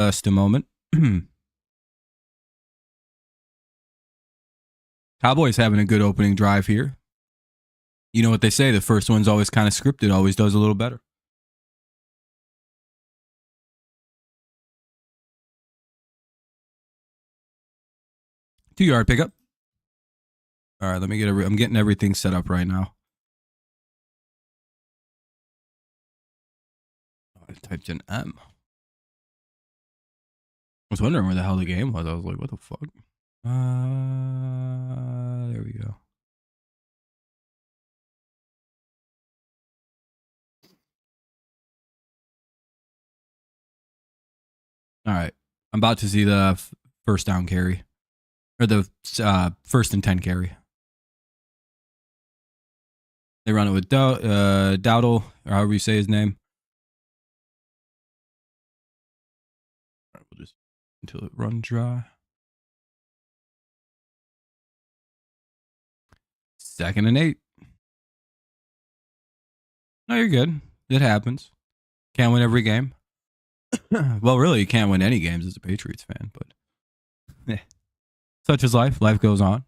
Just a moment. Cowboys having a good opening drive here. You know what they say, the first one's always kind of scripted, always does a little better. Two-yard pickup. All right, let me get I'm getting everything set up right now. I typed in M. I was wondering where the hell the game was. I was like, what the fuck? There we go. All right. I'm about to see the first down carry. Or the first and 10 carry. They run it with Dowdle, or however you say his name. All right, we'll just until it runs dry. Second and 8. No, you're good. It happens. Can't win every game. Well, really, you can't win any games as a Patriots fan, but such is life. Life goes on.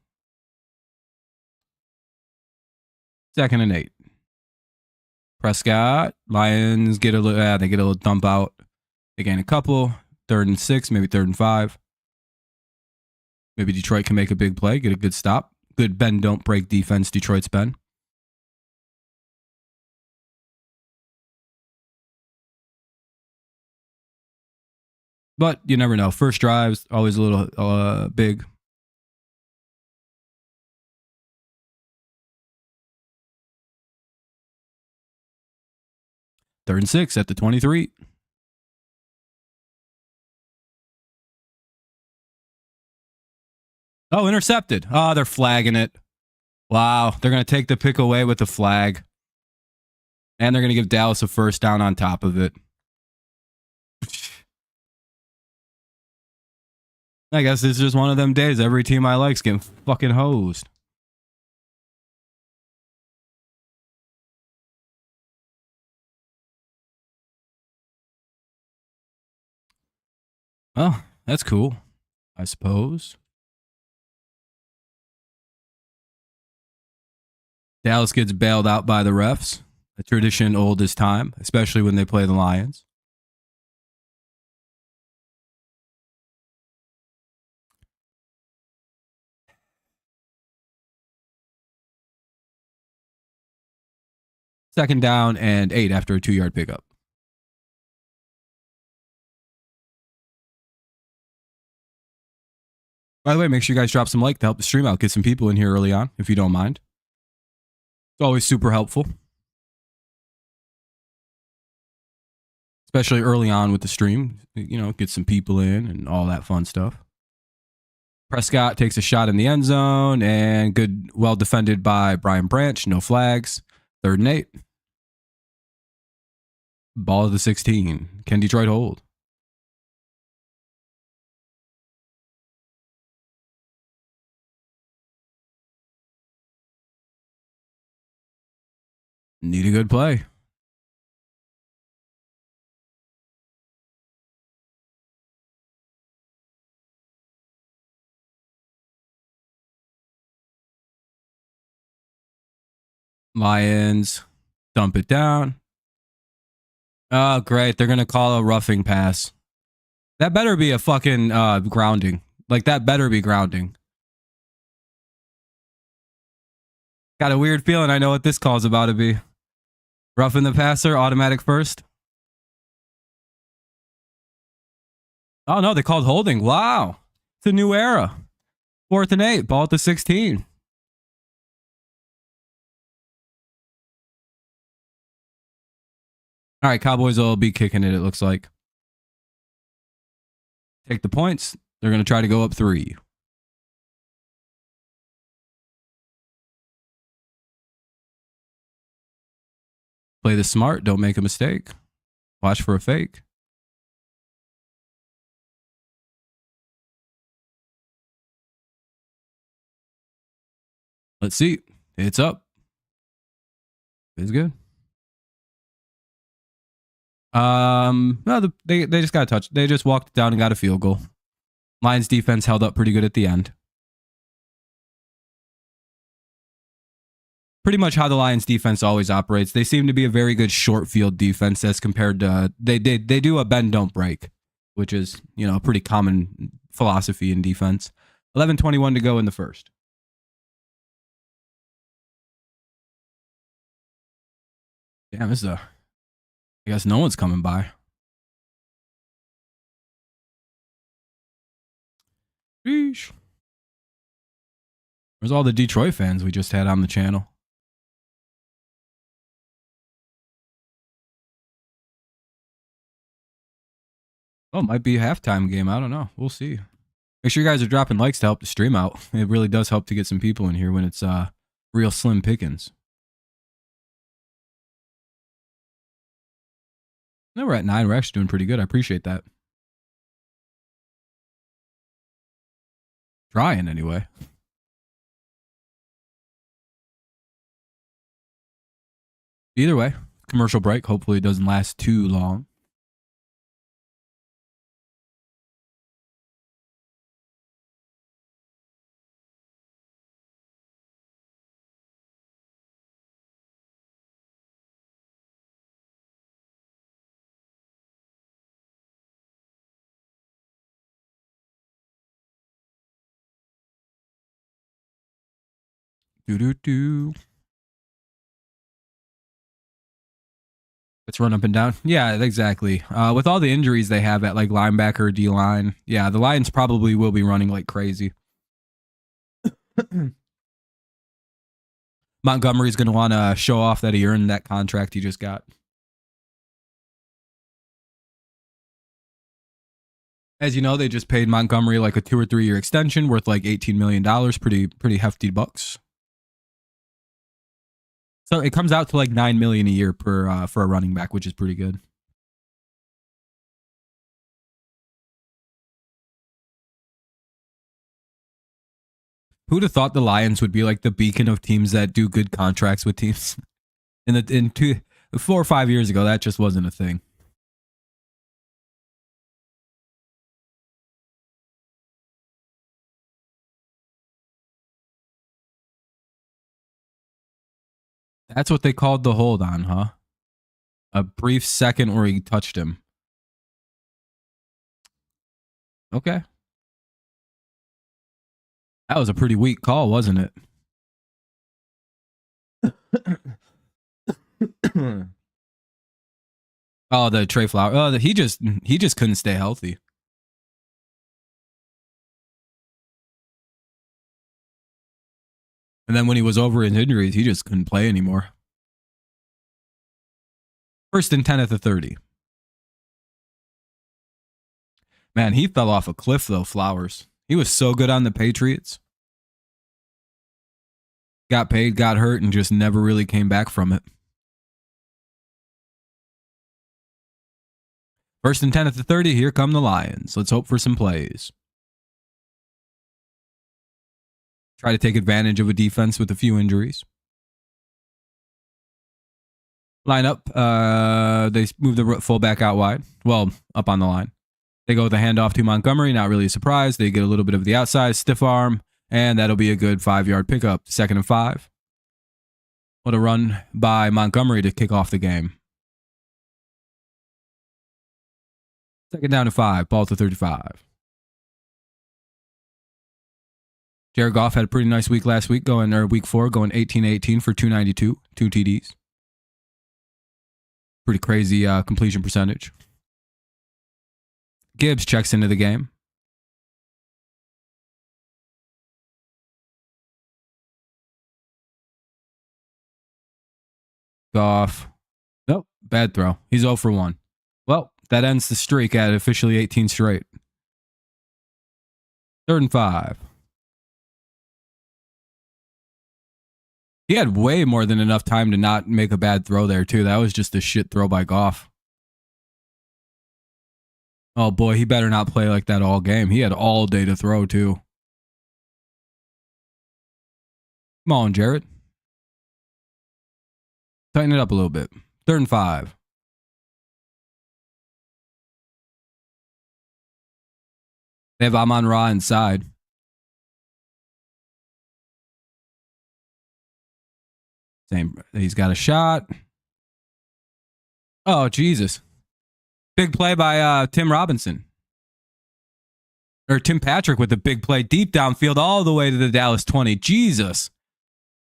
Second and 8. Prescott. Lions get a little. They get a little dump out. They gain a couple. 3rd and 6, maybe 3rd and 5. Maybe Detroit can make a big play, get a good stop. Good bend, don't break defense. Detroit's bend. But you never know. First drives, always a little big. Third and 6 at the 23. Oh, intercepted. Oh, they're flagging it. Wow. They're going to take the pick away with the flag. And they're going to give Dallas a first down on top of it. I guess it's just one of them days. Every team I like's getting fucking hosed. Oh, that's cool, I suppose. Dallas gets bailed out by the refs. A tradition old as time, especially when they play the Lions. Second down and 8 after a 2-yard pickup. By the way, make sure you guys drop some like to help the stream out. Get some people in here early on, if you don't mind. It's always super helpful. Especially early on with the stream. You know, get some people in and all that fun stuff. Prescott takes a shot in the end zone and good, well defended by Brian Branch. No flags. 3rd and 8. Ball of the 16. Can Detroit hold? Need a good play. Lions dump it down. Oh, great. They're going to call a roughing pass. That better be a fucking grounding. Like, that better be grounding. Got a weird feeling I know what this call's about to be. Roughing the passer, automatic first. Oh, no, they called holding. Wow. It's a new era. 4th and 8. Ball at the 16. All right, Cowboys will be kicking it looks like. Take the points. They're going to try to go up 3. Play this smart. Don't make a mistake. Watch for a fake. Let's see. It's up. It's good. No, they just got a touch. They just walked down and got a field goal. Lions defense held up pretty good at the end. Pretty much how the Lions defense always operates. They seem to be a very good short field defense as compared to they do a bend don't break, which is, you know, a pretty common philosophy in defense. 11:21 to go in the first. Damn, this is I guess no one's coming by. Sheesh. Where's all the Detroit fans we just had on the channel? Oh, it might be a halftime game. I don't know. We'll see. Make sure you guys are dropping likes to help the stream out. It really does help to get some people in here when it's real slim pickings. No, we're at 9. We're actually doing pretty good. I appreciate that. Trying anyway. Either way, commercial break. Hopefully it doesn't last too long. Do. Let's run up and down. Yeah, exactly. With all the injuries they have at like linebacker, D line, yeah, the Lions probably will be running like crazy. Montgomery's going to want to show off that he earned that contract he just got. As you know, they just paid Montgomery like a 2 or 3 year extension worth like $18 million. Pretty hefty bucks. So it comes out to like $9 million a year per for a running back, which is pretty good. Who'd have thought the Lions would be like the beacon of teams that do good contracts with teams? In 4 or 5 years ago, that just wasn't a thing. That's what they called the hold on, huh? A brief second where he touched him. Okay. That was a pretty weak call, wasn't it? Oh, the Trey Flower. Oh, he just couldn't stay healthy. And then when he was over his injuries, he just couldn't play anymore. 1st and 10 at the 30. Man, he fell off a cliff though, Flowers. He was so good on the Patriots. Got paid, got hurt, and just never really came back from it. 1st and 10 at the 30. Here come the Lions. Let's hope for some plays. Try to take advantage of a defense with a few injuries. Line up. They move the fullback out wide. Well, up on the line. They go with a handoff to Montgomery. Not really a surprise. They get a little bit of the outside, stiff arm, and that'll be a good 5-yard pickup. 2nd and 5. What a run by Montgomery to kick off the game. 2nd down and 5. Ball to 35. Jared Goff had a pretty nice week last week, week 4, going 18-18 for 292, 2 TDs. Pretty crazy completion percentage. Gibbs checks into the game. Goff. Nope, bad throw. He's 0 for 1. Well, that ends the streak at officially 18 straight. 3rd and 5. He had way more than enough time to not make a bad throw there, too. That was just a shit throw by Goff. Oh, boy, he better not play like that all game. He had all day to throw, too. Come on, Jared. Tighten it up a little bit. 3rd and 5. They have Amon-Ra inside. Same. He's got a shot. Oh, Jesus. Big play by Tim Robinson. Or Tim Patrick with the big play deep downfield all the way to the Dallas 20. Jesus.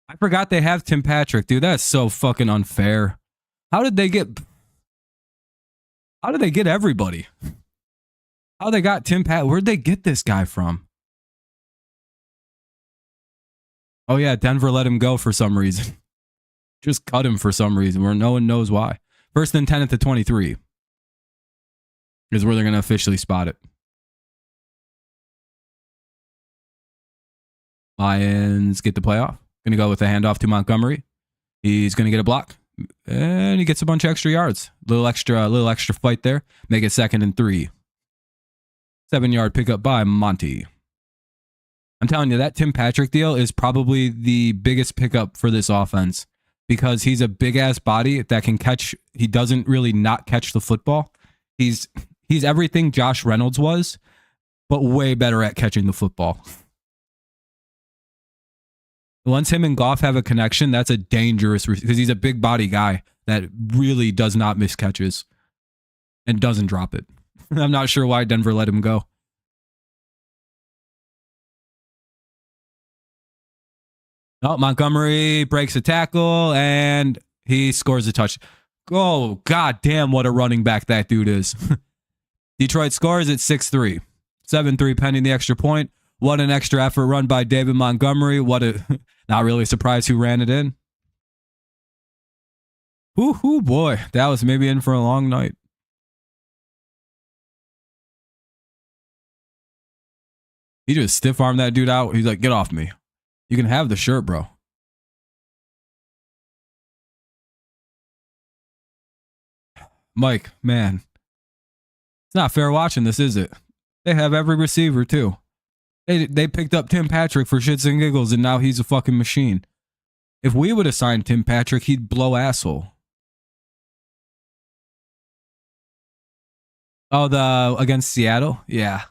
I forgot they have Tim Patrick, dude. That's so fucking unfair. How did they get everybody? How they got Tim Pat? Where'd they get this guy from? Oh yeah, Denver let him go for some reason. Just cut him for some reason where no one knows why. First and 10 at the 23 is where they're going to officially spot it. Lions get the playoff. Going to go with a handoff to Montgomery. He's going to get a block. And he gets a bunch of extra yards. Little extra fight there. Make it 2nd and 3. 7-yard pickup by Monty. I'm telling you, that Tim Patrick deal is probably the biggest pickup for this offense because he's a big-ass body that can catch. He doesn't really not catch the football. He's everything Josh Reynolds was, but way better at catching the football. Once him and Goff have a connection, that's a dangerous because he's a big body guy that really does not miss catches and doesn't drop it. I'm not sure why Denver let him go. Oh, Montgomery breaks a tackle and he scores a touch. Oh, god damn, what a running back that dude is. Detroit scores at 6-3. 7-3 pending the extra point. What an extra effort run by David Montgomery. Not really surprised who ran it in. Whoo, boy. Dallas maybe in for a long night. He just stiff-armed that dude out. He's like, get off me. You can have the shirt, bro. Mike, man. It's not fair watching this, is it? They have every receiver, too. They picked up Tim Patrick for shits and giggles, and now he's a fucking machine. If we would have signed Tim Patrick, he'd blow asshole. Oh, against Seattle? Yeah.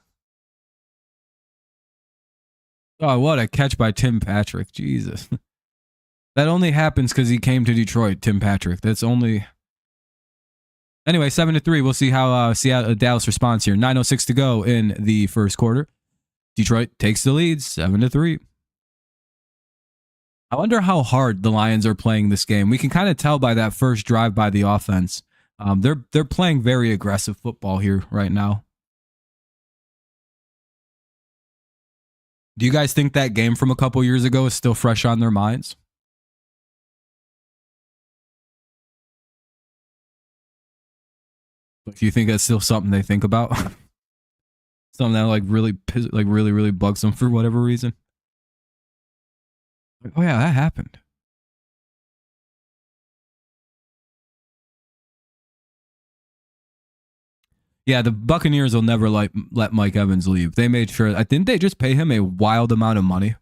Oh, what a catch by Tim Patrick. Jesus. That only happens because he came to Detroit, Tim Patrick. That's only... Anyway, 7-3. We'll see how Dallas responds here. 9:06 to go in the first quarter. Detroit takes the lead, 7-3. I wonder how hard the Lions are playing this game. We can kind of tell by that first drive by the offense. They're playing very aggressive football here right now. Do you guys think that game from a couple years ago is still fresh on their minds? Do you think that's still something they think about? Something that really bugs them for whatever reason? Like, oh yeah, that happened. Yeah, the Buccaneers will never let Mike Evans leave. They made sure. Didn't they just pay him a wild amount of money?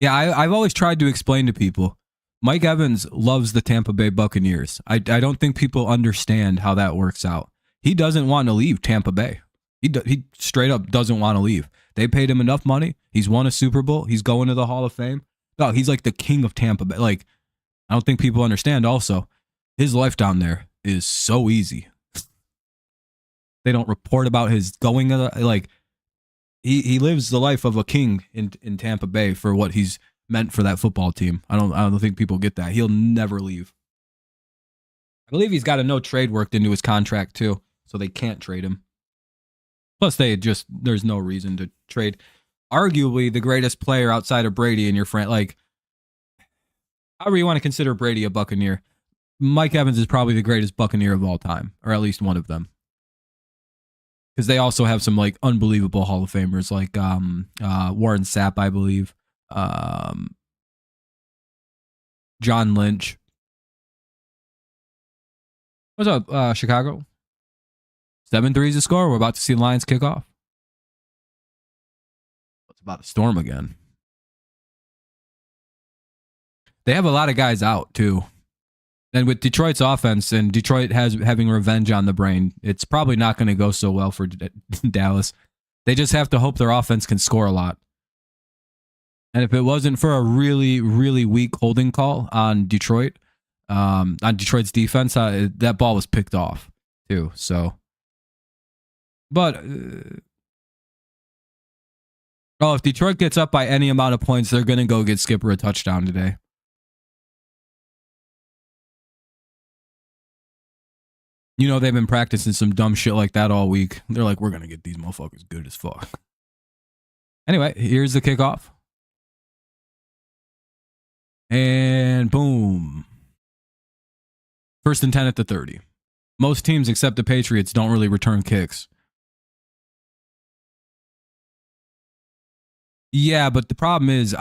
Yeah, I've always tried to explain to people. Mike Evans loves the Tampa Bay Buccaneers. I don't think people understand how that works out. He doesn't want to leave Tampa Bay. He straight up doesn't want to leave. They paid him enough money. He's won a Super Bowl. He's going to the Hall of Fame. No, he's like the king of Tampa Bay. Like, I don't think people understand also. His life down there is so easy. They don't report about his going, like, he lives the life of a king in Tampa Bay for what he's meant for that football team. I don't think people get that. He'll never leave. I believe he's got a no trade worked into his contract too, so they can't trade him. Plus, there's no reason to trade arguably the greatest player outside of Brady in your friend. Like, however you want to consider Brady a Buccaneer, Mike Evans is probably the greatest Buccaneer of all time, or at least one of them. Because they also have some like unbelievable Hall of Famers, like Warren Sapp, I believe, John Lynch. What's up, Chicago? 7-3 is the score. We're about to see the Lions kick off. It's about to storm again. They have a lot of guys out, too. And with Detroit's offense and Detroit having revenge on the brain, it's probably not going to go so well for Dallas. They just have to hope their offense can score a lot. And if it wasn't for a really, really weak holding call on Detroit, on Detroit's defense, that ball was picked off too. So, but if Detroit gets up by any amount of points, they're going to go get Skipper a touchdown today. You know, they've been practicing some dumb shit like that all week. They're like, we're going to get these motherfuckers good as fuck. Anyway, here's the kickoff. And boom. 1st and 10 at the 30. Most teams except the Patriots don't really return kicks. Yeah, but the problem is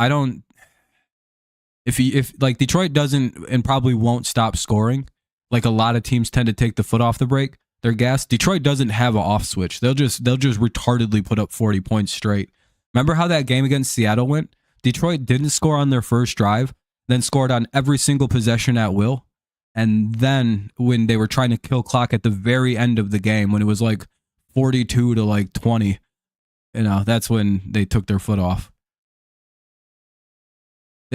if like Detroit doesn't and probably won't stop scoring, like a lot of teams tend to take the foot off the brake, they're gassed. Detroit doesn't have an off switch. They'll just retardedly put up 40 points straight. Remember how that game against Seattle went? Detroit didn't score on their first drive, then scored on every single possession at will. And then when they were trying to kill clock at the very end of the game, when it was like 42 to like 20, that's when they took their foot off.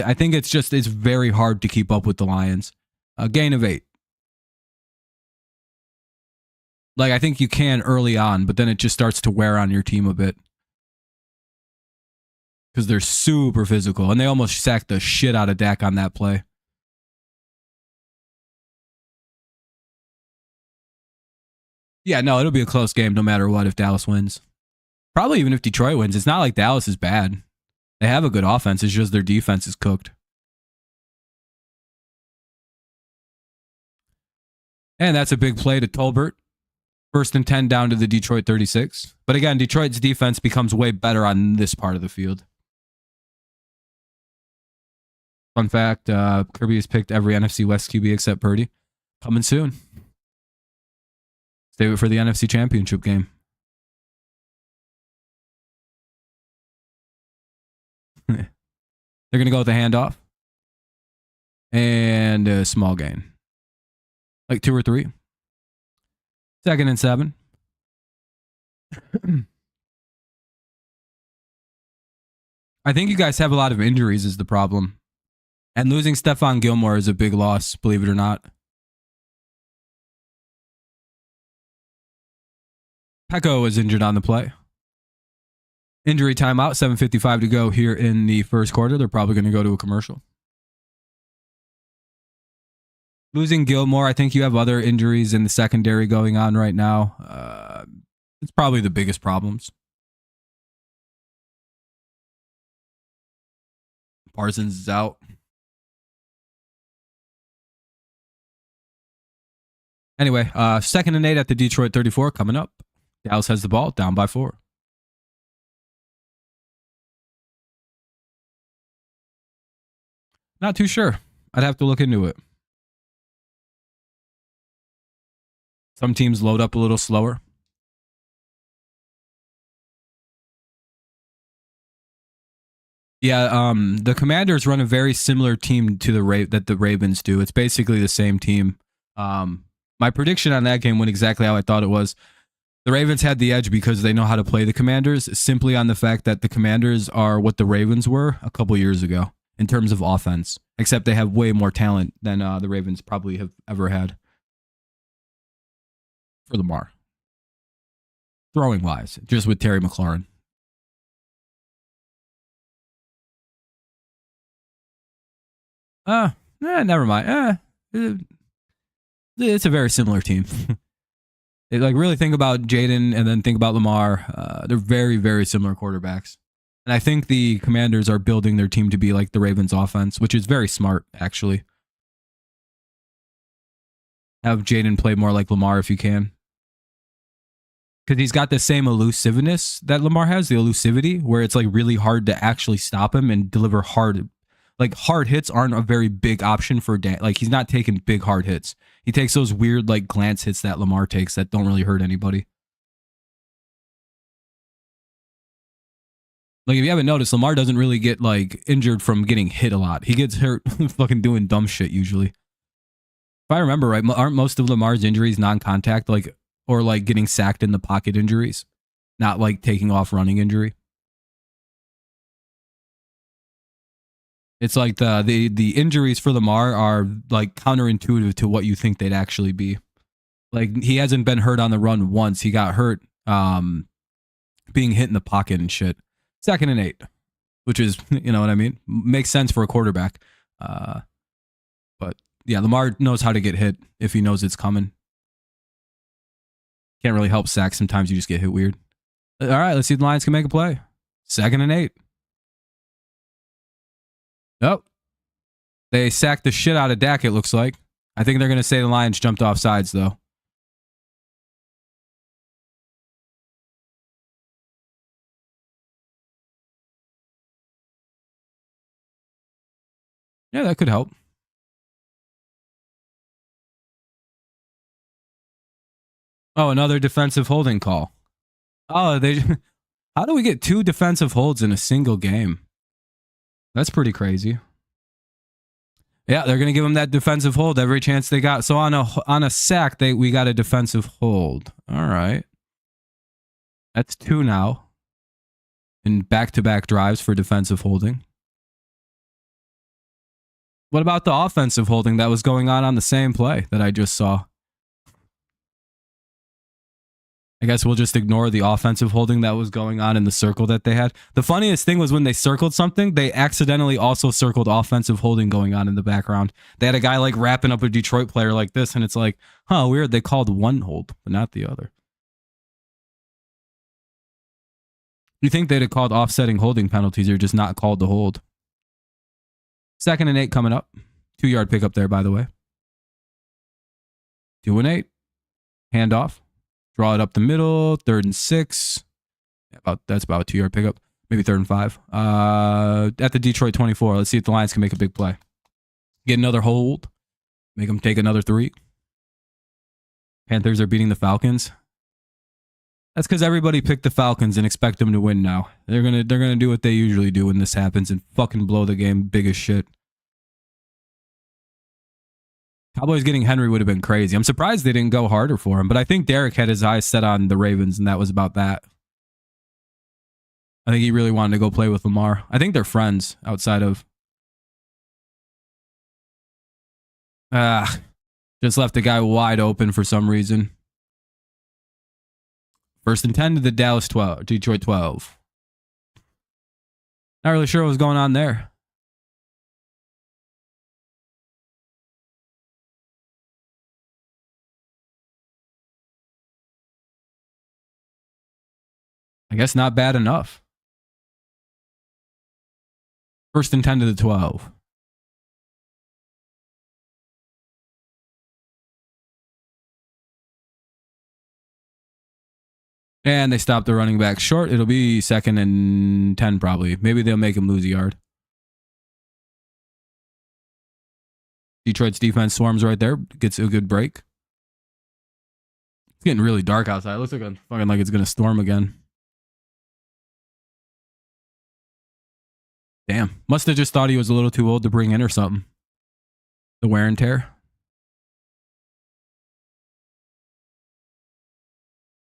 I think it's very hard to keep up with the Lions. A gain of 8. Like, I think you can early on, but then it just starts to wear on your team a bit. Because they're super physical, and they almost sacked the shit out of Dak on that play. Yeah, no, it'll be a close game no matter what if Dallas wins. Probably even if Detroit wins. It's not like Dallas is bad. They have a good offense. It's just their defense is cooked. And that's a big play to Tolbert. 1st and 10 down to the Detroit 36. But again, Detroit's defense becomes way better on this part of the field. Fun fact, Kirby has picked every NFC West QB except Purdy. Coming soon. Save it for the NFC Championship game. They're going to go with a handoff. And a small gain. Like 2 or 3. 2nd and 7. I think you guys have a lot of injuries is the problem. And losing Stephon Gilmore is a big loss, believe it or not. Pecco was injured on the play. Injury timeout, 7:55 to go here in the first quarter. They're probably going to go to a commercial. Losing Gilmore, I think you have other injuries in the secondary going on right now. It's probably the biggest problems. Parsons is out. Anyway, 2nd and 8 at the Detroit 34 coming up. Dallas has the ball, down by 4. Not too sure. I'd have to look into it. Some teams load up a little slower. Yeah, the Commanders run a very similar team to that the Ravens do. It's basically the same team. My prediction on that game went exactly how I thought it was. The Ravens had the edge because they know how to play the Commanders, simply on the fact that the Commanders are what the Ravens were a couple years ago in terms of offense, except they have way more talent than the Ravens probably have ever had. For Lamar. Throwing wise, just with Terry McLaurin. Never mind. It's a very similar team. Like, really think about Jaden and then think about Lamar. They're very, very similar quarterbacks. And I think the Commanders are building their team to be like the Ravens offense, which is very smart, actually. Have Jaden play more like Lamar if you can. Because he's got the same elusiveness that Lamar has, the elusivity, where it's like really hard to actually stop him and deliver hard. Like, hard hits aren't a very big option for Dan. Like, he's not taking big hard hits. He takes those weird like glance hits that Lamar takes that don't really hurt anybody. Like, if you haven't noticed, Lamar doesn't really get like injured from getting hit a lot. He gets hurt fucking doing dumb shit usually. If I remember right, aren't most of Lamar's injuries non-contact, like, or like getting sacked in the pocket injuries, not like taking off running injury? It's like the injuries for Lamar are like counterintuitive to what you think they'd actually be. Like, he hasn't been hurt on the run once. He got hurt being hit in the pocket and shit. 2nd and 8, which is, you know what I mean? Makes sense for a quarterback. But yeah, Lamar knows how to get hit if he knows it's coming. Can't really help sack. Sometimes you just get hit weird. All right, let's see if the Lions can make a play. 2nd and 8. Nope. They sacked the shit out of Dak, it looks like. I think they're going to say the Lions jumped off sides, though. Yeah, that could help. Oh, another defensive holding call. Oh, how do we get 2 defensive holds in a single game? That's pretty crazy. Yeah, they're gonna give them that defensive hold every chance they got. So on a sack, we got a defensive hold. All right, that's 2 now, in back-to-back drives for defensive holding. What about the offensive holding that was going on the same play that I just saw? I guess we'll just ignore the offensive holding that was going on in the circle that they had. The funniest thing was when they circled something, they accidentally also circled offensive holding going on in the background. They had a guy like wrapping up a Detroit player like this, and it's like, huh, weird. They called one hold, but not the other. You think they'd have called offsetting holding penalties or just not called the hold? 2nd and 8 coming up. 2-yard pickup there, by the way. 2 and 8. Handoff. Draw it up the middle. 3rd and 6. That's about a 2-yard pickup. Maybe 3rd and 5. At the Detroit 24. Let's see if the Lions can make a big play. Get another hold. Make them take another 3. Panthers are beating the Falcons. That's because everybody picked the Falcons and expect them to win now. They're gonna do what they usually do when this happens and fucking blow the game big as shit. Cowboys getting Henry would have been crazy. I'm surprised they didn't go harder for him, but I think Derek had his eyes set on the Ravens, and that was about that. I think he really wanted to go play with Lamar. I think they're friends outside of... just left the guy wide open for some reason. 1st and 10 to the Detroit 12. Not really sure what was going on there. I guess not bad enough. 1st and 10 to the 12. And they stopped the running back short. It'll be 2nd and 10 probably. Maybe they'll make him lose a yard. Detroit's defense swarms right there. Gets a good break. It's getting really dark outside. It looks like it's going to storm again. Damn. Must have just thought he was a little too old to bring in or something. The wear and tear.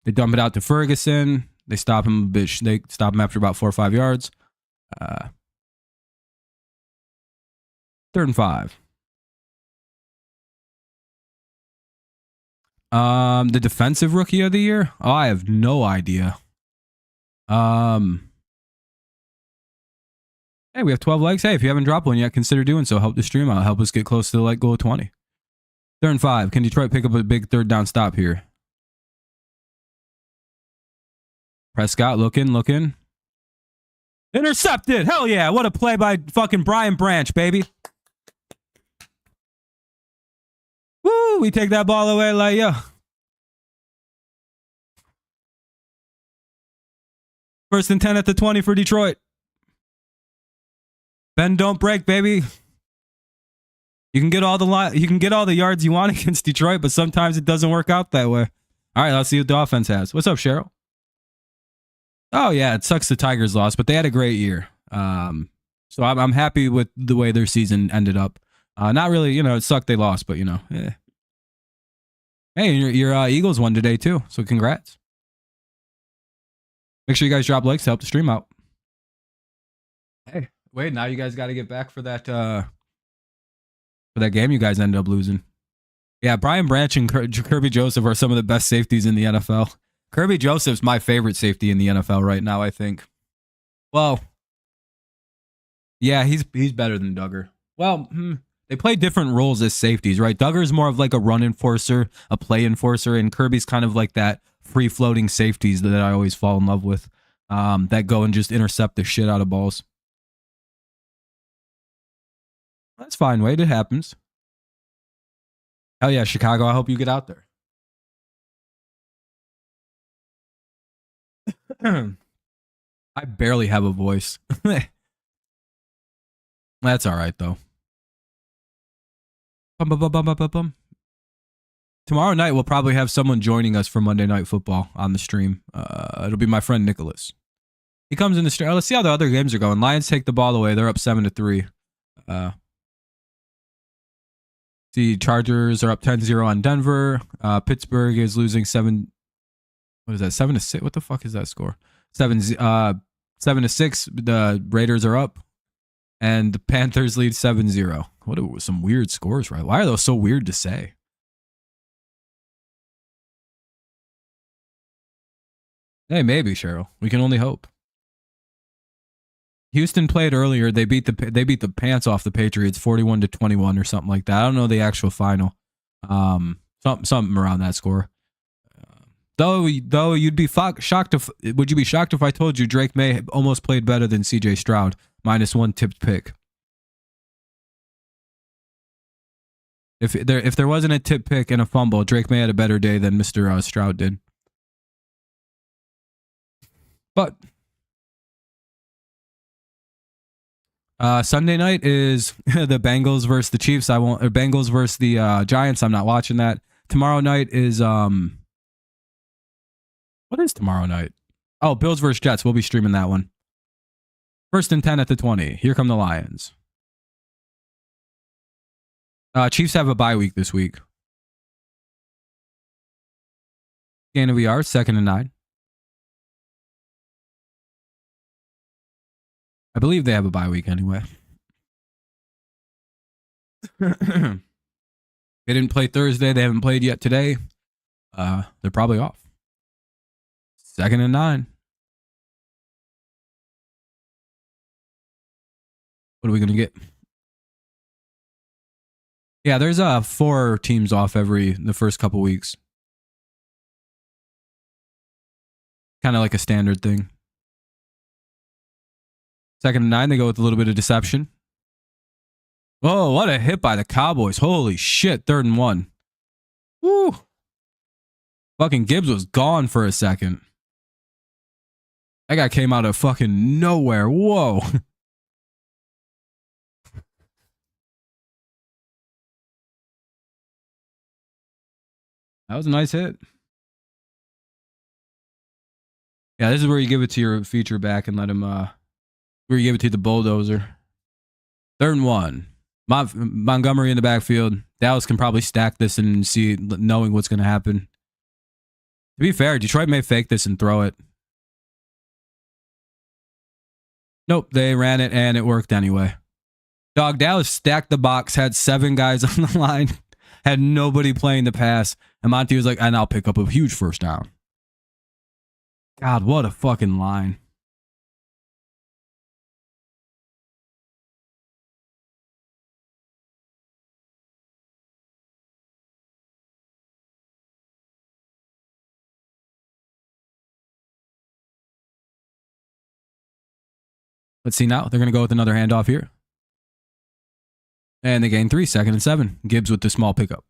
They dump it out to Ferguson. They stop him a bit. They stop him after about 4 or 5 yards. 3rd and 5. The defensive rookie of the year? Oh, I have no idea. Hey, we have 12 likes. Hey, if you haven't dropped one yet, consider doing so. Help the stream out. Help us get close to the like goal of 20. 3rd and 5. Can Detroit pick up a big 3rd down stop here? Prescott looking. Intercepted. Hell yeah. What a play by fucking Brian Branch, baby. Woo, we take that ball away like, yo. 1st and 10 at the 20 for Detroit. Bend don't break, baby. You can get all the yards you want against Detroit, but sometimes it doesn't work out that way. All right, let's see what the offense has. What's up, Cheryl? Oh yeah, it sucks the Tigers lost, but they had a great year. So I'm happy with the way their season ended up. Not really, it sucked they lost, but Hey, your Eagles won today too, so congrats. Make sure you guys drop likes to help the stream out. Hey, wait, now you guys got to get back for that game you guys ended up losing. Yeah, Brian Branch and Kirby Joseph are some of the best safeties in the NFL. Kirby Joseph's my favorite safety in the NFL right now, I think. Well, yeah, he's better than Duggar. Well, they play different roles as safeties, right? Duggar's more of like a run enforcer, a play enforcer, and Kirby's kind of like that free-floating safeties that I always fall in love with, that go and just intercept the shit out of balls. That's fine, Wade. It happens. Hell yeah, Chicago. I hope you get out there. I barely have a voice. That's all right, though. Tomorrow night, we'll probably have someone joining us for Monday Night Football on the stream. It'll be my friend Nicholas. He comes in the stream. Let's see how the other games are going. Lions take the ball away. They're up 7-3. The Chargers are up 10-0 on Denver. Pittsburgh is losing 7. What is that? 7-6. What the fuck is that score? 7-6. The Raiders are up, and the Panthers lead 7-0. What are some weird scores, right? Why are those so weird to say? Hey, maybe, Cheryl. We can only hope. Houston played earlier. They beat the pants off the Patriots 41-21 or something like that. I don't know the actual final. Something around that score. Though you'd be shocked if would you be shocked if I told you Drake May almost played better than CJ Stroud -1 tipped pick. If there wasn't a tip pick and a fumble, Drake May had a better day than Mr. Stroud did. But Sunday night is the Bengals versus the Chiefs. Bengals versus the Giants. I'm not watching that. Tomorrow night is what is tomorrow night? Oh, Bills versus Jets. We'll be streaming that one. 1st and 10 at the 20. Here come the Lions. Chiefs have a bye week this week. Gain of yards, 2nd and 9. I believe they have a bye week anyway. They didn't play Thursday. They haven't played yet today. They're probably off. 2nd and 9. What are we going to get? Yeah, there's 4 teams off the first couple weeks. Kind of like a standard thing. 2nd and 9, they go with a little bit of deception. Oh, what a hit by the Cowboys. Holy shit, 3rd and 1. Woo. Fucking Gibbs was gone for a second. That guy came out of fucking nowhere. Whoa. That was a nice hit. Yeah, this is where you give it to your feature back and let him, where you give it to the bulldozer. 3rd and 1. Montgomery in the backfield. Dallas can probably stack this and see, knowing what's going to happen. To be fair, Detroit may fake this and throw it. Nope, they ran it and it worked anyway. Dog, Dallas stacked the box, had 7 guys on the line, had nobody playing the pass, and Monty was like, and I'll pick up a huge 1st down. God, what a fucking line. Let's see now. They're going to go with another handoff here. And they gain 3, 2nd and 7. Gibbs with the small pickup.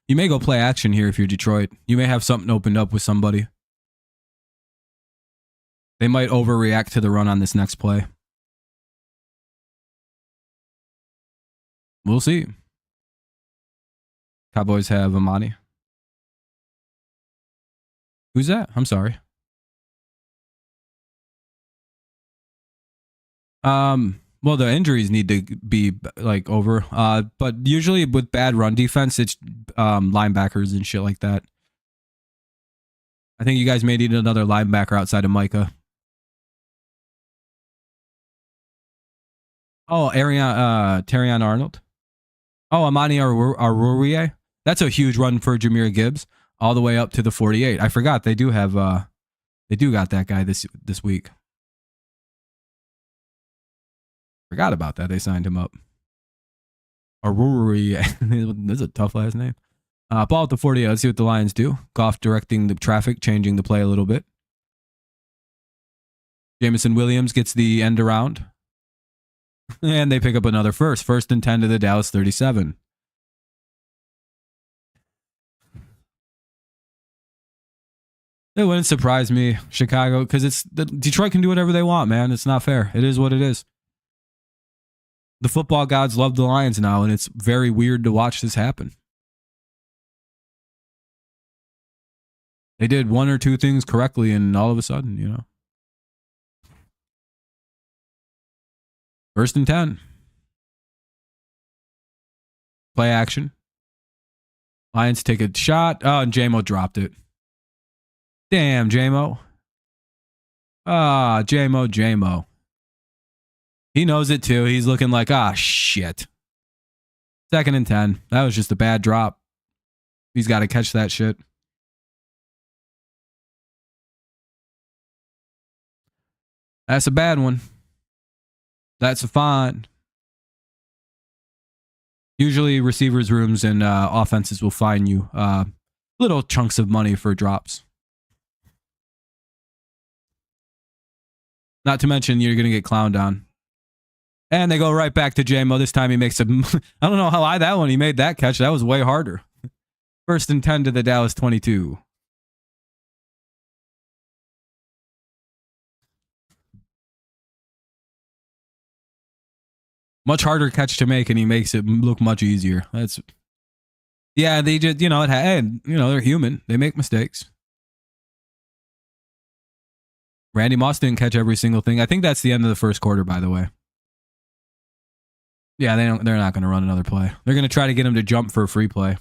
You may go play action here if you're Detroit. You may have something opened up with somebody. They might overreact to the run on this next play. We'll see. Cowboys have Amani. Who's that? I'm sorry. Well, the injuries need to be like over. But usually with bad run defense, it's linebackers and shit like that. I think you guys may need another linebacker outside of Micah. Oh, Terrion Arnold. Oh, Amani Arurie. That's a huge run for Jahmyr Gibbs, all the way up to the 48. I forgot they do have they do got that guy this week. Forgot about that. They signed him up. Arurie. This is a tough last name. Ball at the 48. Let's see what the Lions do. Goff directing the traffic, changing the play a little bit. Jameson Williams gets the end around. And they pick up another first. First and 10 to the Dallas 37. It wouldn't surprise me, Chicago, because Detroit can do whatever they want, man. It's not fair. It is what it is. The football gods love the Lions now, and it's very weird to watch this happen. They did one or two things correctly, and all of a sudden, you know. First and 10. Play action. Lions take a shot. Oh, and J-Mo dropped it. Damn, J-Mo. J-Mo. He knows it too. He's looking like, shit. Second and 10. That was just a bad drop. He's got to catch that shit. That's a bad one. That's a fine. Usually receivers' rooms and offenses will fine you little chunks of money for drops. Not to mention you're going to get clowned on. And they go right back to J-Mo. This time he makes a... I don't know how high that one. He made that catch. That was way harder. First and 10 to the Dallas 22. Much harder catch to make, and he makes it look much easier. Yeah, they just, they're human. They make mistakes. Randy Moss didn't catch every single thing. I think that's the end of the first quarter, by the way. Yeah, they're not going to run another play. They're going to try to get him to jump for a free play.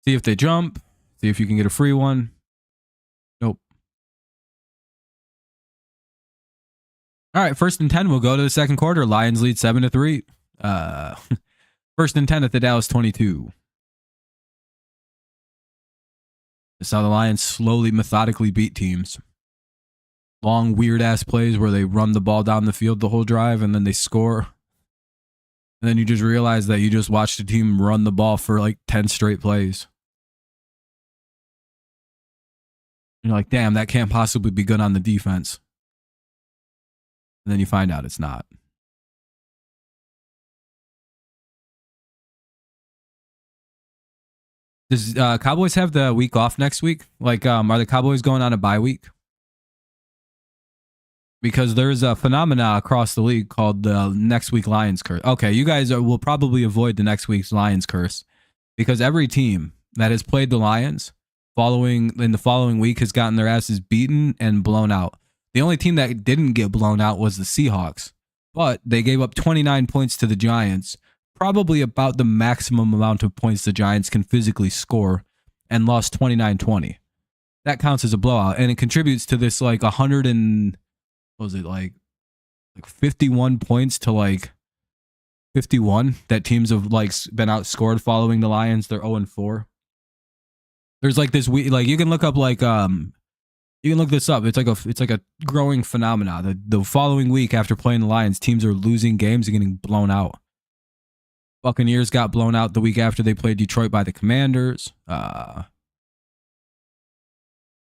See if they jump. See if you can get a free one. Nope. All right, first and 10. We'll go to the second quarter. Lions lead 7-3. First and 10 at the Dallas 22. This is how the Lions slowly, methodically beat teams. Long, weird-ass plays where they run the ball down the field the whole drive and then they score. And then you just realize that you just watched a team run the ball for like 10 straight plays. You're like, damn, that can't possibly be good on the defense. And then you find out it's not. Does Cowboys have the week off next week? Like, are the Cowboys going on a bye week? Because there's a phenomena across the league called the next week Lions curse. Okay, you guys will probably avoid the next week's Lions curse because every team that has played the Lions in the following week has gotten their asses beaten and blown out. The only team that didn't get blown out was the Seahawks, but they gave up 29 points to the Giants, probably about the maximum amount of points the Giants can physically score, and lost 29-20. That counts as a blowout, and it contributes to this like 100 and... what was it, like 51 points to like 51 that teams have like been outscored following the Lions. They're 0-4. There's like this like you can look up like you can look this up. It's like a growing phenomena. The following week after playing the Lions, teams are losing games and getting blown out. Buccaneers got blown out the week after they played Detroit by the Commanders.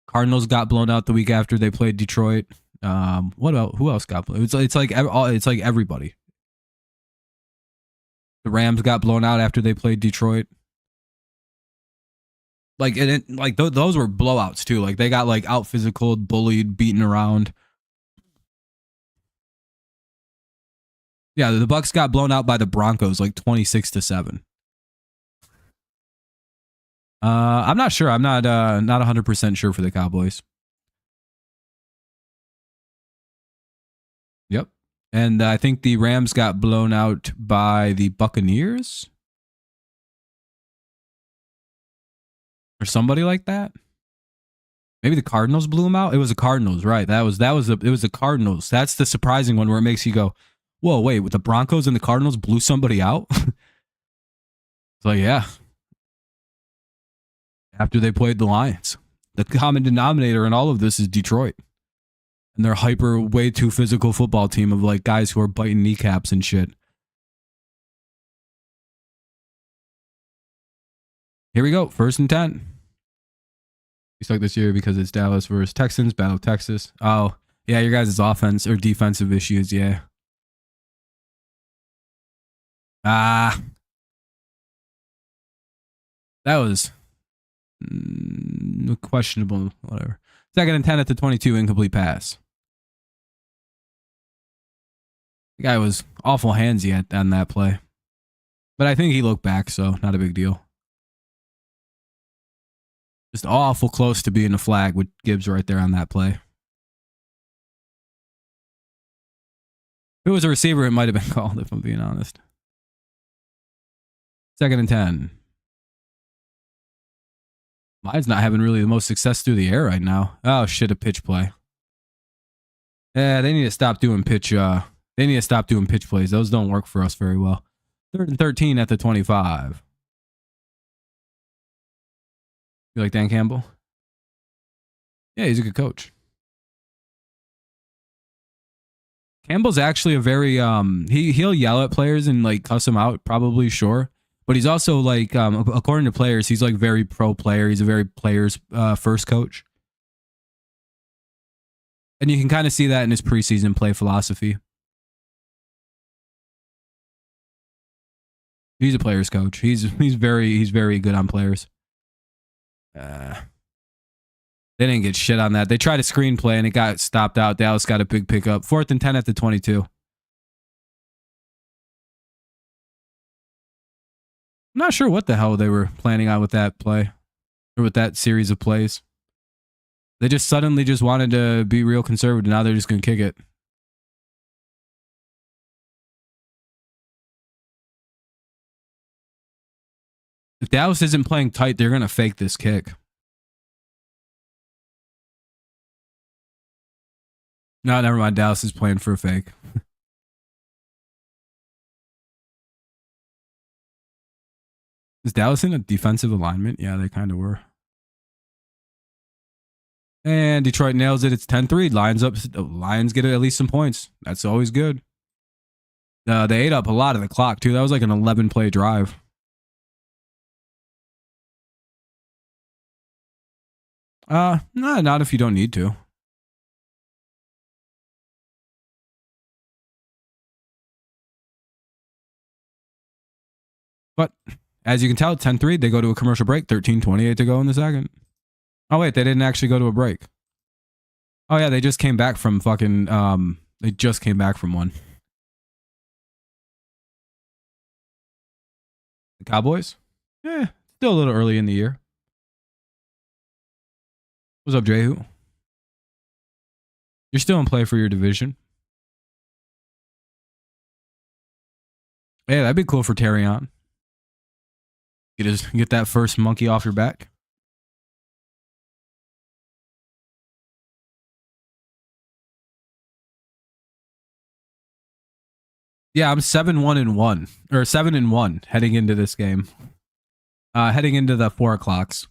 Cardinals got blown out the week after they played Detroit. What else? Who else got blown? It's like everybody. The Rams got blown out after they played Detroit. Like those were blowouts too. Like they got like out physical, bullied, beaten around. Yeah, the Bucs got blown out by the Broncos like 26-7. I'm not sure. I'm not 100% sure for the Cowboys. Yep. And I think the Rams got blown out by the Buccaneers or somebody like that. Maybe the Cardinals blew them out. It was the Cardinals, right? It was the Cardinals. That's the surprising one where it makes you go, whoa, wait, with the Broncos and the Cardinals blew somebody out? So yeah. After they played the Lions. The common denominator in all of this is Detroit. And their hyper, way too physical football team of like guys who are biting kneecaps and shit. Here we go. 1st and 10. We stuck this year because it's Dallas versus Texans, Battle of Texas. Oh, yeah, your guys' offense or defensive issues, yeah. That was questionable, whatever. 2nd and 10 at the 22, incomplete pass. The guy was awful handsy on that play. But I think he looked back, so not a big deal. Just awful close to being a flag with Gibbs right there on that play. If it was a receiver, it might have been called, if I'm being honest. 2nd and 10. Mine's not having really the most success through the air right now. Oh, shit, a pitch play. Yeah, they need to stop doing pitch. They need to stop doing pitch plays. Those don't work for us very well. 3rd and 13 at the 25. You like Dan Campbell? Yeah, he's a good coach. Campbell's actually a very he'll yell at players and like cuss them out, probably, sure. But he's also like according to players, he's like very pro player. He's a very players first coach. And you can kind of see that in his preseason play philosophy. He's a players coach. He's very good on players. They didn't get shit on that. They tried a screenplay and it got stopped out. Dallas got a big pickup. 4th and 10 at the 22. I'm not sure what the hell they were planning on with that play or with that series of plays. They just suddenly just wanted to be real conservative. Now they're just going to kick it. If Dallas isn't playing tight, they're going to fake this kick. No, never mind. Dallas is playing for a fake. Is Dallas in a defensive alignment? Yeah, they kind of were. And Detroit nails it. It's 10-3. Lions get at least some points. That's always good. They ate up a lot of the clock, too. That was like an 11-play drive. No, not if you don't need to. But as you can tell, 10-3, they go to a commercial break. 13:28 to go in the second. Oh, wait, they didn't actually go to a break. Oh, yeah, they just came back from fucking, they just came back from one. The Cowboys? Yeah, still a little early in the year. What's up, Jehu? You're still in play for your division. Yeah, that'd be cool for Terry on. Get that first monkey off your back. Yeah, I'm 7-1-1 or 7-1 heading into this game. Heading into the 4 o'clocks.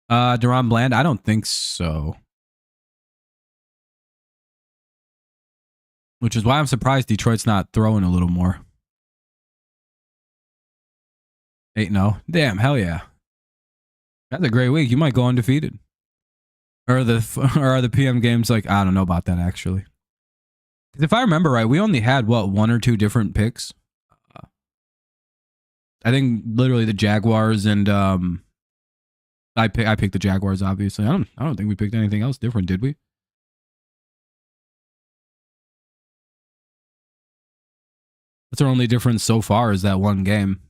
Deron Bland, I don't think so. Which is why I'm surprised Detroit's not throwing a little more. 8-0. Damn, hell yeah. That's a great week. You might go undefeated. Or are the PM games like, I don't know about that actually. Because if I remember right, we only had, 1 or 2 different picks? I think literally the Jaguars and I picked the Jaguars, obviously. I don't think we picked anything else different, did we? That's our only difference so far is that one game.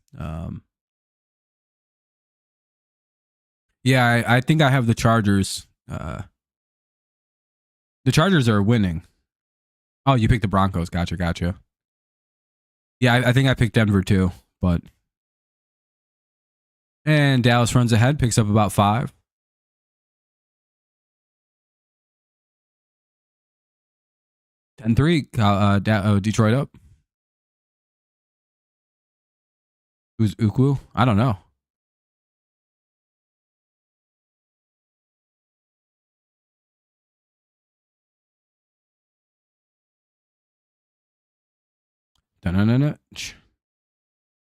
Yeah, I think I have the Chargers. The Chargers are winning. Oh, you picked the Broncos. Gotcha. Yeah, I think I picked Denver too, but. And Dallas runs ahead, picks up about 5. 10-3. Detroit up. Who's Ukwu? I don't know.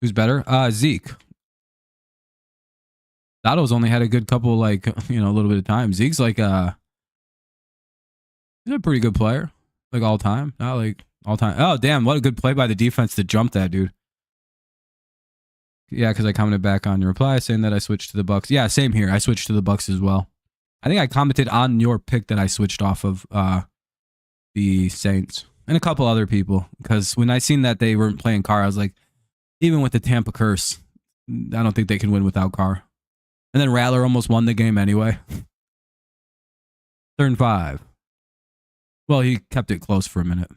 Who's better? Zeke. Dotto's only had a good couple, like, a little bit of time. Zeke's like, he's a pretty good player. Like, all time. Not like all time. Oh, damn. What a good play by the defense to jump that, dude. Yeah, because I commented back on your reply saying that I switched to the Bucks. Yeah, same here. I switched to the Bucks as well. I think I commented on your pick that I switched off of the Saints and a couple other people, because when I seen that they weren't playing Carr, I was like, even with the Tampa curse, I don't think they can win without Carr. And then Rattler almost won the game anyway. 3rd and 5. Well, he kept it close for a minute.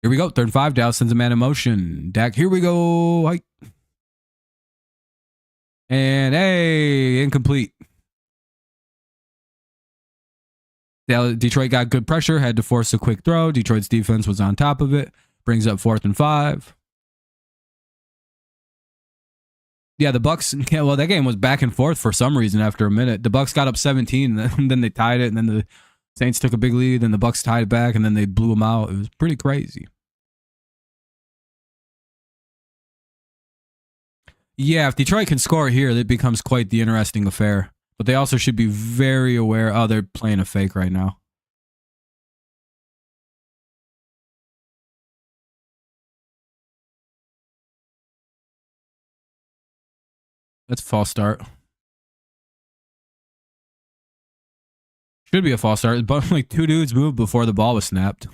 Here we go. 3rd and 5. Dallas sends a man in motion. Dak, here we go. Hike. And hey, incomplete. Detroit got good pressure, had to force a quick throw. Detroit's defense was on top of it. Brings up 4th and 5. Yeah, the Bucks. Well, that game was back and forth for some reason. After a minute, the Bucks got up 17, and then they tied it, and then the Saints took a big lead, and the Bucks tied it back, and then they blew them out. It was pretty crazy. Yeah, if Detroit can score here, it becomes quite the interesting affair. But they also should be very aware. Oh, they're playing a fake right now. That's a false start. Should be a false start, but like 2 dudes moved before the ball was snapped.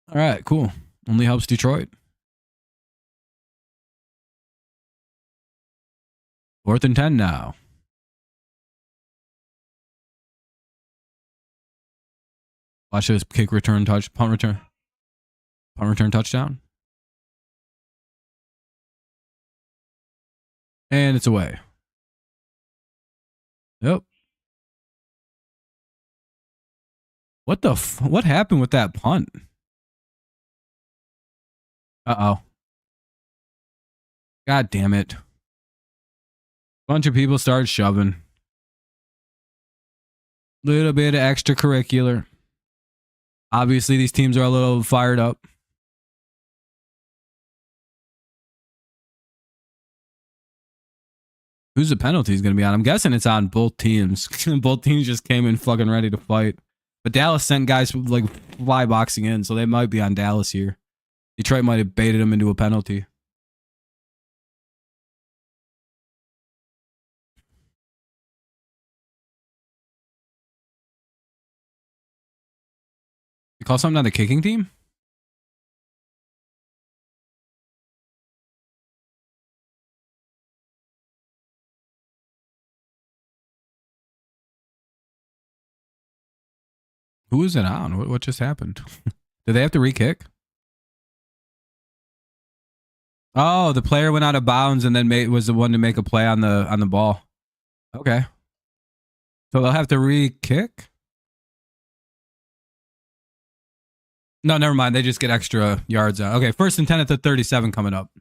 All right, cool. Only helps Detroit. 4th and 10 now. Watch this punt return touchdown. And it's away. Yep. What happened with that punt? Uh-oh. God damn it. Bunch of people started shoving. Little bit of extracurricular. Obviously, these teams are a little fired up. Who's the penalty is going to be on? I'm guessing it's on both teams. Both teams just came in fucking ready to fight. But Dallas sent guys like fly boxing in, so they might be on Dallas here. Detroit might have baited them into a penalty. You call something on the kicking team? Who is it on? What just happened? Did they have to re-kick? Oh, the player went out of bounds and then was the one to make a play on the ball. Okay. So they'll have to re-kick? No, never mind. They just get extra yards out. Okay, 1st and 10 at the 37 coming up.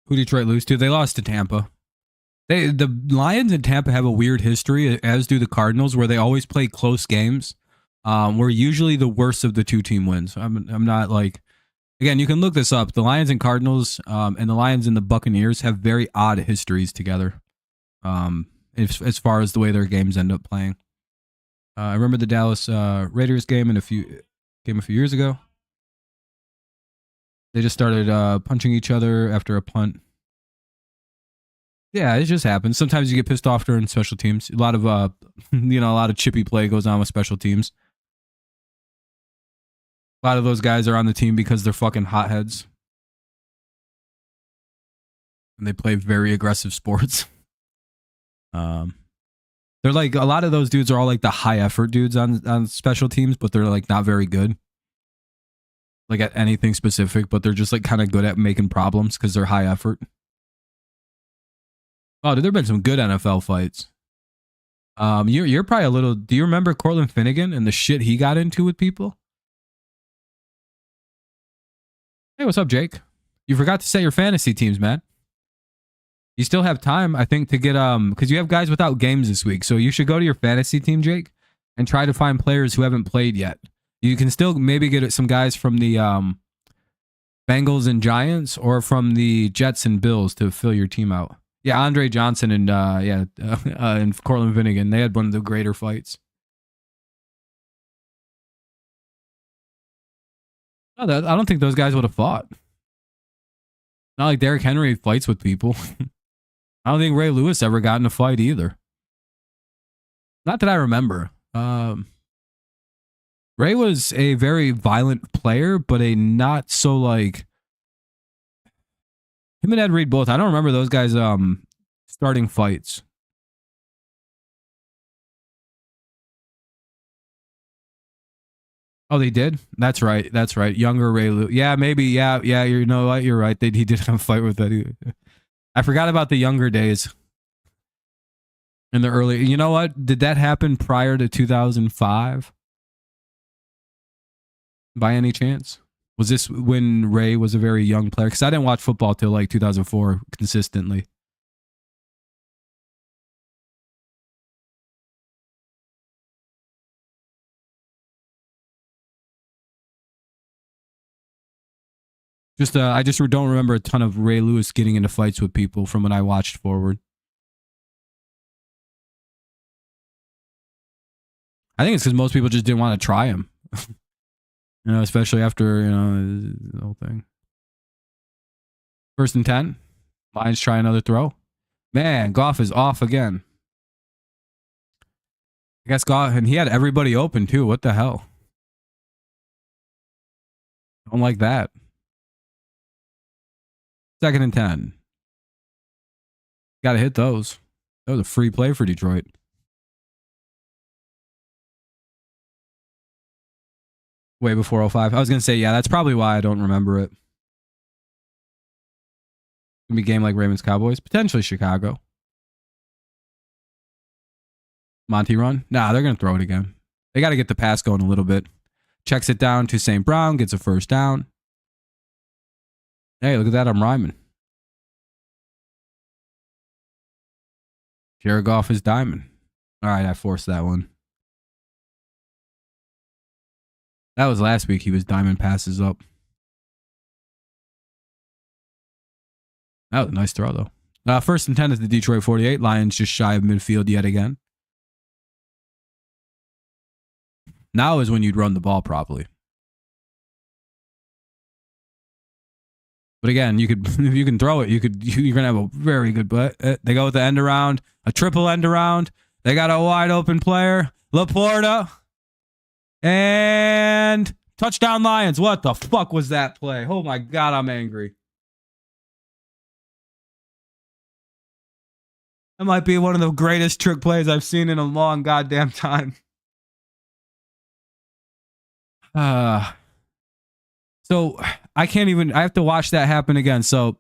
Who Detroit lose to? They lost to Tampa. The Lions and Tampa have a weird history, as do the Cardinals, where they always play close games. Where usually the worst of the 2 team wins. I'm not like, again, you can look this up. The Lions and Cardinals, and the Lions and the Buccaneers have very odd histories together. As far as the way their games end up playing. I remember the Dallas Raiders game a few years ago. They just started punching each other after a punt. Yeah, it just happens. Sometimes you get pissed off during special teams. A lot of chippy play goes on with special teams. A lot of those guys are on the team because they're fucking hotheads. And they play very aggressive sports. Um, they're like a lot of those dudes are all like the high effort dudes on special teams, but they're like not very good, like at anything specific. But they're just like kind of good at making problems because they're high effort. Oh, dude, there've been some good NFL fights. You're probably a little. Do you remember Cortland Finnegan and the shit he got into with people? Hey, what's up, Jake? You forgot to set your fantasy teams, man. You still have time, I think, to get because you have guys without games this week. So you should go to your fantasy team, Jake, and try to find players who haven't played yet. You can still maybe get some guys from the Bengals and Giants or from the Jets and Bills to fill your team out. Yeah, Andre Johnson and and Cortland Finnegan. They had one of the greater fights. No, I don't think those guys would have fought. Not like Derrick Henry fights with people. I don't think Ray Lewis ever got in a fight either. Not that I remember. Ray was a very violent player, but a not so like him and Ed Reed both. I don't remember those guys starting fights. Oh, they did? That's right. That's right. Younger Ray Lewis. Yeah, maybe. Yeah. You know what? You're right. He did have a fight with that. I forgot about the younger days. In the early, you know what? Did that happen prior to 2005? By any chance? Was this when Ray was a very young player? Because I didn't watch football till like 2004 consistently. I just don't remember a ton of Ray Lewis getting into fights with people from when I watched forward. I think it's because most people just didn't want to try him. Especially after, the whole thing. 1st and 10. Lions try another throw. Man, Goff is off again. I guess Goff, and he had everybody open too. What the hell? Don't like that. 2nd and 10. Got to hit those. That was a free play for Detroit. Way before 05. I was going to say, yeah, that's probably why I don't remember it. Gonna be a game like Ravens Cowboys. Potentially Chicago. Monty run? Nah, they're going to throw it again. They got to get the pass going a little bit. Checks it down to St. Brown. Gets a first down. Hey, look at that. I'm rhyming. Jared Goff is diamond. All right, I forced that one. That was last week. He was diamond passes up. That was a nice throw, though. 1st and 10 is the Detroit 48. Lions just shy of midfield yet again. Now is when you'd run the ball properly. But again, if you can throw it, you're gonna have a very good. But they go with the end around, a triple end around. They got a wide open player, Laporta, and touchdown Lions. What the fuck was that play? Oh my god, I'm angry. That might be one of the greatest trick plays I've seen in a long goddamn time. So I can't even. I have to watch that happen again. So,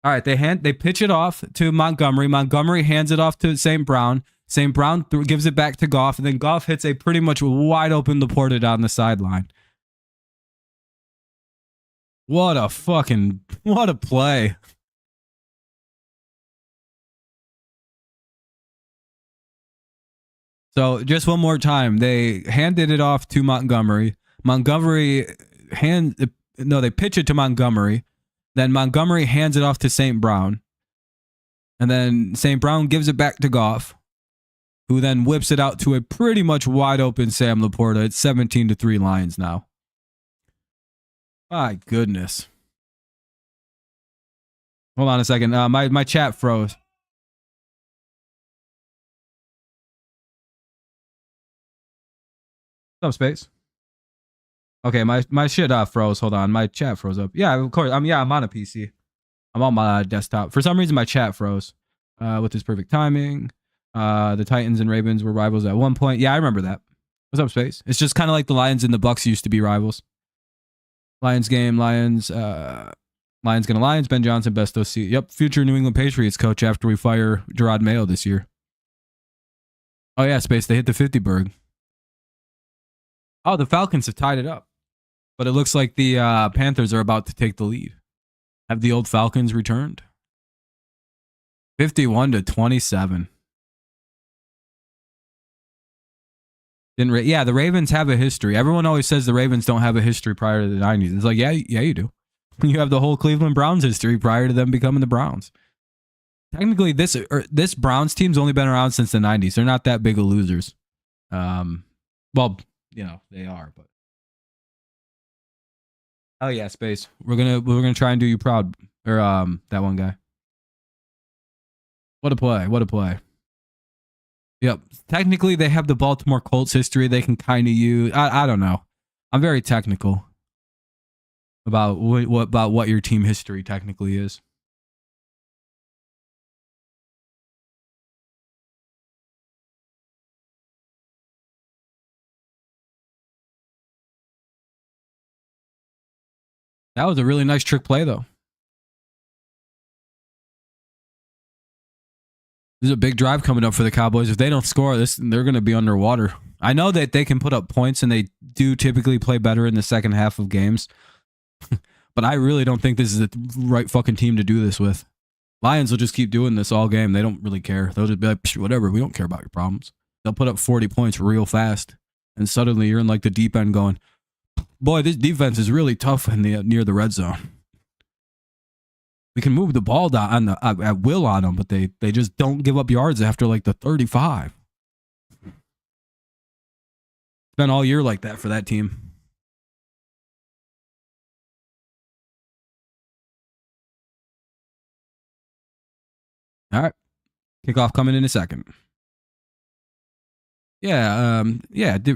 all right, they pitch it off to Montgomery. Montgomery hands it off to St. Brown. St. Brown gives it back to Goff, and then Goff hits a pretty much wide open Laporta down the sideline. What a play. So just one more time, they handed it off to Montgomery. They pitch it to Montgomery. Then Montgomery hands it off to St. Brown. And then St. Brown gives it back to Goff, who then whips it out to a pretty much wide open Sam Laporta. It's 17-3 Lions now. My goodness. Hold on a second. My chat froze. What's up, Space? Okay, my shit froze. Hold on, my chat froze up. Yeah, of course. I'm on a PC. I'm on my desktop. For some reason, my chat froze. With this perfect timing. The Titans and Ravens were rivals at one point. Yeah, I remember that. What's up, Space? It's just kind of like the Lions and the Bucks used to be rivals. Lions game, Lions gonna Lions. Ben Johnson, best OC. Yep, future New England Patriots coach after we fire Gerard Mayo this year. Oh yeah, Space. They hit the 50 berg. Oh, the Falcons have tied it up, but it looks like the Panthers are about to take the lead. Have the old Falcons returned? 51-27. Yeah, the Ravens have a history. Everyone always says the Ravens don't have a history prior to the 90s. It's like, yeah, you do. You have the whole Cleveland Browns history prior to them becoming the Browns. Technically, this Browns team's only been around since the 90s. They're not that big of losers. Well, they are, but oh yeah, Space. We're gonna try and do you proud, or that one guy. What a play. Yep. Technically, they have the Baltimore Colts history. They can kind of use. I don't know. I'm very technical about what your team history technically is. That was a really nice trick play, though. There's a big drive coming up for the Cowboys. If they don't score this, they're going to be underwater. I know that they can put up points, and they do typically play better in the second half of games. But I really don't think this is the right fucking team to do this with. Lions will just keep doing this all game. They don't really care. They'll just be like, whatever, we don't care about your problems. They'll put up 40 points real fast. And suddenly you're in like the deep end going, boy, this defense is really tough in the near the red zone. We can move the ball down at will on them, but they just don't give up yards after like the 35. It's been all year like that for that team. All right. Kickoff coming in a second. Yeah,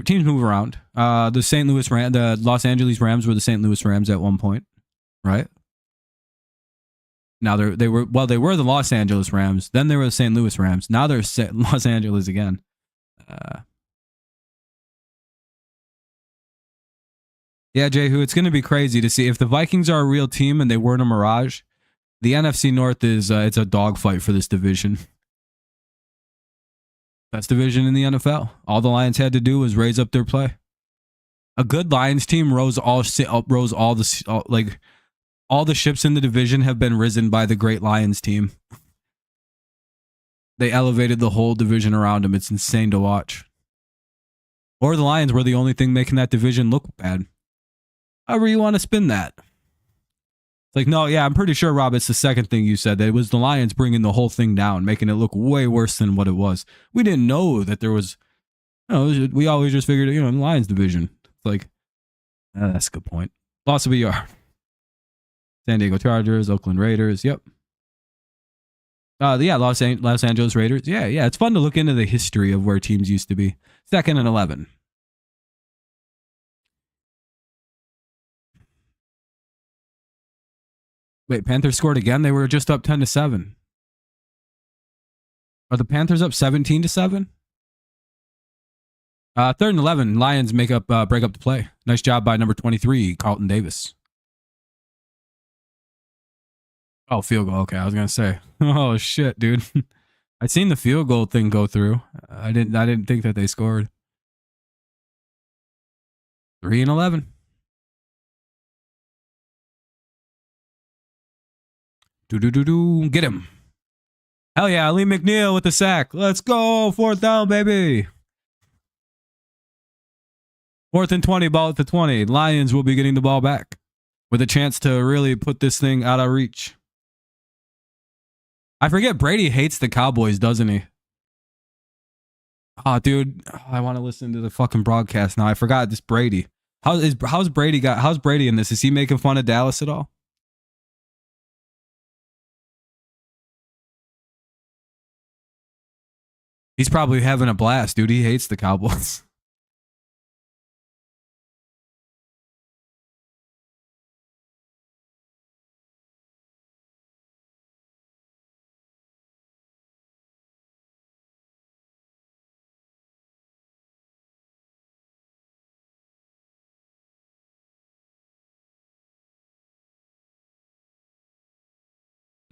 teams move around. The Los Angeles Rams were the St. Louis Rams at one point, right? Now they were the Los Angeles Rams. Then they were the St. Louis Rams. Now they're Los Angeles again. Yeah, Jehu, it's going to be crazy to see if the Vikings are a real team and they weren't a mirage. The NFC North is it's a dogfight for this division. Best division in the NFL. All the Lions had to do was raise up their play. A good Lions team rose all the ships in the division have been risen by the great Lions team. They elevated the whole division around them. It's insane to watch. Or the Lions were the only thing making that division look bad. However you want to spin that. It's like, no, yeah, I'm pretty sure, Rob, it's the second thing you said. That it was the Lions bringing the whole thing down, making it look way worse than what it was. We didn't know that there was, we always just figured, the Lions division. It's like, that's a good point. Loss of a yard. San Diego Chargers, Oakland Raiders, yep. Los Angeles Raiders. Yeah, it's fun to look into the history of where teams used to be. 2nd and 11. Wait, Panthers scored again? They were just up 10-7. Are the Panthers up 17-7? 3rd and 11. Lions break up the play. Nice job by number 23, Carlton Davis. Oh, field goal. Okay, I was gonna say. Oh shit, dude. I seen the field goal thing go through. I didn't think that they scored. 3 and 11. Get him. Hell yeah, Lee McNeil with the sack. Let's go. 4th down, baby. 4th and 20, ball at the 20. Lions will be getting the ball back with a chance to really put this thing out of reach. I forget Brady hates the Cowboys, doesn't he? Oh, dude, I want to listen to the fucking broadcast now. I forgot this Brady. How's Brady in this? Is he making fun of Dallas at all? He's probably having a blast, dude. He hates the Cowboys.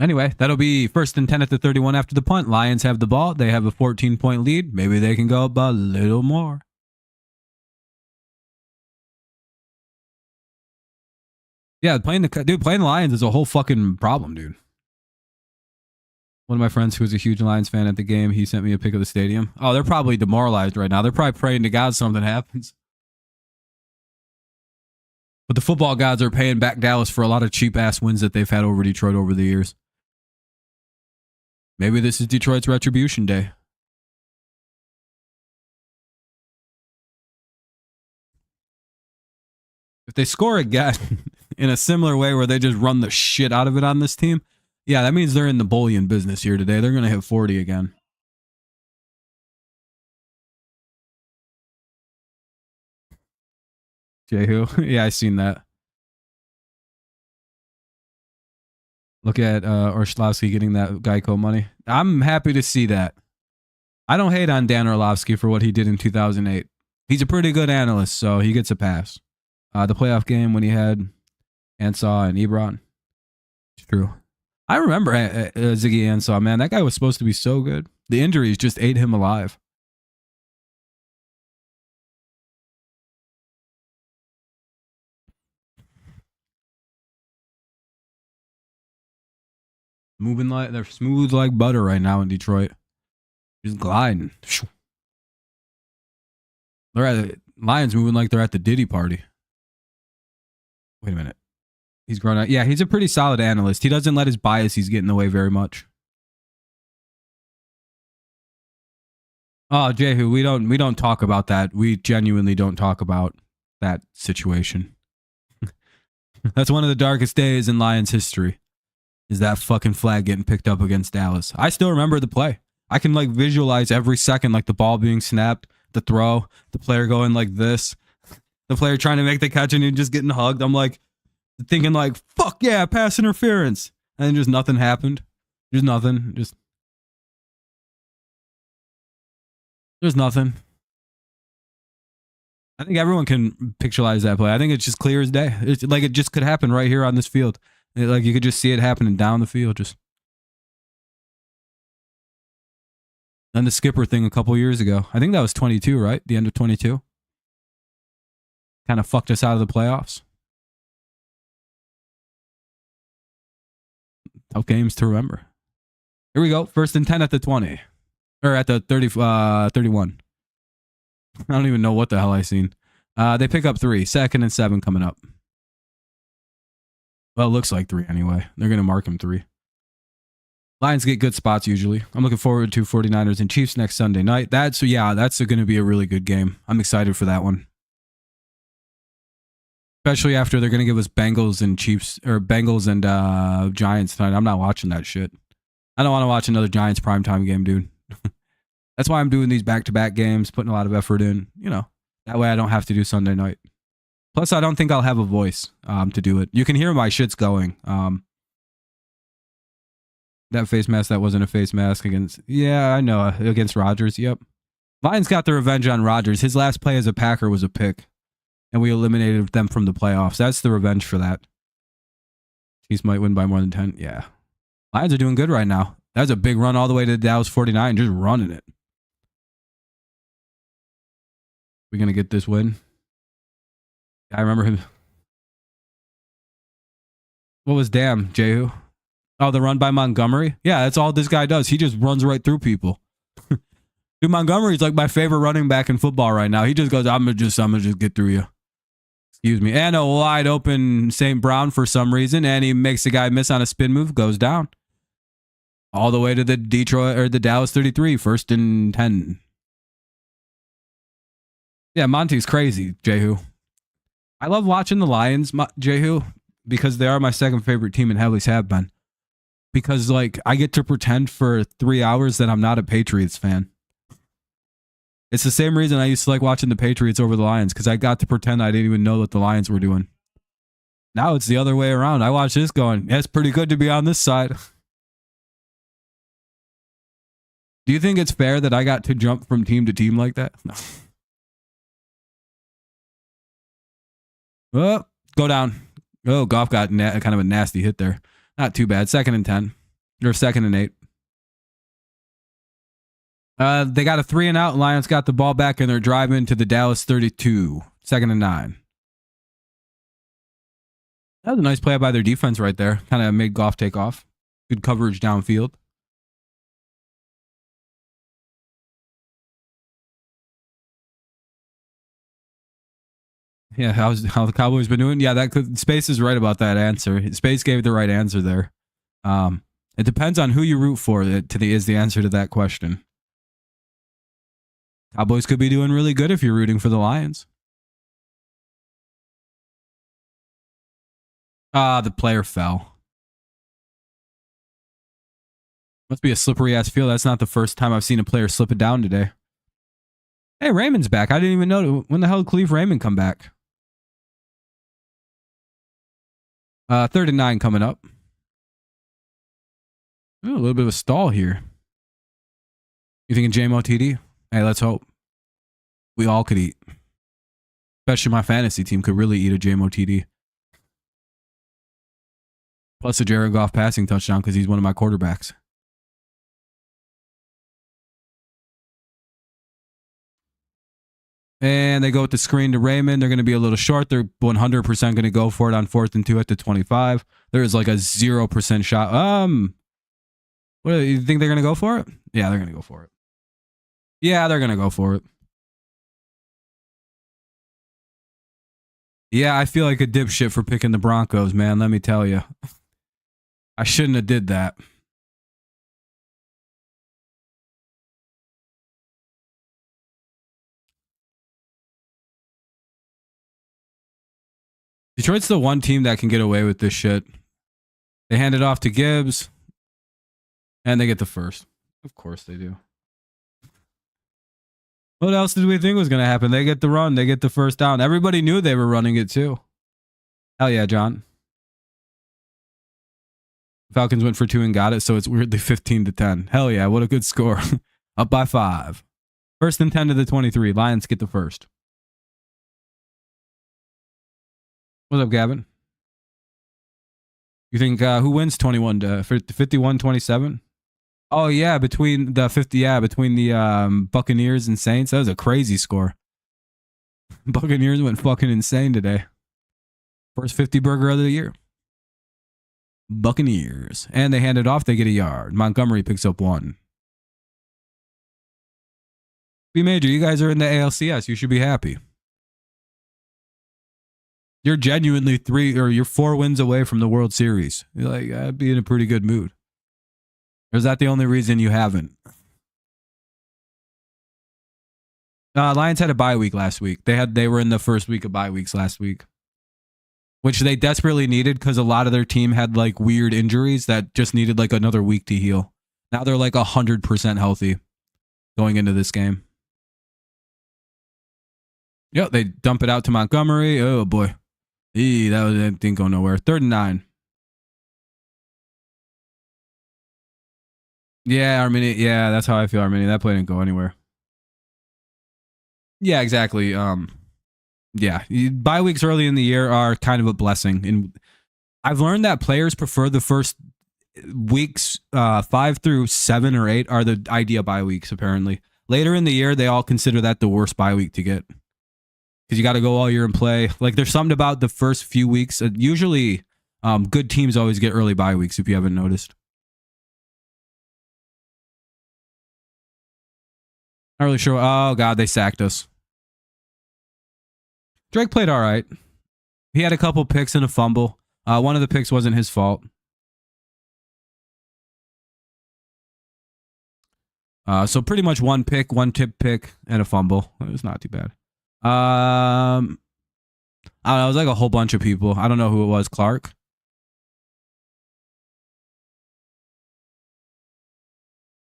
Anyway, that'll be 1st and 10 at the 31 after the punt. Lions have the ball. They have a 14-point lead. Maybe they can go up a little more. Yeah, playing the Lions is a whole fucking problem, dude. One of my friends who was a huge Lions fan at the game, he sent me a pic of the stadium. Oh, they're probably demoralized right now. They're probably praying to God something happens. But the football gods are paying back Dallas for a lot of cheap-ass wins that they've had over Detroit over the years. Maybe this is Detroit's retribution day. If they score again in a similar way where they just run the shit out of it on this team, yeah, that means they're in the bullion business here today. They're going to hit 40 again. Jehu. Yeah, I seen that. Look at Orlovsky getting that Geico money. I'm happy to see that. I don't hate on Dan Orlovsky for what he did in 2008. He's a pretty good analyst, so he gets a pass. The playoff game when he had Ansah and Ebron. It's true. I remember Ziggy Ansah, man. That guy was supposed to be so good. The injuries just ate him alive. Moving like they're smooth like butter right now in Detroit. Just gliding. They're at the Lions moving like they're at the Diddy party. Wait a minute. He's grown out. Yeah, he's a pretty solid analyst. He doesn't let his biases get in the way very much. Oh, Jehu, we don't talk about that. We genuinely don't talk about that situation. That's one of the darkest days in Lions history. Is that fucking flag getting picked up against Dallas. I still remember the play. I can like visualize every second, like the ball being snapped, the throw, the player going like this, the player trying to make the catch and he just getting hugged. I'm like thinking like, fuck yeah, pass interference. And just nothing happened. Just nothing. There's nothing. I think everyone can pictureize that play. I think it's just clear as day. It's like it just could happen right here on this field. Like you could just see it happening down the field. Just and the skipper thing a couple years ago. I think that was 22, right? The end of 22. Kind of fucked us out of the playoffs. Tough games to remember. Here we go. 1st and 10 at the 20. Or at the 31. I don't even know what the hell I seen. They pick up 3. 2nd and 7 coming up. Well, it looks like 3 anyway. They're going to mark him 3. Lions get good spots usually. I'm looking forward to 49ers and Chiefs next Sunday night. That's going to be a really good game. I'm excited for that one. Especially after they're going to give us Bengals and Chiefs or Bengals and Giants tonight. I'm not watching that shit. I don't want to watch another Giants primetime game, dude. That's why I'm doing these back-to-back games, putting a lot of effort in. You know, that way I don't have to do Sunday night. Plus, I don't think I'll have a voice to do it. You can hear my shit's going. That face mask, that wasn't a face mask against... Yeah, I know. Against Rodgers, yep. Lions got the revenge on Rodgers. His last play as a Packer was a pick. And we eliminated them from the playoffs. That's the revenge for that. Chiefs might win by more than 10. Yeah. Lions are doing good right now. That was a big run all the way to the Dallas 49, just running it. We're going to get this win. I remember him. What was damn, Jehu? Oh, the run by Montgomery? Yeah, that's all this guy does. He just runs right through people. Dude, Montgomery's like my favorite running back in football right now. He just goes, I'm gonna just get through you. Excuse me. And a wide open St. Brown for some reason, and he makes the guy miss on a spin move, goes down. All the way to the Dallas 33, 1st and 10. Yeah, Monty's crazy, Jehu. I love watching the Lions, Jehu, because they are my second favorite team and always have been. Because, like, I get to pretend for 3 hours that I'm not a Patriots fan. It's the same reason I used to like watching the Patriots over the Lions, because I got to pretend I didn't even know what the Lions were doing. Now it's the other way around. I watch this going, yeah, it's pretty good to be on this side. Do you think it's fair that I got to jump from team to team like that? No. Oh, go down. Oh, Goff got kind of a nasty hit there. Not too bad. 2nd and 10. They're 2nd and 8. They got a 3 and out. Lions got the ball back and they're driving to the Dallas 32. 2nd and 9. That was a nice play by their defense right there. Kind of made Goff take off. Good coverage downfield. Yeah, how the Cowboys been doing? Yeah, Space is right about that answer. Space gave the right answer there. It depends on who you root for. Is the answer to that question. Cowboys could be doing really good if you're rooting for the Lions. The player fell. Must be a slippery ass field. That's not the first time I've seen a player slip it down today. Hey, Raymond's back. I didn't even know. When the hell did Khalif Raymond come back? 3rd and 9 coming up. Ooh, a little bit of a stall here. You thinking JMO TD? Hey, let's hope. We all could eat. Especially my fantasy team could really eat a JMO TD. Plus a Jared Goff passing touchdown because he's one of my quarterbacks. And they go with the screen to Raymond. They're going to be a little short. They're 100% going to go for it on 4th and 2 at the 25. There's like a 0% shot. What do you think they're going to go for it? Yeah, they're going to go for it. Yeah, they're going to go for it. Yeah, I feel like a dipshit for picking the Broncos, man. Let me tell you. I shouldn't have did that. Detroit's the one team that can get away with this shit. They hand it off to Gibbs. And they get the first. Of course they do. What else did we think was going to happen? They get the run. They get the first down. Everybody knew they were running it too. Hell yeah, John. Falcons went for 2 and got it, so it's weirdly 15-10. Hell yeah, what a good score. Up by 5. 1st and 10 to the 23. Lions get the first. What's up, Gavin? You think who wins 51-27? Oh yeah, between the Buccaneers and Saints. That was a crazy score. Buccaneers went fucking insane today. First 50 burger of the year. Buccaneers. And they hand it off, they get a yard. Montgomery picks up 1. B Major, you guys are in the ALCS. You should be happy. You're genuinely 4 wins away from the World Series. You're like, I'd be in a pretty good mood. Or is that the only reason you haven't? Lions had a bye week last week. They were in the first week of bye weeks last week, which they desperately needed because a lot of their team had like weird injuries that just needed like another week to heal. Now they're like 100% healthy going into this game. Yep, they dump it out to Montgomery. Oh boy, that didn't go nowhere. 3rd and 9. Yeah, Armini. Yeah, that's how I feel, Armini. That play didn't go anywhere. Yeah, exactly. Yeah, bye weeks early in the year are kind of a blessing, and I've learned that players prefer the first weeks 5 through 7 or 8 are the ideal bye weeks. Apparently, later in the year they all consider that the worst bye week to get because you got to go all year and play. Like there's something about the first few weeks. Usually, good teams always get early bye weeks. If you haven't noticed. Not really sure. Oh, God, they sacked us. Drake played all right. He had a couple picks and a fumble. One of the picks wasn't his fault. So pretty much 1 pick, 1 tip pick, and a fumble. It was not too bad. I don't know. It was like a whole bunch of people. I don't know who it was. Clark?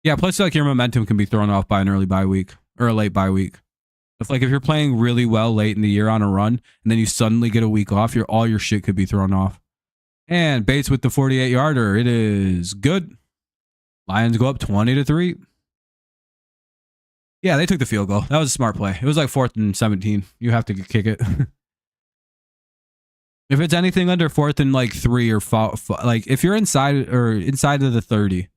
Yeah, plus like your momentum can be thrown off by an early bye week or a late bye week. It's like if you're playing really well late in the year on a run and then you suddenly get a week off, all your shit could be thrown off. And Bates with the 48-yarder. It is good. Lions go up 20-3. Yeah, they took the field goal. That was a smart play. It was like 4th and 17. You have to kick it. If it's anything under 4th and like 3 or like if you're inside of the 30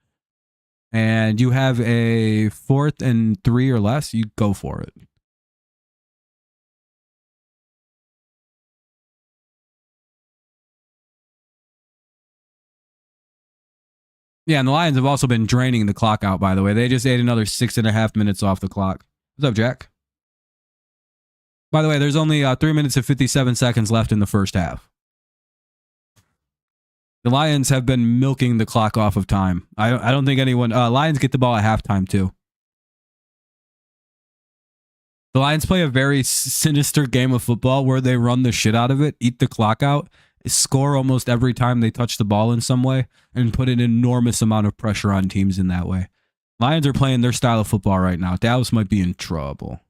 and you have a 4th and 3 or less, you go for it. Yeah, and the Lions have also been draining the clock out, by the way. They just ate another 6.5 minutes off the clock. What's up, Jack? By the way, there's only 3 minutes and 57 seconds left in the first half. The Lions have been milking the clock off of time. I don't think anyone... Lions get the ball at halftime, too. The Lions play a very sinister game of football where they run the shit out of it, eat the clock out, score almost every time they touch the ball in some way, and put an enormous amount of pressure on teams in that way. Lions are playing their style of football right now. Dallas might be in trouble.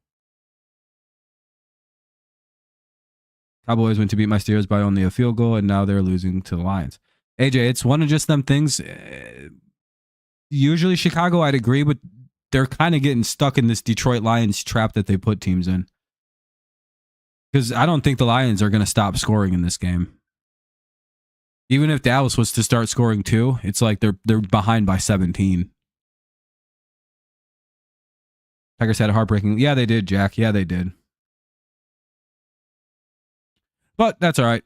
Cowboys went to beat my Steelers by only a field goal, and now they're losing to the Lions. AJ, it's one of just them things. Usually Chicago, I'd agree, but they're kind of getting stuck in this Detroit Lions trap that they put teams in. Because I don't think the Lions are going to stop scoring in this game. Even if Dallas was to start scoring too, it's like they're behind by 17. Tigers had a heartbreaking... Yeah, they did, Jack. Yeah, they did. But that's all right.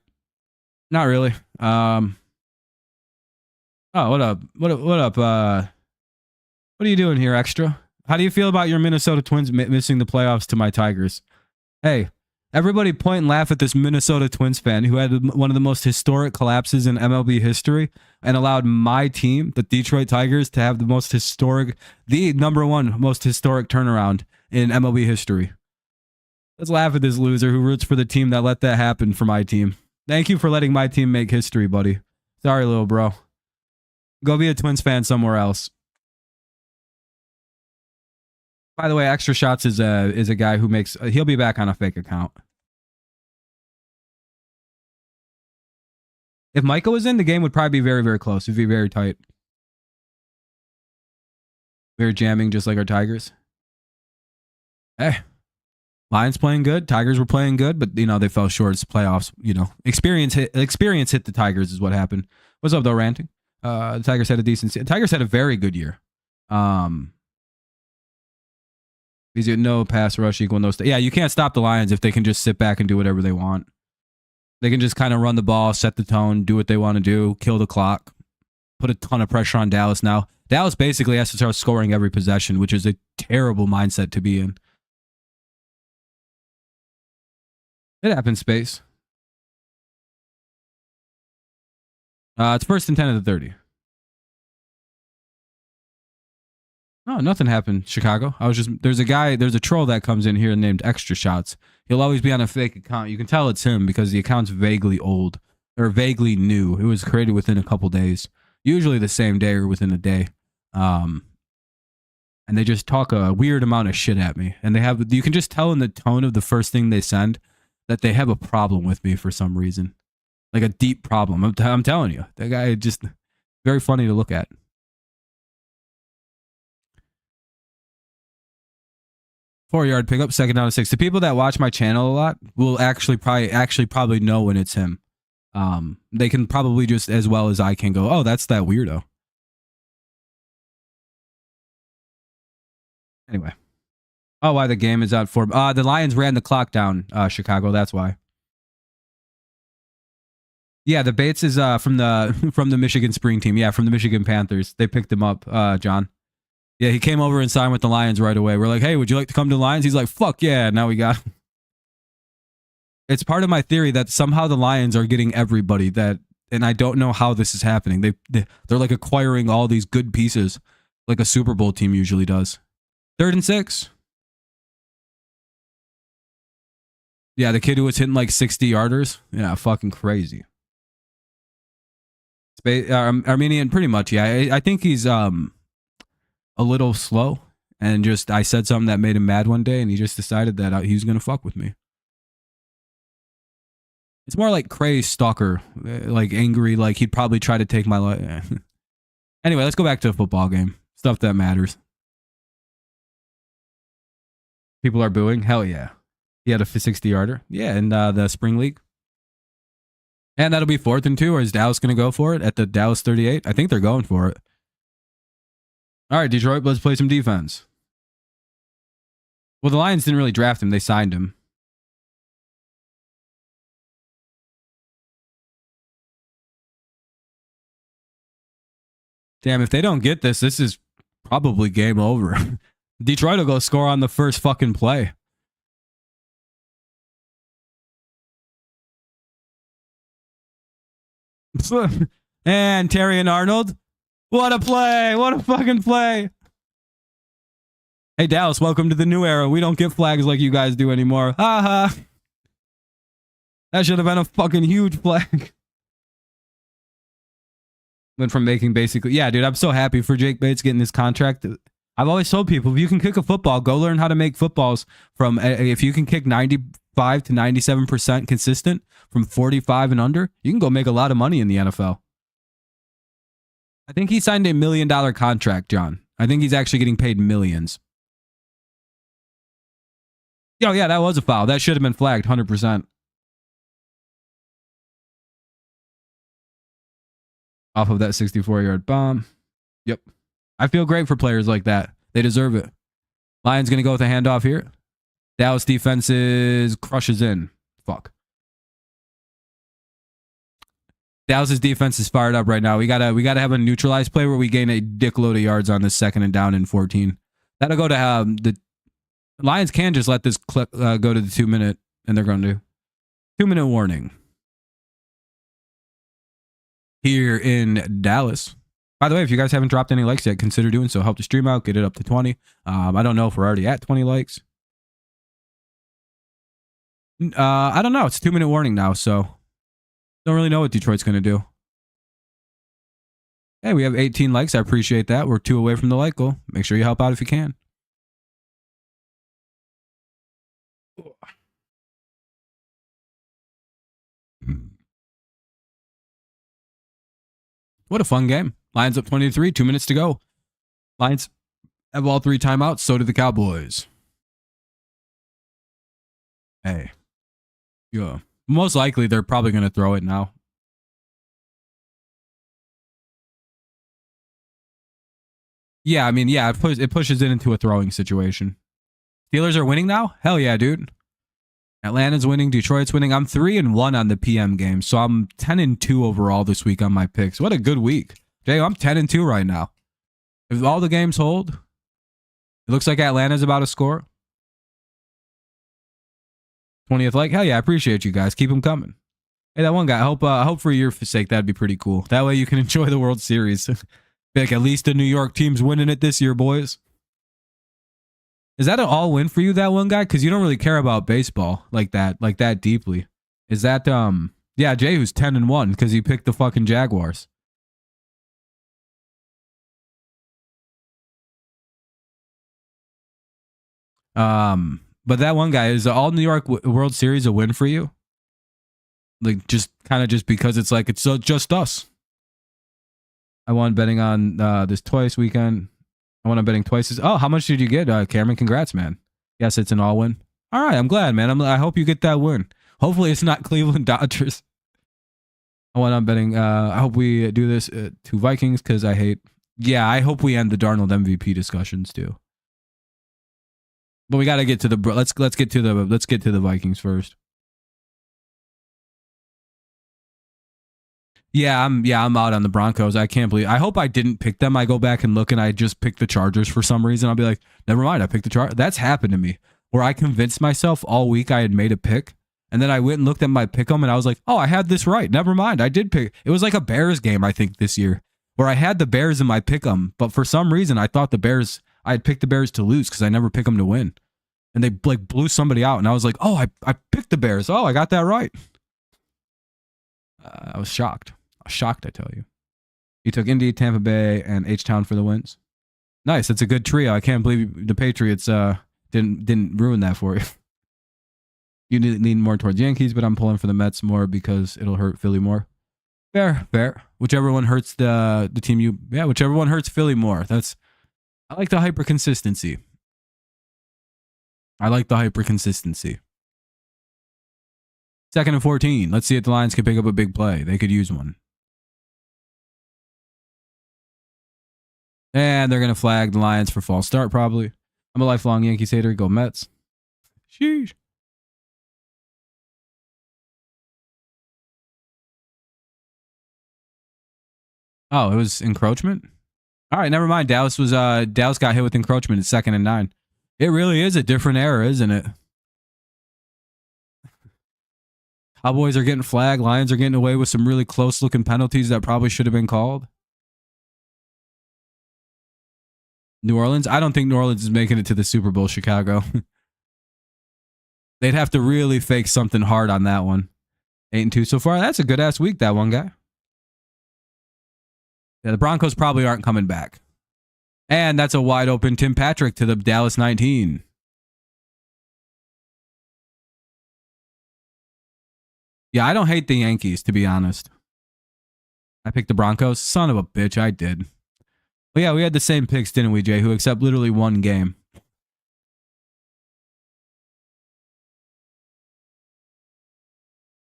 Not really. Oh, what up? What up? What are you doing here, Extra? How do you feel about your Minnesota Twins missing the playoffs to my Tigers? Hey, everybody point and laugh at this Minnesota Twins fan who had one of the most historic collapses in MLB history and allowed my team, the Detroit Tigers, to have the number one most historic turnaround in MLB history. Let's laugh at this loser who roots for the team that let that happen for my team. Thank you for letting my team make history, buddy. Sorry, little bro. Go be a Twins fan somewhere else. By the way, Extra Shots is a guy who makes... he'll be back on a fake account. If Micah was in, the game would probably be very, very close. It'd be very tight. Very jamming, just like our Tigers. Hey. Lions playing good. Tigers were playing good, but, they fell short. It's playoffs. Experience hit the Tigers is what happened. What's up, though, ranting? The Tigers had Tigers had a very good year. Because no pass rush equal no... Yeah, you can't stop the Lions if they can just sit back and do whatever they want. They can just kind of run the ball, set the tone, do what they want to do, kill the clock, put a ton of pressure on Dallas now. Dallas basically has to start scoring every possession, which is a terrible mindset to be in. It happens, Space. It's 1st and 10 of the 30. Oh, nothing happened, Chicago. There's a troll that comes in here named Extra Shots. He'll always be on a fake account. You can tell it's him because the account's vaguely old or vaguely new. It was created within a couple days, usually the same day or within a day. And they just talk a weird amount of shit at me. And you can just tell in the tone of the first thing they send that they have a problem with me for some reason. Like a deep problem. I'm telling you. That guy just very funny to look at. Four-yard pickup, 2nd down and 6. The people that watch my channel a lot will probably know when it's him. They can probably just as well as I can go, oh, that's that weirdo. Anyway. Oh, why the game is out for... the Lions ran the clock down, Chicago. That's why. Yeah, the Bates is from the Michigan spring team. Yeah, from the Michigan Panthers. They picked him up, John. Yeah, he came over and signed with the Lions right away. We're like, hey, would you like to come to the Lions? He's like, fuck yeah. Now we got... It's part of my theory that somehow the Lions are getting everybody that... And I don't know how this is happening. They're like acquiring all these good pieces like a Super Bowl team usually does. 3rd and 6. Yeah, the kid who was hitting like 60-yarders. Yeah, fucking crazy. Armenian, pretty much, yeah. I think he's a little slow. And just, I said something that made him mad one day, and he just decided that he was going to fuck with me. It's more like crazed stalker. Like angry, like he'd probably try to take my life. Anyway, let's go back to the football game. Stuff that matters. People are booing? Hell yeah. He had a 60-yarder. Yeah, in the spring league. And that'll be 4th and 2, or is Dallas going to go for it at the Dallas 38? I think they're going for it. All right, Detroit, let's play some defense. Well, the Lions didn't really draft him. They signed him. Damn, if they don't get this, this is probably game over. Detroit will go score on the first fucking play. And Terry and Arnold. What a play. What a fucking play. Hey, Dallas, welcome to the new era. We don't get flags like you guys do anymore. Ha ha. That should have been a fucking huge flag. Went from making basically... Yeah, dude, I'm so happy for Jake Bates getting this contract. I've always told people, if you can kick a football, go learn how to make footballs from... If you can kick 95 to 97% consistent from 45 and under, you can go make a lot of money in the NFL. I think he signed $1 million contract, John. I think he's actually getting paid millions. Oh, yeah, that was a foul. That should have been flagged 100%. Off of that 64-yard bomb. Yep. I feel great for players like that. They deserve it. Lions going to go with a handoff here. Dallas defense crushes in. Fuck. Dallas's defense is fired up right now. We gotta have a neutralized play where we gain a dickload of yards on this 2nd and down and 14. That'll go to the Lions can just let this clip go to the 2-minute, and they're going to 2-minute warning here in Dallas. By the way, if you guys haven't dropped any likes yet, consider doing so. Help the stream out, get it up to 20. I don't know if we're already at 20 likes. I don't know. It's a 2-minute warning now, so don't really know what Detroit's going to do. Hey, we have 18 likes. I appreciate that. We're 2 away from the like goal. Make sure you help out if you can. What a fun game. Lions up 23, 2 minutes to go. Lions have all 3 timeouts. So do the Cowboys. Hey. Yeah. Most likely, they're probably going to throw it now. Yeah, I mean, yeah, it pushes it into a throwing situation. Steelers are winning now? Hell yeah, dude. Atlanta's winning. Detroit's winning. I'm 3-1 on the PM game, so I'm 10-2 overall this week on my picks. What a good week. Jay, I'm 10-2 right now. If all the games hold, it looks like Atlanta's about to score. 20th like, hell yeah, I appreciate you guys. Keep them coming. Hey, that one guy, I hope for your sake that'd be pretty cool. That way you can enjoy the World Series. Like, at least the New York team's winning it this year, boys. Is that an all win for you, that one guy? Because you don't really care about baseball like that deeply. Is that yeah, Jay, who's 10-1 because he picked the fucking Jaguars. But that one guy, is the all New York World Series a win for you? Like, just because it's like, it's just us. I won betting on this twice weekend. I won on betting twice. Oh, how much did you get, Cameron? Congrats, man. Yes, it's an all win. All right, I'm glad, man. I hope you get that win. Hopefully it's not Cleveland Dodgers. I went on betting. I hope we do this to Vikings because I hate. Yeah, I hope we end the Darnold MVP discussions too. But we got to get to the let's get to the Vikings first. Yeah, I'm out on the Broncos. I can't believe. I hope I didn't pick them. I go back and look and I just picked the Chargers for some reason. I'll be like, never mind, I picked the Chargers. That's happened to me where I convinced myself all week I had made a pick. And then I went and looked at my pick 'em and I was like, oh, I had this right. Never mind. I did pick. It was like a Bears game, I think, this year where I had the Bears in my pick 'em. But for some reason, I thought I had picked the Bears to lose because I never pick them to win. And they like blew somebody out. And I was like, oh, I picked the Bears. Oh, I got that right. I was shocked. Shocked, I tell you. You took Indy, Tampa Bay, and H-Town for the wins. Nice. It's a good trio. I can't believe the Patriots didn't ruin that for you. You lean more towards Yankees, but I'm pulling for the Mets more because it'll hurt Philly more. Fair. Whichever one hurts the team whichever one hurts Philly more. I like the hyper consistency. 2nd and 14. Let's see if the Lions can pick up a big play. They could use one. And they're going to flag the Lions for false start, probably. I'm a lifelong Yankees hater. Go Mets. Sheesh. Oh, it was encroachment? All right, never mind. Dallas got hit with encroachment at 2nd and 9. It really is a different era, isn't it? Cowboys are getting flagged. Lions are getting away with some really close-looking penalties that probably should have been called. New Orleans? I don't think New Orleans is making it to the Super Bowl, Chicago. They'd have to really fake something hard on that one. 8-2 so far. That's a good-ass week, that one guy. Yeah, the Broncos probably aren't coming back. And that's a wide-open Tim Patrick to the Dallas 19. Yeah, I don't hate the Yankees, to be honest. I picked the Broncos. Son of a bitch, I did. But yeah, we had the same picks, didn't we, Jay? Who except literally one game.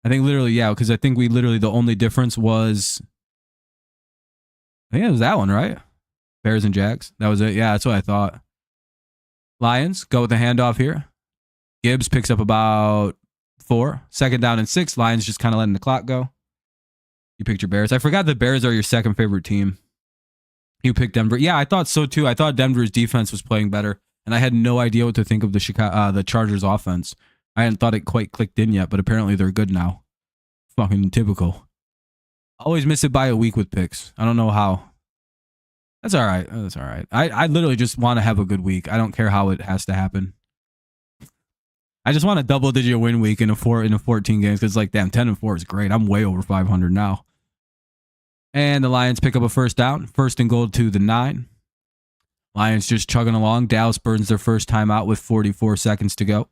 I think literally, yeah, because I think we literally, the only difference was, I think it was that one, right? Bears and Jags. That was it. Yeah, that's what I thought. Lions go with the handoff here. Gibbs picks up about 4. 2nd down and 6. Lions just kind of letting the clock go. You picked your Bears. I forgot the Bears are your second favorite team. You picked Denver. Yeah, I thought so too. I thought Denver's defense was playing better, and I had no idea what to think of the Chargers offense. I hadn't thought it quite clicked in yet, but apparently they're good now. Fucking typical. Always miss it by a week with picks. I don't know how. That's all right. That's all right. I literally just want to have a good week. I don't care how it has to happen. I just want a double-digit win week in a 14 games because, like, damn, 10-4 is great. I'm way over 500 now. And the Lions pick up a 1st down. 1st and goal to the 9. Lions just chugging along. Dallas burns their first time out with 44 seconds to go.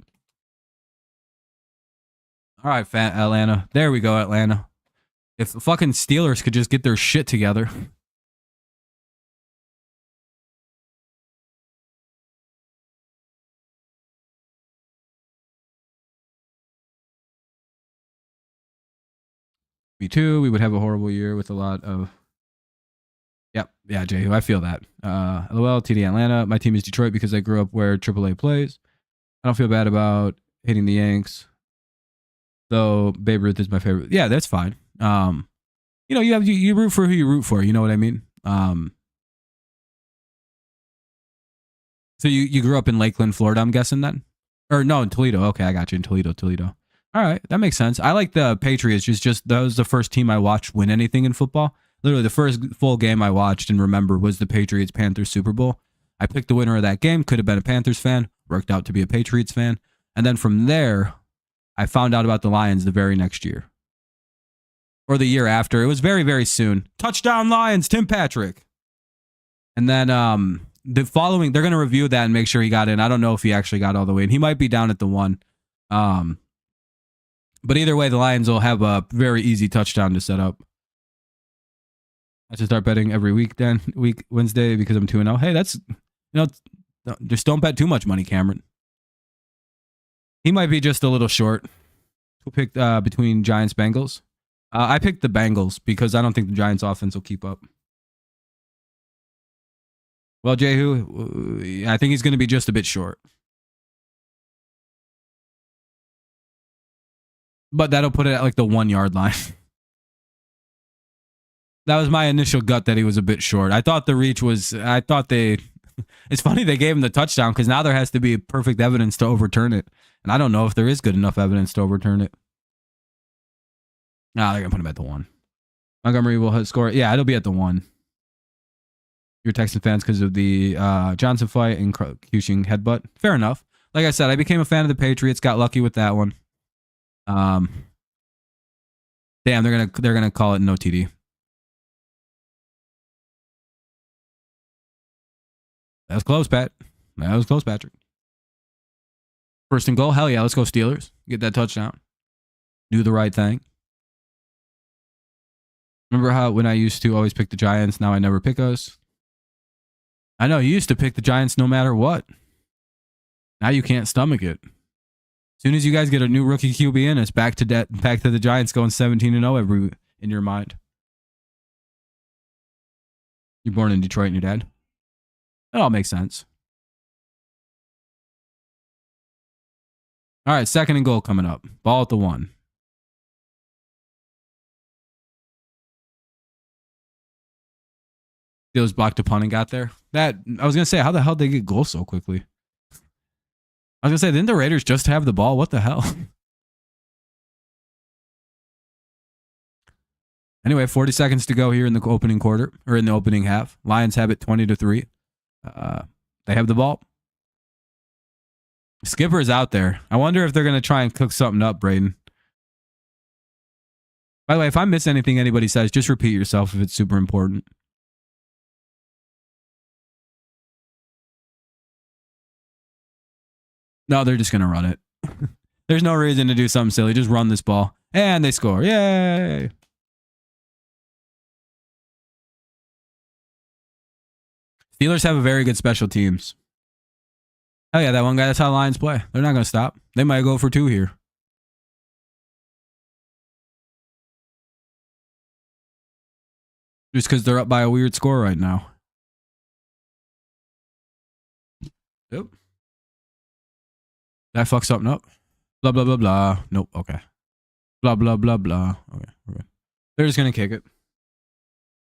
All right, Atlanta. There we go, Atlanta. If the fucking Steelers could just get their shit together. Me too. We would have a horrible year with a lot of. Yep. Yeah, Jay, I feel that. LOL, TD Atlanta. My team is Detroit because I grew up where AAA plays. I don't feel bad about hating the Yanks, though Babe Ruth is my favorite. Yeah, that's fine. You know, you root for who you root for. You know what I mean? So you grew up in Lakeland, Florida, I'm guessing then? Or no, in Toledo. Okay, I got you in Toledo. All right, that makes sense. I like the Patriots. Just that was the first team I watched win anything in football. Literally, the first full game I watched and remember was the Patriots-Panthers Super Bowl. I picked the winner of that game. Could have been a Panthers fan. Worked out to be a Patriots fan. And then from there, I found out about the Lions the very next year. Or the year after. It was very, very soon. Touchdown Lions, Tim Patrick. And then the following, they're going to review that and make sure he got in. I don't know if he actually got all the way in. He might be down at the 1. But either way, the Lions will have a very easy touchdown to set up. I should start betting every week then, Wednesday, because I'm 2-0. Hey, that's, just don't bet too much money, Cameron. He might be just a little short. Who picked between Giants, Bengals? I picked the Bengals because I don't think the Giants offense will keep up. Well, Jehu, I think he's going to be just a bit short. But that'll put it at like the 1 yard line. That was my initial gut that he was a bit short. I thought the reach was, it's funny they gave him the touchdown because now there has to be perfect evidence to overturn it. And I don't know if there is good enough evidence to overturn it. No, they're going to put him at the 1. Montgomery will score. Yeah, it'll be at the 1. You're Texan fans because of the Johnson fight and Cushing headbutt. Fair enough. Like I said, I became a fan of the Patriots. Got lucky with that one. Damn, they're gonna call it no TD. That was close, Pat. That was close, Patrick. 1st and goal. Hell yeah, let's go Steelers. Get that touchdown. Do the right thing. Remember how when I used to always pick the Giants, now I never pick us? I know, you used to pick the Giants no matter what. Now you can't stomach it. As soon as you guys get a new rookie QB in, it's back to the Giants going 17-0 every in your mind. You're born in Detroit and your dad. That all makes sense. All right, 2nd and goal coming up. Ball at the 1. Steelers blocked a punt and got there. I was going to say, how the hell did they get goals so quickly? I was going to say, didn't the Raiders just have the ball? What the hell? Anyway, 40 seconds to go here in the opening quarter, or in the opening half. Lions have it 20-3. They have the ball. Skipper's out there. I wonder if they're going to try and cook something up, Braden. By the way, if I miss anything anybody says, just repeat yourself if it's super important. No, they're just going to run it. There's no reason to do something silly. Just run this ball. And they score. Yay! Steelers have a very good special teams. Oh yeah, that one guy, that's how the Lions play. They're not going to stop. They might go for 2 here. Just because they're up by a weird score right now. Yep. That fucked something up. Blah, blah, blah, blah. Nope, okay. Blah, blah, blah, blah. Okay, we're good. They're just going to kick it.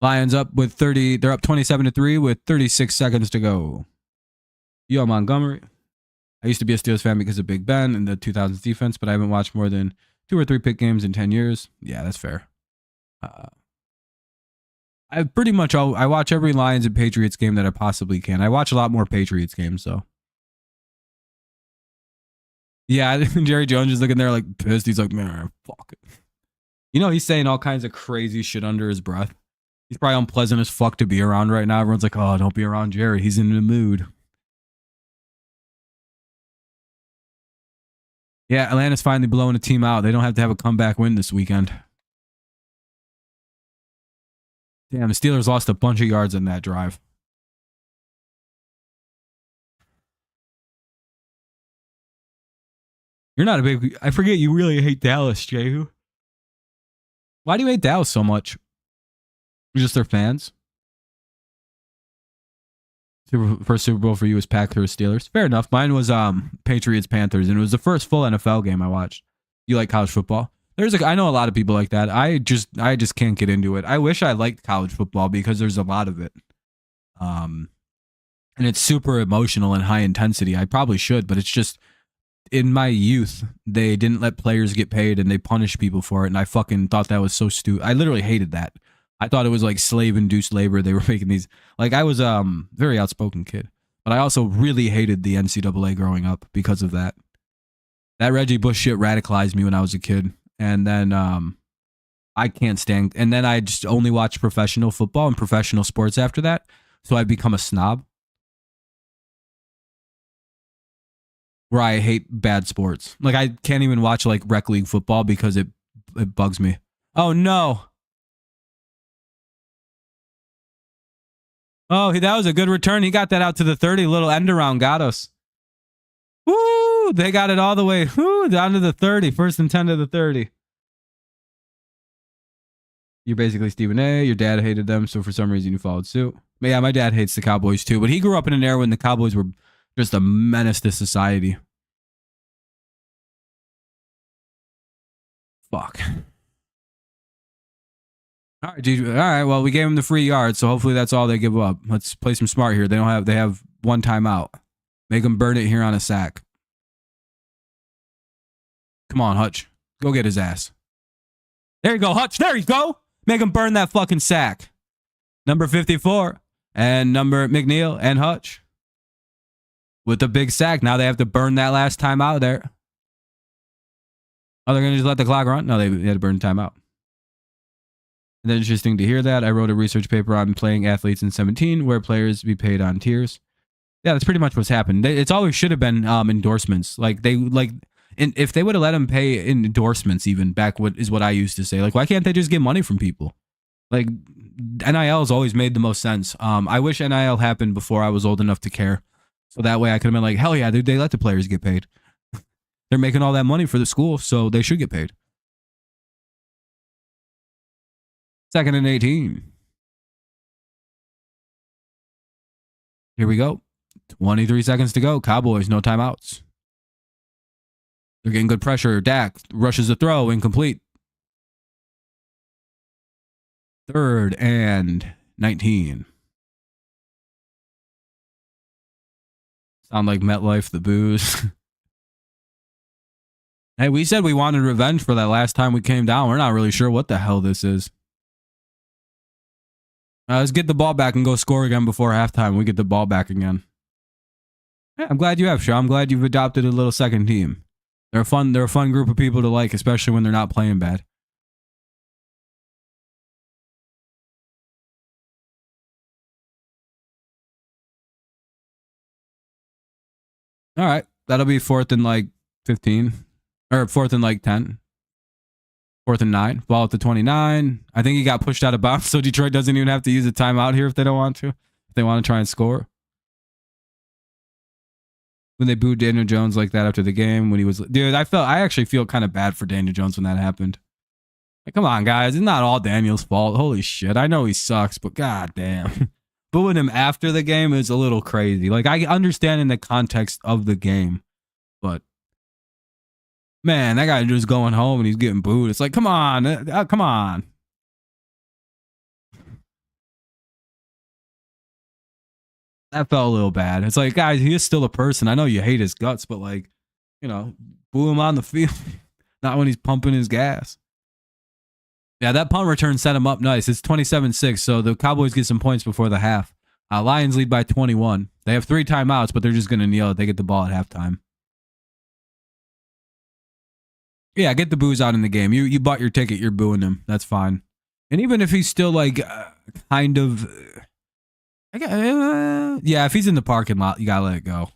Lions up with 30. They're up 27-3 with 36 seconds to go. Yo, Montgomery. I used to be a Steelers fan because of Big Ben and the 2000s defense, but I haven't watched more than 2 or 3 pick games in 10 years. Yeah, that's fair. I watch every Lions and Patriots game that I possibly can. I watch a lot more Patriots games, though. Yeah, Jerry Jones is looking there like pissed. He's like, man, fuck it. You know, he's saying all kinds of crazy shit under his breath. He's probably unpleasant as fuck to be around right now. Everyone's like, oh, don't be around Jerry. He's in the mood. Yeah, Atlanta's finally blowing a team out. They don't have to have a comeback win this weekend. Damn, the Steelers lost a bunch of yards in that drive. You're not a big... I forget you really hate Dallas, Jehu. Why do you hate Dallas so much? Just their fans? First Super Bowl for you was Packers Steelers. Fair enough. Mine was Patriots Panthers, and it was the first full NFL game I watched. You like college football? I know a lot of people like that. I just can't get into it. I wish I liked college football because there's a lot of it. And it's super emotional and high intensity. I probably should, but it's just in my youth, they didn't let players get paid and they punished people for it. And I fucking thought that was so stupid. I literally hated that. I thought it was like slave-induced labor. They were making these. Like, I was a very outspoken kid, but I also really hated the NCAA growing up because of that. That Reggie Bush shit radicalized me when I was a kid. And then I can't stand. And then I just only watched professional football and professional sports after that. So I become a snob. Where I hate bad sports. Like, I can't even watch like rec league football because it bugs me. Oh no. Oh, that was a good return. He got that out to the 30. Little end around got us. Woo! They got it all the way down to the 30. 1st and 10 to the 30. You're basically Stephen A. Your dad hated them, so for some reason you followed suit. But yeah, my dad hates the Cowboys too, but he grew up in an era when the Cowboys were just a menace to society. Fuck. All right, dude. All right, well, we gave them the free yard, so hopefully that's all they give up. Let's play some smart here. They have 1 timeout. Make them burn it here on a sack. Come on, Hutch. Go get his ass. There you go, Hutch. There you go. Make him burn that fucking sack. Number 54 and number McNeil and Hutch. With the big sack. Now they have to burn that last time out there. Oh, they're going to just let the clock run? No, they had to burn time out. And then interesting to hear that. I wrote a research paper on playing athletes in 17 where players be paid on tiers. Yeah, that's pretty much what's happened. It's always should have been endorsements. If they would have let them pay in endorsements, even back what I used to say. Like, why can't they just get money from people? Like, NIL has always made the most sense. I wish NIL happened before I was old enough to care. So that way I could have been like, hell yeah, dude, they let the players get paid. They're making all that money for the school, so they should get paid. 2nd and 18. Here we go. 23 seconds to go. Cowboys, no timeouts. They're getting good pressure. Dak rushes the throw, incomplete. 3rd and 19. Sound like MetLife, the booze. Hey, we said we wanted revenge for that last time we came down. We're not really sure what the hell this is. Let's get the ball back and go score again before halftime. We get the ball back again. Yeah, I'm glad you have, Shaw. I'm glad you've adopted a little second team. They're a fun group of people to like, especially when they're not playing bad. All right. That'll be 4th and like 15. Or 4th and like 10. 4th and 9. Ball at the 29. I think he got pushed out of bounds, so Detroit doesn't even have to use a timeout here if they don't want to. If they want to try and score. When they booed Daniel Jones like that after the game, when he was... Dude, I actually feel kind of bad for Daniel Jones when that happened. Like, come on, guys. It's not all Daniel's fault. Holy shit. I know he sucks, but goddamn. Booing him after the game is a little crazy. Like, I understand in the context of the game, but man, that guy just going home and he's getting booed. It's like, come on, come on. That felt a little bad. It's like, guys, he is still a person. I know you hate his guts, but like, you know, boo him on the field, not when he's pumping his gas. Yeah, that punt return set him up nice. It's 27-6, so the Cowboys get some points before the half. Lions lead by 21. They have 3 timeouts, but they're just going to kneel it. They get the ball at halftime. Yeah, get the boos out in the game. You bought your ticket. You're booing him. That's fine. And even if he's still like kind of... yeah, if he's in the parking lot, you got to let it go.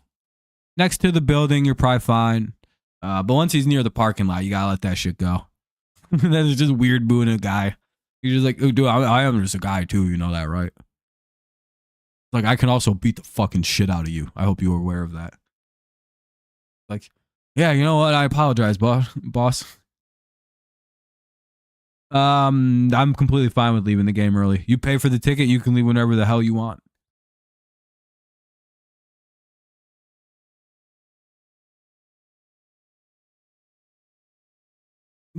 Next to the building, you're probably fine. But once he's near the parking lot, you got to let that shit go. That is just weird booing a guy. You're just like, oh, dude, I am just a guy too. You know that, right? Like, I can also beat the fucking shit out of you. I hope you were aware of that. Like, yeah, you know what? I apologize, boss. I'm completely fine with leaving the game early. You pay for the ticket, you can leave whenever the hell you want.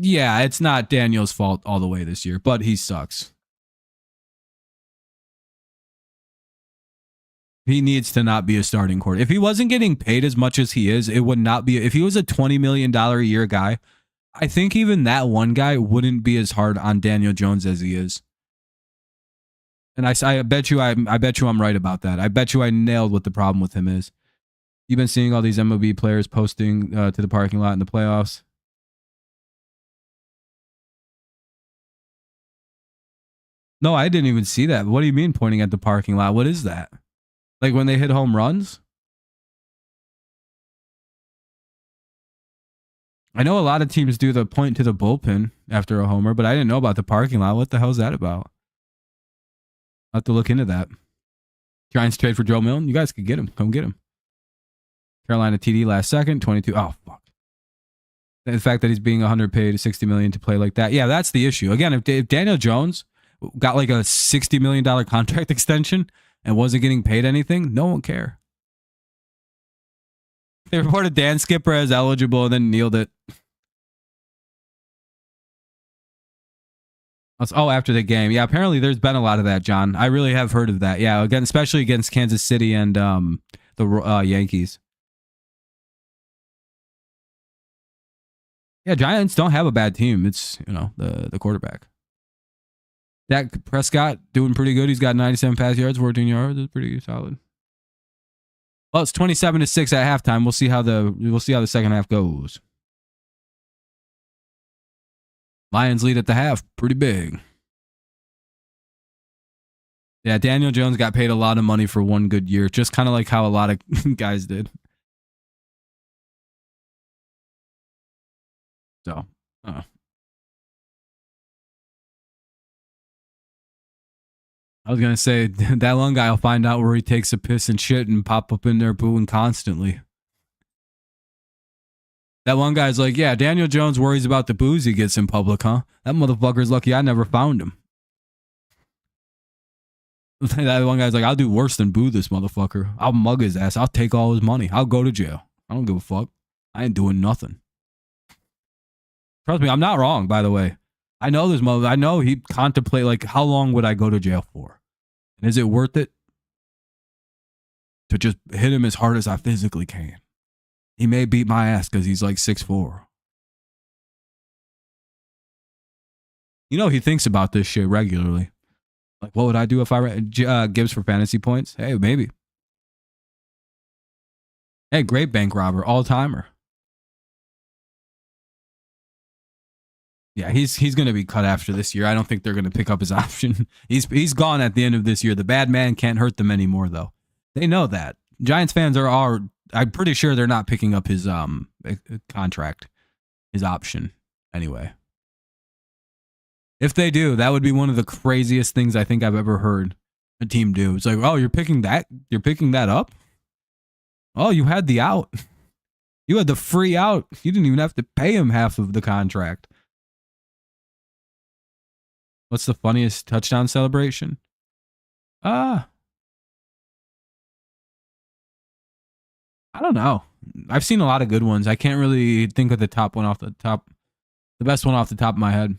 Yeah, it's not Daniel's fault all the way this year, but he sucks. He needs to not be a starting quarterback. If he wasn't getting paid as much as he is, it would not be. If he was a $20 million a year guy, I think even that one guy wouldn't be as hard on Daniel Jones as he is. And I bet you I'm right about that. I bet you I nailed what the problem with him is. You've been seeing all these MLB players posting to the parking lot in the playoffs. No, I didn't even see that. What do you mean pointing at the parking lot? What is that? Like when they hit home runs? I know a lot of teams do the point to the bullpen after a homer, but I didn't know about the parking lot. What the hell is that about? I'll have to look into that. Giants trade for Joe Milton. You guys could get him. Come get him. Carolina TD last second, 22. Oh, fuck. The fact that he's being 100 paid $60 million to play like that. Yeah, that's the issue. Again, if Daniel Jones got like a $60 million contract extension and wasn't getting paid anything, no one would care. They reported Dan Skipper as eligible and then kneeled it. Oh, after the game. Yeah, apparently there's been a lot of that, John. I really have heard of that. Yeah, again, especially against Kansas City and the Yankees. Yeah, Giants don't have a bad team. It's, you know, the quarterback. Dak Prescott doing pretty good. He's got 97 pass yards, 14 yards. It's pretty solid. Well, it's 27-6 at halftime. We'll see how the second half goes. Lions lead at the half, pretty big. Yeah, Daniel Jones got paid a lot of money for one good year, just kind of like how a lot of guys did. So, I was going to say, that one guy will find out where he takes a piss and shit and pop up in there booing constantly. That one guy's like, yeah, Daniel Jones worries about the booze he gets in public, huh? That motherfucker's lucky I never found him. That one guy's like, I'll do worse than boo this motherfucker. I'll mug his ass. I'll take all his money. I'll go to jail. I don't give a fuck. I ain't doing nothing. Trust me, I'm not wrong, by the way. I know this mother. I know he contemplate, like, how long would I go to jail for? And is it worth it to just hit him as hard as I physically can? He may beat my ass because he's like 6'4". You know, he thinks about this shit regularly. Like, what would I do if I Gibbs for fantasy points? Hey, maybe. Hey, great bank robber, all-timer. Yeah, he's going to be cut after this year. I don't think they're going to pick up his option. He's gone at the end of this year. The bad man can't hurt them anymore, though. They know that. Giants fans are I'm pretty sure they're not picking up his contract, his option anyway. If they do, that would be one of the craziest things I think I've ever heard a team do. It's like, oh, you're picking that up? Oh, you had the out. You had the free out. You didn't even have to pay him half of the contract. What's the funniest touchdown celebration? I don't know. I've seen a lot of good ones. I can't really think of the best one off the top of my head.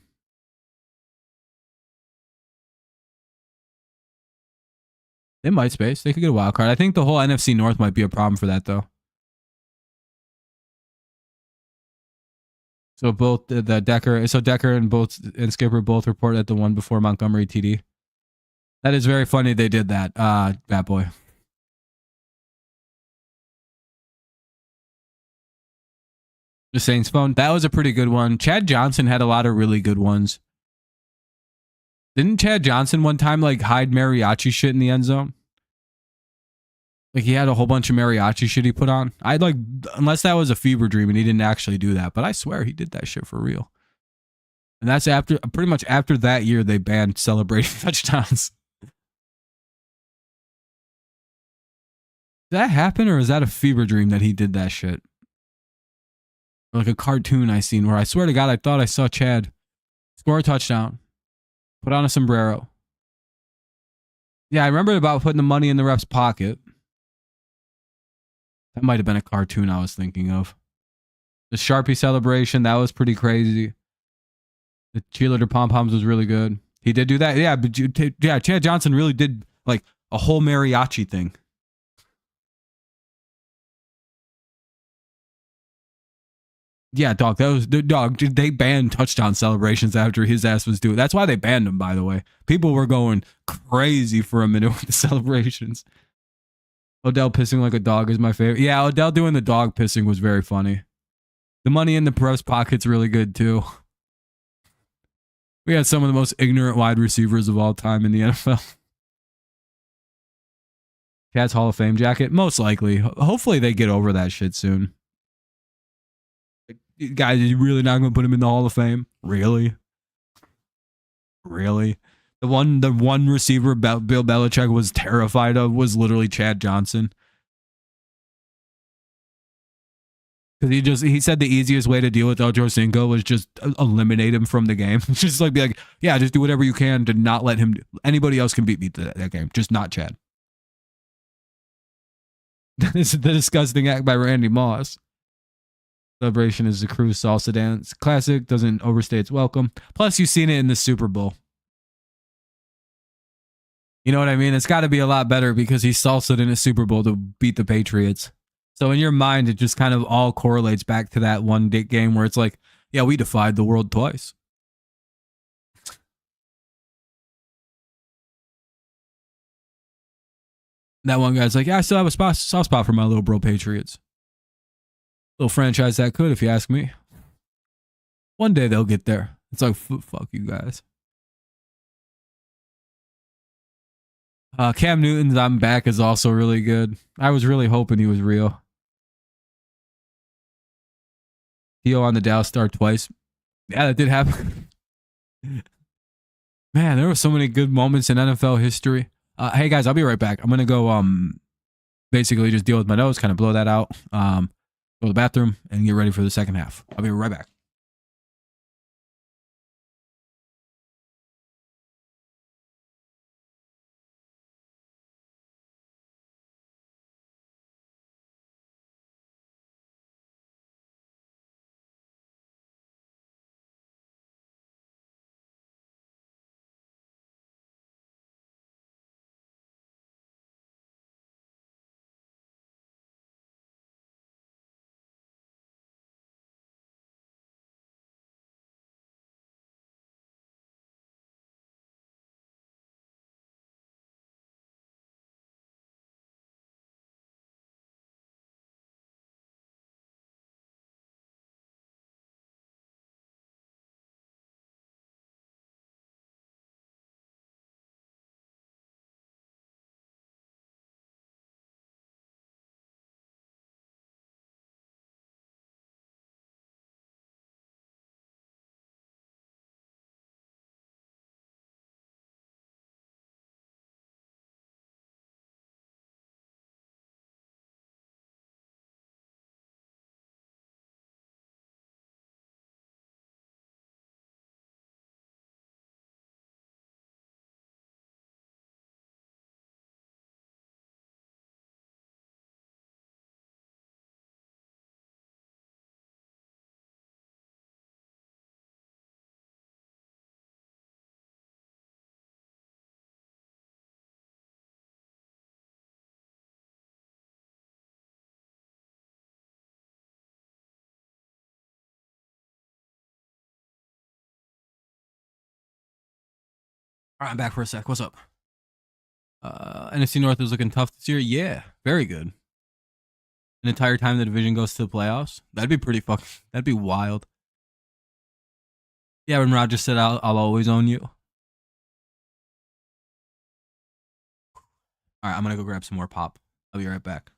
They might space. They could get a wild card. I think the whole NFC North might be a problem for that, though. So both Decker and Skipper both report at the one before Montgomery TD. That is very funny. They did that. Bad boy. The Saints phone. That was a pretty good one. Chad Johnson had a lot of really good ones. Didn't Chad Johnson one time like hide mariachi shit in the end zone? Like he had a whole bunch of mariachi shit he put on. I'd like, unless that was a fever dream and he didn't actually do that, but I swear he did that shit for real. And that's pretty much after that year they banned celebrating touchdowns. Did that happen or is that a fever dream that he did that shit? Or like a cartoon I seen where I swear to God I thought I saw Chad score a touchdown, put on a sombrero. Yeah, I remember about putting the money in the ref's pocket. That might have been a cartoon I was thinking of. The Sharpie celebration, that was pretty crazy. The cheerleader pom-poms was really good. He did do that. Yeah, but Chad Johnson really did like a whole mariachi thing. Yeah, dog. That was the dog. They banned touchdown celebrations after his ass was doing. That's why they banned him. By the way, people were going crazy for a minute with the celebrations. Odell pissing like a dog is my favorite. Yeah, Odell doing the dog pissing was very funny. The money in the press pocket's really good too. We had some of the most ignorant wide receivers of all time in the NFL. Chad's Hall of Fame jacket, most likely. Hopefully they get over that shit soon. Guys, are you really not going to put him in the Hall of Fame? Really? Really? The one receiver Bill Belichick was terrified of was literally Chad Johnson. Because he said the easiest way to deal with Ocho Cinco was just eliminate him from the game. Just like be like, yeah, just do whatever you can to not let him. Anybody else can beat me to that game, just not Chad. This is the disgusting act by Randy Moss. Celebration is the Cruz salsa dance. Classic, doesn't overstay its welcome. Plus, you've seen it in the Super Bowl. You know what I mean? It's got to be a lot better because he salsa'd in a Super Bowl to beat the Patriots. So in your mind, it just kind of all correlates back to that one game where it's like, yeah, we defied the world twice. That one guy's like, yeah, I still have a soft spot for my little bro Patriots. Little franchise that could, if you ask me. One day they'll get there. It's like, fuck you guys. Cam Newton's I'm back is also really good. I was really hoping he was real. Theo on the Dallas Star twice. Yeah, that did happen. Man, there were so many good moments in NFL history. Hey guys, I'll be right back. I'm gonna go basically just deal with my nose, kind of blow that out. Go to the bathroom and get ready for the second half. I'll be right back. All right, I'm back for a sec. What's up? NFC North is looking tough this year. Yeah, very good. An entire time the division goes to the playoffs. That'd be pretty fucking. That'd be wild. Yeah, when Rodgers said, "I'll always own you." All right, I'm gonna go grab some more pop. I'll be right back.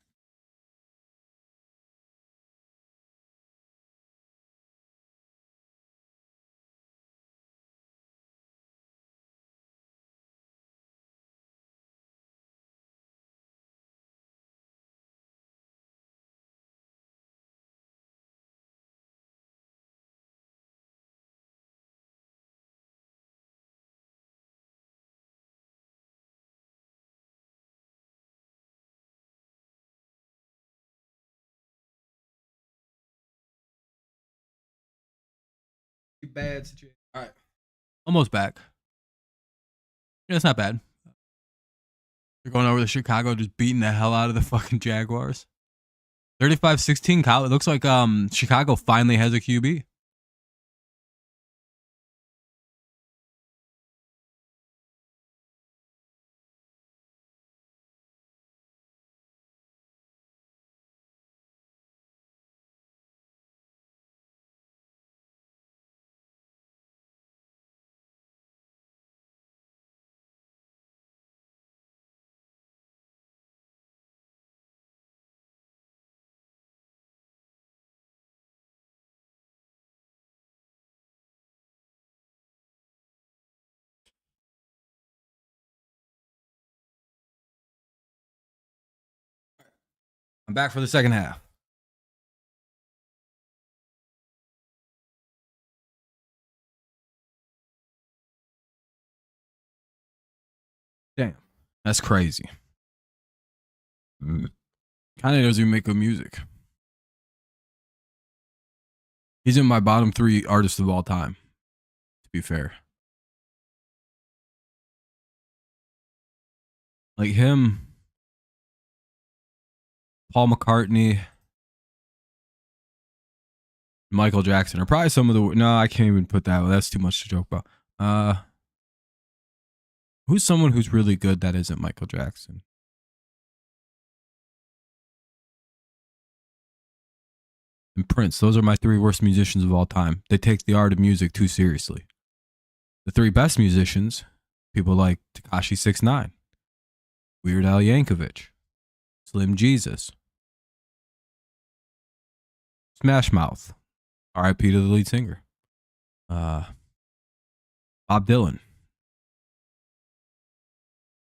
Bad situation. All right, almost back. Yeah, it's not bad. They're going over to Chicago, just beating the hell out of the fucking Jaguars. 35-16. Kyle, it looks like Chicago finally has a QB. I'm back for the second half. Damn, that's crazy. Kind of doesn't even make good music. He's in my bottom 3 artists of all time, to be fair. Like him, Paul McCartney, Michael Jackson are probably some of the. No, I can't even put that. That's too much to joke about. Who's someone who's really good that isn't Michael Jackson? And Prince. Those are my 3 worst musicians of all time. They take the art of music too seriously. The 3 best musicians, people like Tekashi 6ix9ine, Weird Al Yankovic, Slim Jesus, Smash Mouth, R.I.P. to the lead singer, Bob Dylan.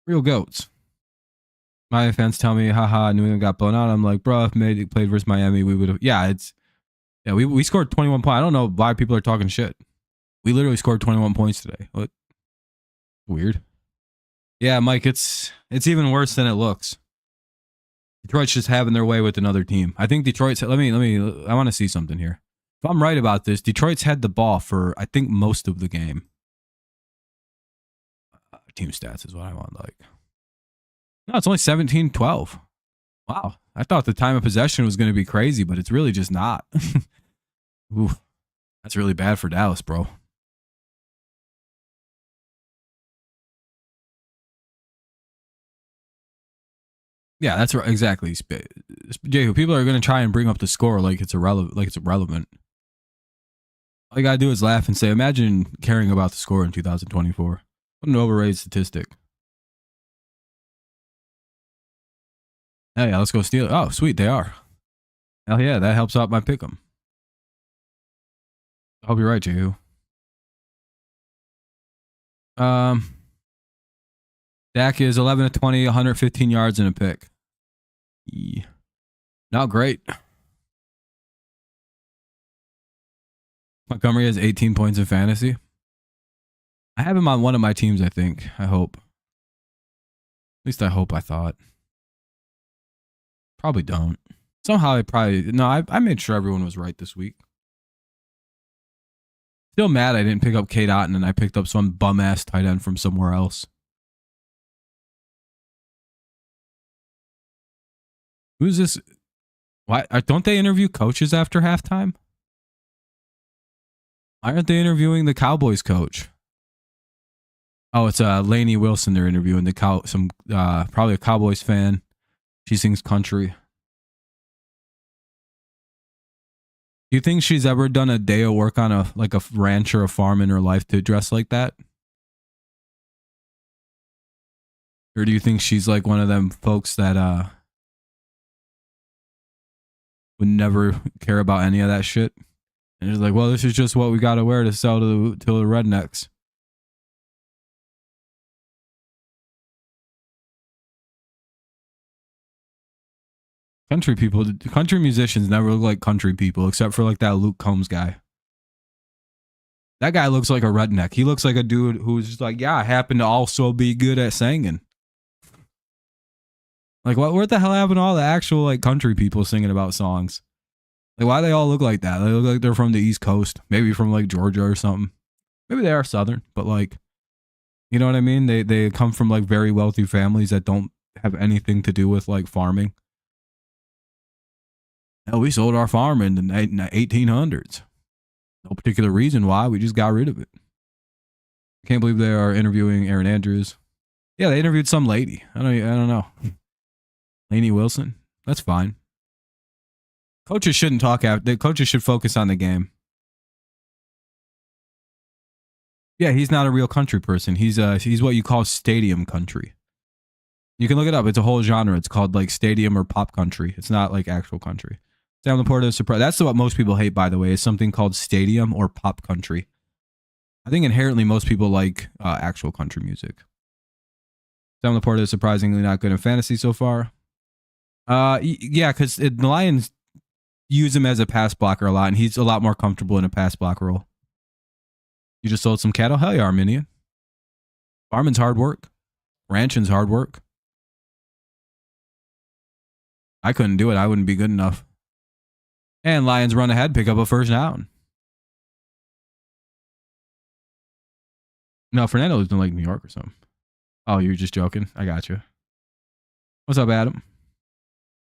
Real goats. My fans tell me, haha, New England got blown out. I'm like, bro, if they played versus Miami, we would have. Yeah, we scored 21 points. I don't know why people are talking shit. We literally scored 21 points today. What? Weird. Yeah, Mike, it's even worse than it looks. Detroit's just having their way with another team. I think Detroit's. I want to see something here. If I'm right about this, Detroit's had the ball for, I think, most of the game. Team stats is what I want. Like, no, it's only 17-12. Wow. I thought the time of possession was going to be crazy, but it's really just not. Ooh, that's really bad for Dallas, bro. Yeah, that's right. Exactly. Jehu, people are going to try and bring up the score like it's irrelevant. All you got to do is laugh and say, imagine caring about the score in 2024. What an overrated statistic. Hey, let's go steal it. Oh, sweet. They are. Hell yeah. That helps out my pick 'em. I hope you're right, Jehu. Dak is 11 to 20, 115 yards and a pick. Yeah. Not great. Montgomery has 18 points in fantasy. I have him on one of my teams, I think. I hope. At least I hope I thought. Probably don't. Somehow I made sure everyone was right this week. Still mad I didn't pick up K. Dotton and I picked up some bum ass tight end from somewhere else. Who's this? Why don't they interview coaches after halftime? Why aren't they interviewing the Cowboys coach? Oh, it's Lainey Wilson. They're interviewing probably a Cowboys fan. She sings country. Do you think she's ever done a day of work on a ranch or a farm in her life to dress like that? Or do you think she's like one of them folks that would never care about any of that shit? And it's like, well, this is just what we got to wear to sell to the rednecks. Country musicians never look like country people, except for like that Luke Combs guy. That guy looks like a redneck. He looks like a dude who's just like, yeah, I happen to also be good at singing. Like, what the hell happened to all the actual like country people singing about songs? Like, why do they all look like that? They look like they're from the East Coast, maybe from like Georgia or something. Maybe they are Southern, but like, you know what I mean? They come from like very wealthy families that don't have anything to do with like farming. Hell, we sold our farm in the 1800s. No particular reason why. We just got rid of it. I can't believe they are interviewing Aaron Andrews. Yeah, they interviewed some lady. I don't know. Lainey Wilson. That's fine. Coaches shouldn't talk out. The coaches should focus on the game. Yeah, he's not a real country person. He's what you call stadium country. You can look it up. It's a whole genre. It's called like stadium or pop country. It's not like actual country. Sam Laporta is surprised. That's what most people hate, by the way, is something called stadium or pop country. I think inherently most people like actual country music. Sam Laporta is surprisingly not good in fantasy so far. Yeah, because the Lions use him as a pass blocker a lot, and he's a lot more comfortable in a pass block role. You just sold some cattle? Hell yeah, Arminian. Farming's hard work. Ranching's hard work. I couldn't do it. I wouldn't be good enough. And Lions run ahead, pick up a first down. No, Fernando lives in like New York or something. Oh, you're just joking? I got you. What's up, Adam?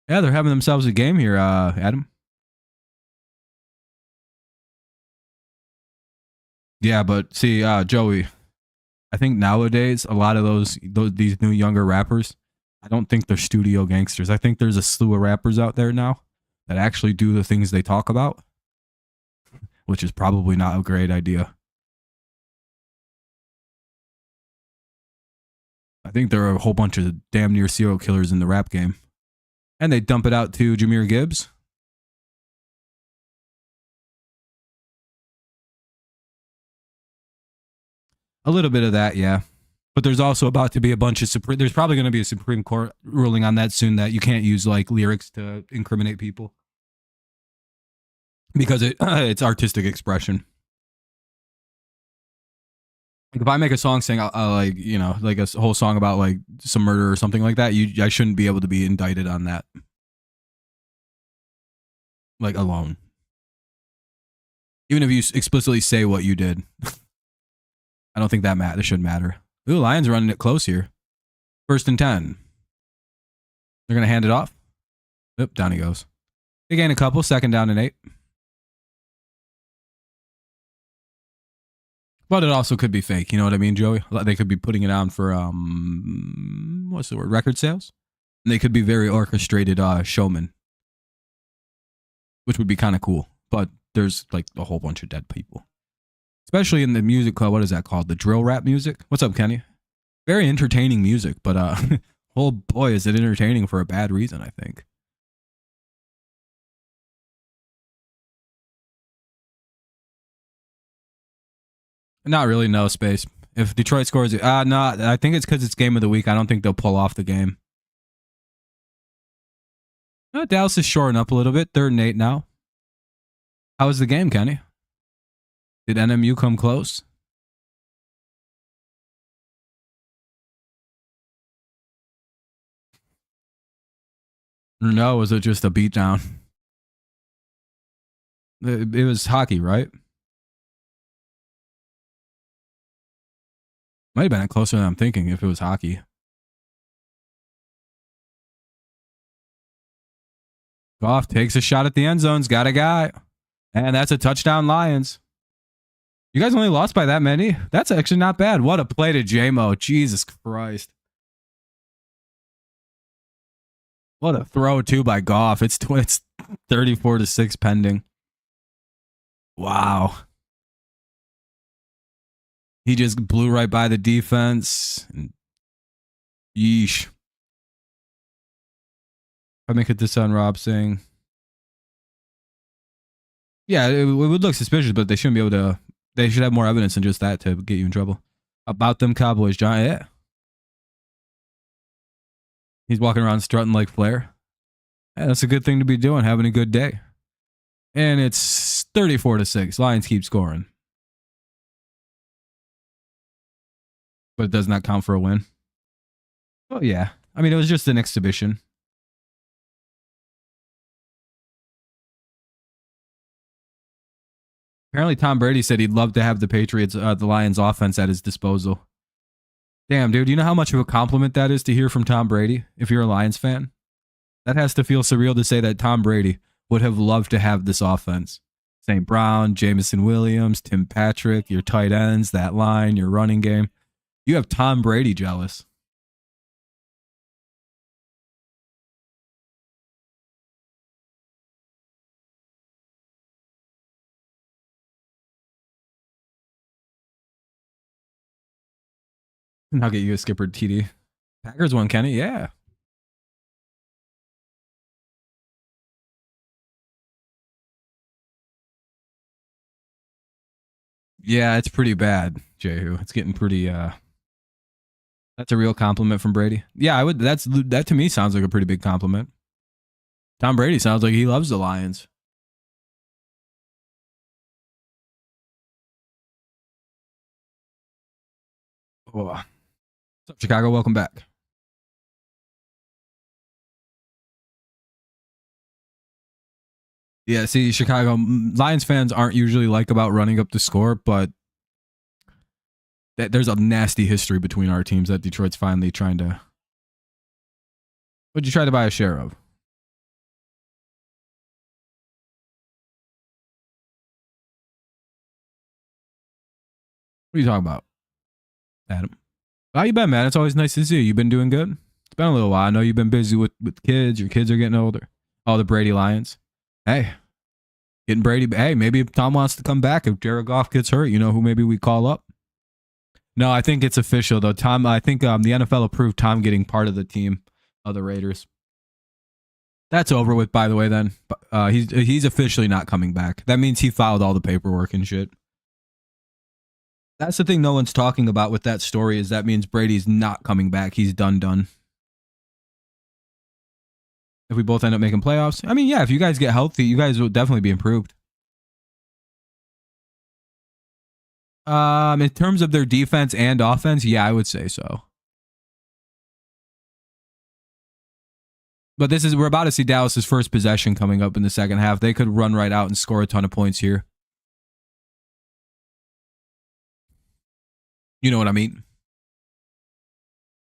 Yeah, they're having themselves a game here, Adam. Yeah, but see, Joey, I think nowadays a lot of these new younger rappers, I don't think they're studio gangsters. I think there's a slew of rappers out there now that actually do the things they talk about, which is probably not a great idea. I think there are a whole bunch of damn near serial killers in the rap game. And they dump it out to Jahmyr Gibbs. A little bit of that, yeah. But there's also about to be a bunch of there's probably going to be a Supreme Court ruling on that soon that you can't use like lyrics to incriminate people because it's artistic expression. Like if I make a song saying like like a whole song about like some murder or something like that, I shouldn't be able to be indicted on that, like alone. Even if you explicitly say what you did, I don't think that shouldn't matter. Ooh, Lions running it close here. 1st and 10. They're gonna hand it off. Oop, down he goes. They gain a couple. 2nd down and 8. But it also could be fake. You know what I mean, Joey? They could be putting it on for what's the word? Record sales. And they could be very orchestrated showmen, which would be kind of cool. But there's like a whole bunch of dead people, especially in the music club. What is that called? The drill rap music. What's up, Kenny? Very entertaining music, but oh boy, is it entertaining for a bad reason, I think. Not really, no space. If Detroit scores, no, I think it's because it's game of the week. I don't think they'll pull off the game. Dallas is shoring up a little bit. 3rd and 8 now. How was the game, Kenny? Did NMU come close? No, was it just a beatdown? It was hockey, right? Might have been closer than I'm thinking if it was hockey. Goff takes a shot at the end zones. Got a guy. And that's a touchdown, Lions. You guys only lost by that many? That's actually not bad. What a play to J-Mo. Jesus Christ. What a throw, too, by Goff. It's 34-6 pending. Wow. He just blew right by the defense. Yeesh. I make it this on Rob saying. Yeah, it would look suspicious, but they shouldn't be able to. They should have more evidence than just that to get you in trouble. About them Cowboys, John. Yeah. He's walking around strutting like Flair. Yeah, that's a good thing to be doing, having a good day. And it's 34-6. Lions keep scoring. But it does not count for a win. Oh, yeah. I mean, it was just an exhibition. Apparently, Tom Brady said he'd love to have the Patriots, the Lions offense at his disposal. Damn, dude, you know how much of a compliment that is to hear from Tom Brady if you're a Lions fan? That has to feel surreal to say that Tom Brady would have loved to have this offense. St. Brown, Jameson Williams, Tim Patrick, your tight ends, that line, your running game. You have Tom Brady jealous. And I'll get you a skipper TD. Packers won, Kenny. Yeah. Yeah, it's pretty bad, Jehu. It's getting pretty that's a real compliment from Brady. Yeah, I would that to me sounds like a pretty big compliment. Tom Brady sounds like he loves the Lions. Oh. What's up, Chicago? Welcome back. Yeah, see, Chicago Lions fans aren't usually like about running up the score, but there's a nasty history between our teams that Detroit's finally trying to. What'd you try to buy a share of? What are you talking about, Adam? How you been, man? It's always nice to see you. You been doing good? It's been a little while. I know you've been busy with kids. Your kids are getting older. Oh, the Brady Lions. Hey, getting Brady. Hey, maybe if Tom wants to come back, if Jared Goff gets hurt, you know who maybe we call up? No, I think it's official, though. Tom, I think the NFL approved Tom getting part of the team of the Raiders. That's over with, by the way, then. He's officially not coming back. That means he filed all the paperwork and shit. That's the thing no one's talking about with that story is that means Brady's not coming back. He's done. If we both end up making playoffs, I mean, yeah, if you guys get healthy, you guys will definitely be improved. In terms of their defense and offense, yeah, I would say so. But we're about to see Dallas's first possession coming up in the second half. They could run right out and score a ton of points here. You know what I mean?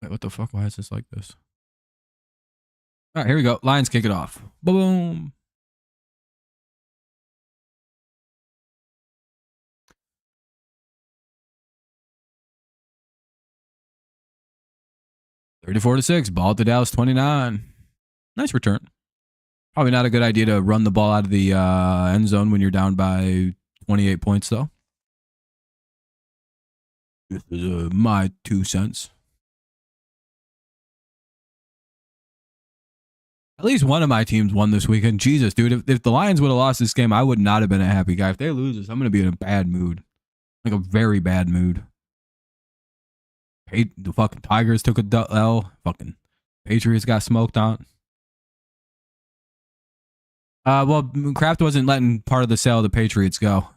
Wait, what the fuck? Why is this like this? All right, here we go. Lions kick it off. Boom. (34-6). Ball to Dallas 29. Nice return. Probably not a good idea to run the ball out of the end zone when you're down by 28 points, though. This is my 2 cents. At least one of my teams won this weekend. Jesus, dude. If the Lions would have lost this game, I would not have been a happy guy. If they lose this, I'm going to be in a bad mood. Like a very bad mood. The fucking Tigers took a L. Fucking Patriots got smoked on. Well, Kraft wasn't letting part of the sale of the Patriots go.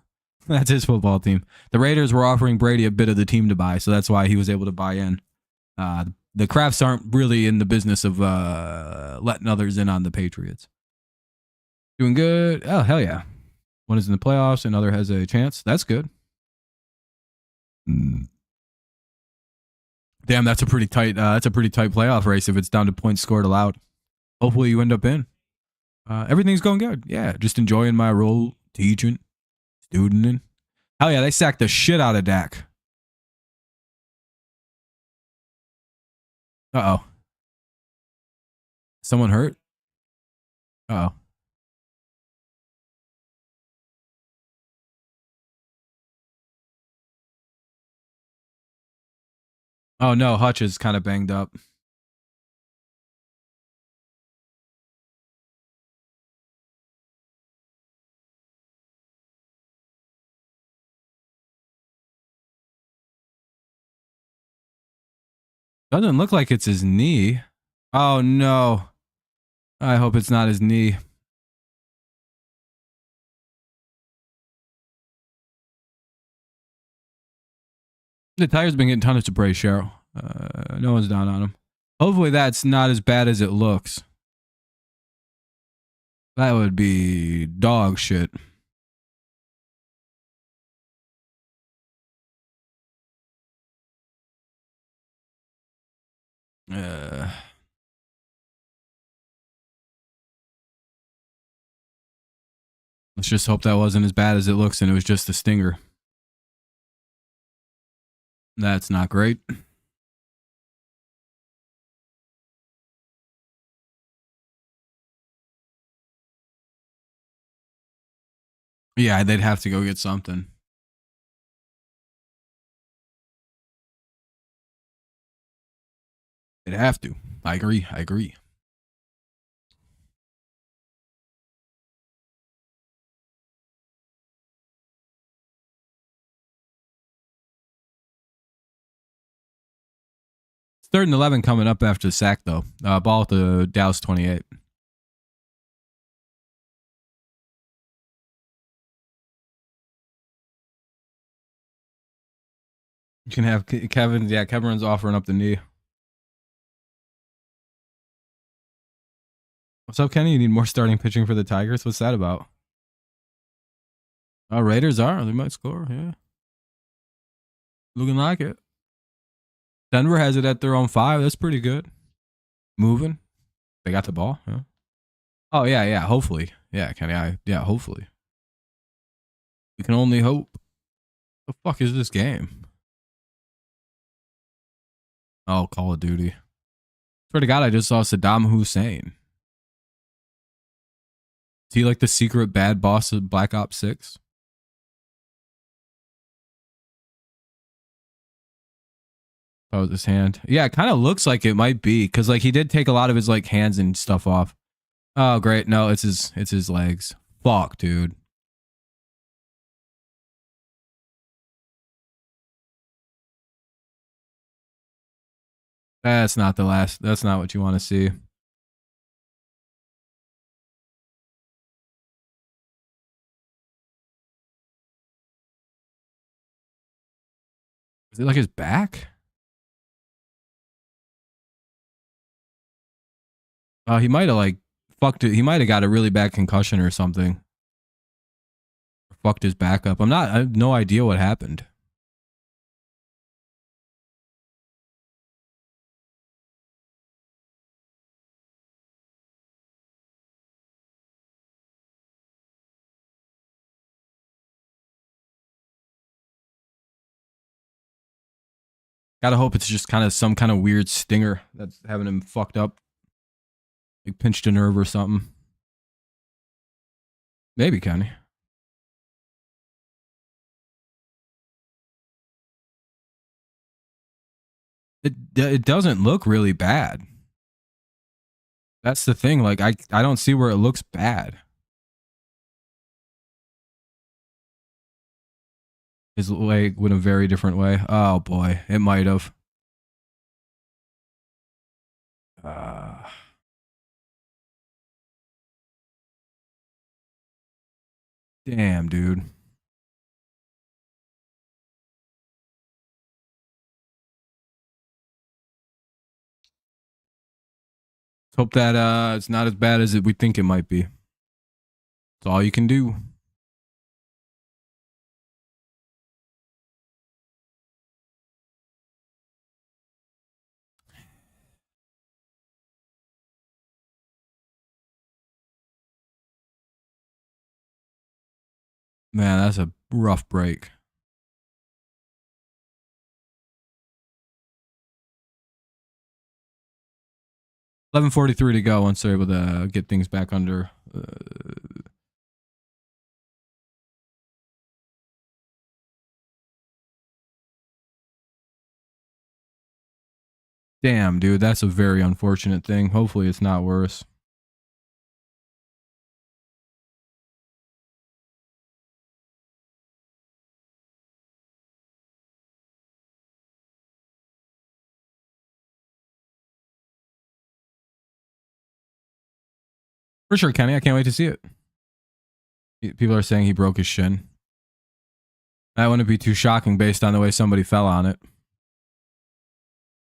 That's his football team. The Raiders were offering Brady a bit of the team to buy, so that's why he was able to buy in. The Krafts aren't really in the business of letting others in on the Patriots. Doing good. Oh, hell yeah. One is in the playoffs, another has a chance. That's good. Damn, that's a pretty tight playoff race if it's down to points scored allowed. Hopefully you end up in. Everything's going good. Yeah, just enjoying my role, teaching, studenting. Hell yeah, they sacked the shit out of Dak. Uh-oh. Someone hurt? Uh-oh. Oh no, Hutch is kind of banged up. Doesn't look like it's his knee. Oh no. I hope it's not his knee. The Tigers been getting tons of spray, Cheryl. No one's down on him. Hopefully that's not as bad as it looks. That would be dog shit. Let's just hope that wasn't as bad as it looks and it was just a stinger. That's not great. Yeah, they'd have to go get something. They'd have to. I agree. It's 3rd and 11 coming up after the sack, though. Ball at the Dallas 28. You can have Kevin. Yeah, Kevin's offering up the knee. What's up, Kenny? You need more starting pitching for the Tigers? What's that about? Raiders are. They might score, yeah. Looking like it. Denver has it at their own 5. That's pretty good. Moving. They got the ball, yeah. Oh, yeah. Hopefully. Yeah, Kenny. Yeah, hopefully. We can only hope. The fuck is this game? Oh, Call of Duty. Swear to God, I just saw Saddam Hussein. Is he like the secret bad boss of Black Ops 6? Oh, his hand. Yeah, it kind of looks like it might be because like he did take a lot of his like hands and stuff off. Oh, great. No, it's his legs. Fuck, dude. That's not the last. That's not what you want to see. Is it like his back? He might have like fucked it. He might have got a really bad concussion or something. Fucked his back up. I have no idea what happened. Gotta hope it's just kind of some kind of weird stinger that's having him fucked up. Like pinched a nerve or something. Maybe, Kenny. It doesn't look really bad. That's the thing. Like I don't see where it looks bad. His leg went a very different way. Oh boy, it might have. Damn, dude. Let's hope that it's not as bad as we think it might be. It's all you can do. Man, that's a rough break. $11:43 to go once they're able to get things back under. Damn, dude, that's a very unfortunate thing. Hopefully it's not worse. For sure, Kenny. I can't wait to see it. People are saying he broke his shin. That wouldn't be too shocking based on the way somebody fell on it.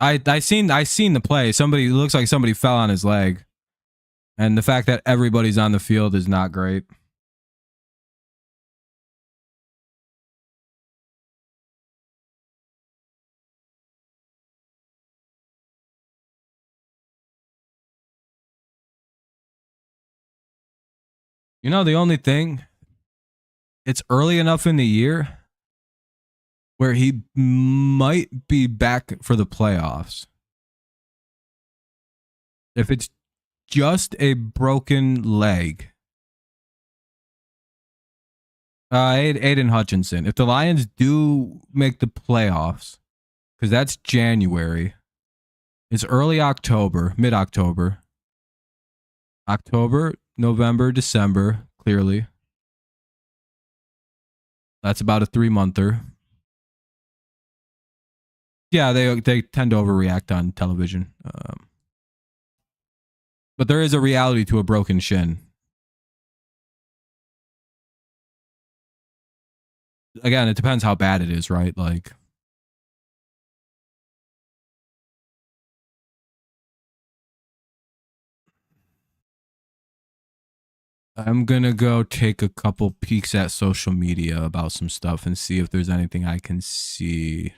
I seen the play. Somebody, it looks like somebody fell on his leg. And the fact that everybody's on the field is not great. You know, the only thing, it's early enough in the year where he might be back for the playoffs. If it's just a broken leg. Aiden Hutchinson. If the Lions do make the playoffs, because that's January, it's early October, mid-October. October, November, December, clearly. That's about a 3-monther. Yeah, they tend to overreact on television. But there is a reality to a broken shin. Again, it depends how bad it is, right? Like, I'm gonna go take a couple peeks at social media about some stuff and see if there's anything I can see.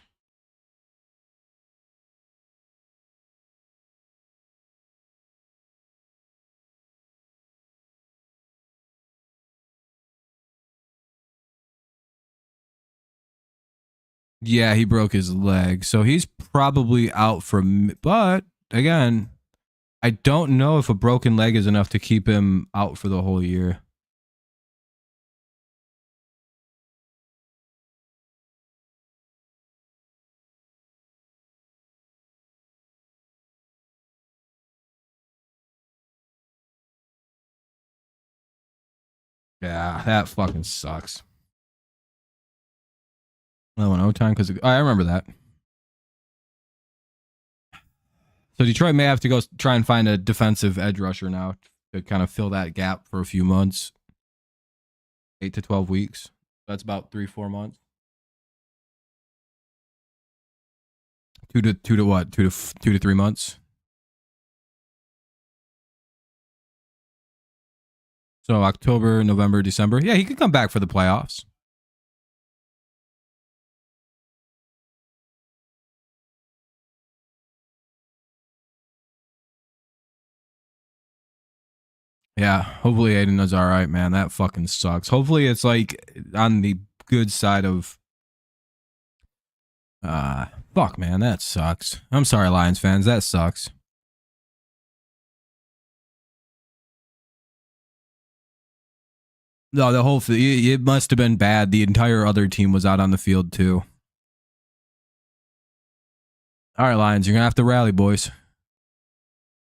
Yeah, he broke his leg. So he's probably out for, but again, I don't know if a broken leg is enough to keep him out for the whole year. Yeah, that fucking sucks. I went overtime because I remember that. So Detroit may have to go try and find a defensive edge rusher now to kind of fill that gap for a few months. 8 to 12 weeks. That's about 3-4 months. 2 to what? 2 to 3 months. So October, November, December. Yeah, he could come back for the playoffs. Yeah, hopefully Aiden is all right, man. That fucking sucks. Hopefully it's like on the good side of fuck, man, that sucks. I'm sorry, Lions fans, that sucks. No, the whole it must have been bad. The entire other team was out on the field too. All right, Lions, you're gonna have to rally, boys.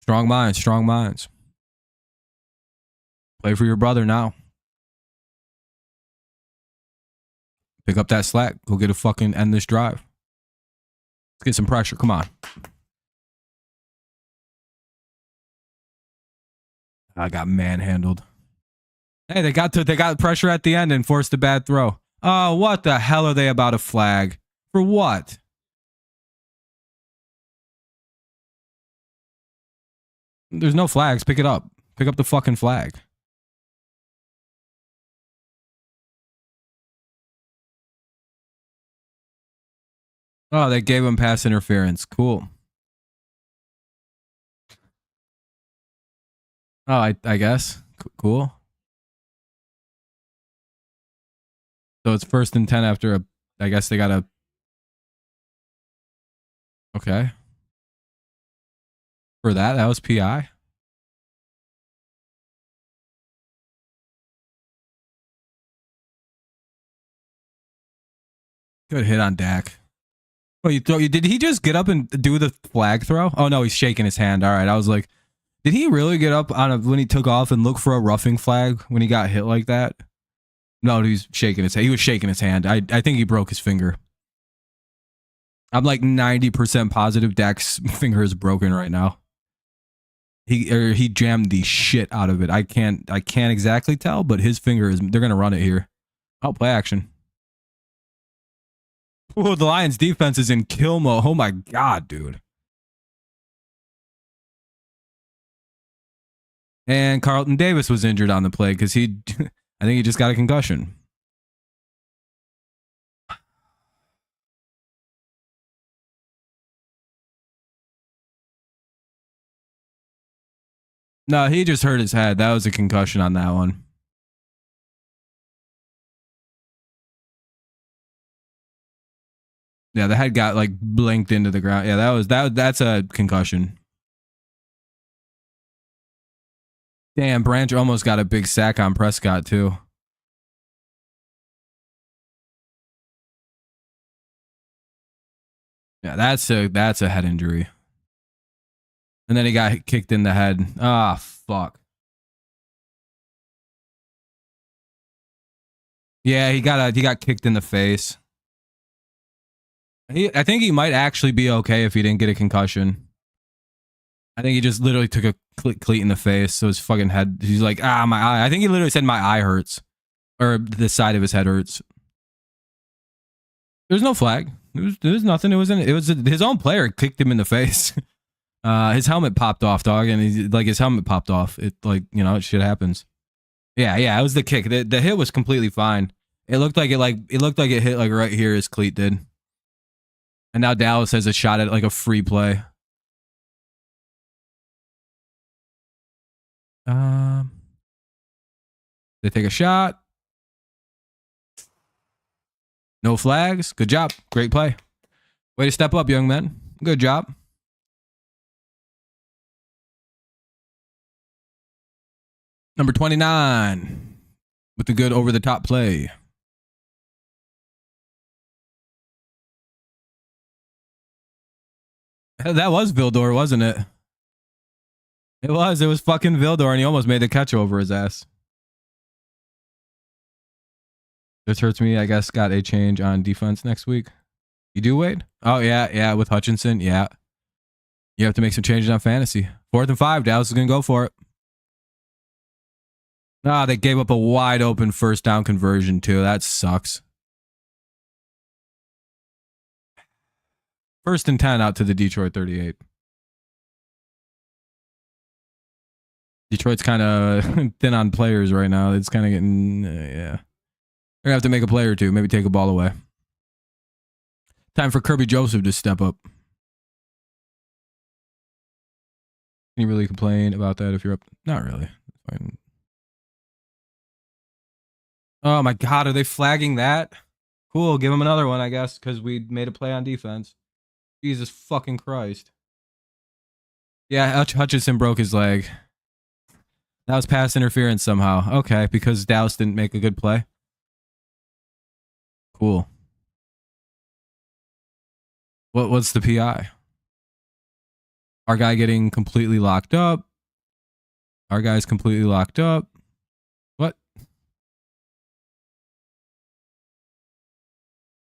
Strong minds, strong minds. Play for your brother now. Pick up that slack. Go get a fucking end this drive. Let's get some pressure. Come on. I got manhandled. Hey, they got pressure at the end and forced a bad throw. Oh, what the hell are they about a flag? For what? There's no flags. Pick it up. Pick up the fucking flag. Oh, they gave him pass interference. Cool. Oh, I guess. Cool. So it's 1st and 10 after I guess they got a. Okay. For that was PI. Good hit on Dak. Oh, did he just get up and do the flag throw? Oh no, he's shaking his hand. All right, I was like, did he really get up when he took off and look for a roughing flag when he got hit like that? No, he's shaking his hand. He was shaking his hand. I think he broke his finger. I'm like 90% positive Dak's finger is broken right now. He jammed the shit out of it. I can't exactly tell, but his finger is. They're gonna run it here. Oh, play action. Oh, the Lions defense is in kill mode. Oh my god, dude. And Carlton Davis was injured on the play because I think he just got a concussion. No, he just hurt his head. That was a concussion on that one. Yeah, the head got like blinked into the ground. Yeah, that's a concussion. Damn, Branch almost got a big sack on Prescott too. Yeah, that's a head injury. And then he got kicked in the head. Ah, fuck. Yeah, he got kicked in the face. I think he might actually be okay if he didn't get a concussion. I think he just literally took a cleat in the face, so his fucking head. He's like, my eye. I think he literally said my eye hurts, or the side of his head hurts. There's no flag. There was nothing. It was his own player kicked him in the face. His helmet popped off, dog, and his helmet popped off. It shit happens. Yeah, it was the kick. The hit was completely fine. It looked like it hit like right here his cleat did. And now Dallas has a shot at like a free play. They take a shot. No flags. Good job. Great play. Way to step up, young men. Good job. Number 29 with the good over-the-top play. That was Vildor, wasn't it? It was fucking Vildor, and he almost made the catch over his ass. This hurts me. I guess got a change on defense next week. You do, Wade? Oh, yeah, with Hutchinson, yeah. You have to make some changes on fantasy. 4th and 5. Dallas is going to go for it. Ah, they gave up a wide open first down conversion too. That sucks. 1st and 10 out to the Detroit 38. Detroit's kind of thin on players right now. It's kind of getting, yeah. They're going to have to make a play or two. Maybe take a ball away. Time for Kirby Joseph to step up. Can you really complain about that if you're up? Not really. Fine. Oh my God, are they flagging that? Cool, give him another one, I guess, because we made a play on defense. Jesus fucking Christ. Yeah, Hutchinson broke his leg. That was pass interference somehow. Okay, because Dallas didn't make a good play. Cool. What's the PI? Our guy getting completely locked up. Our guy's completely locked up. What?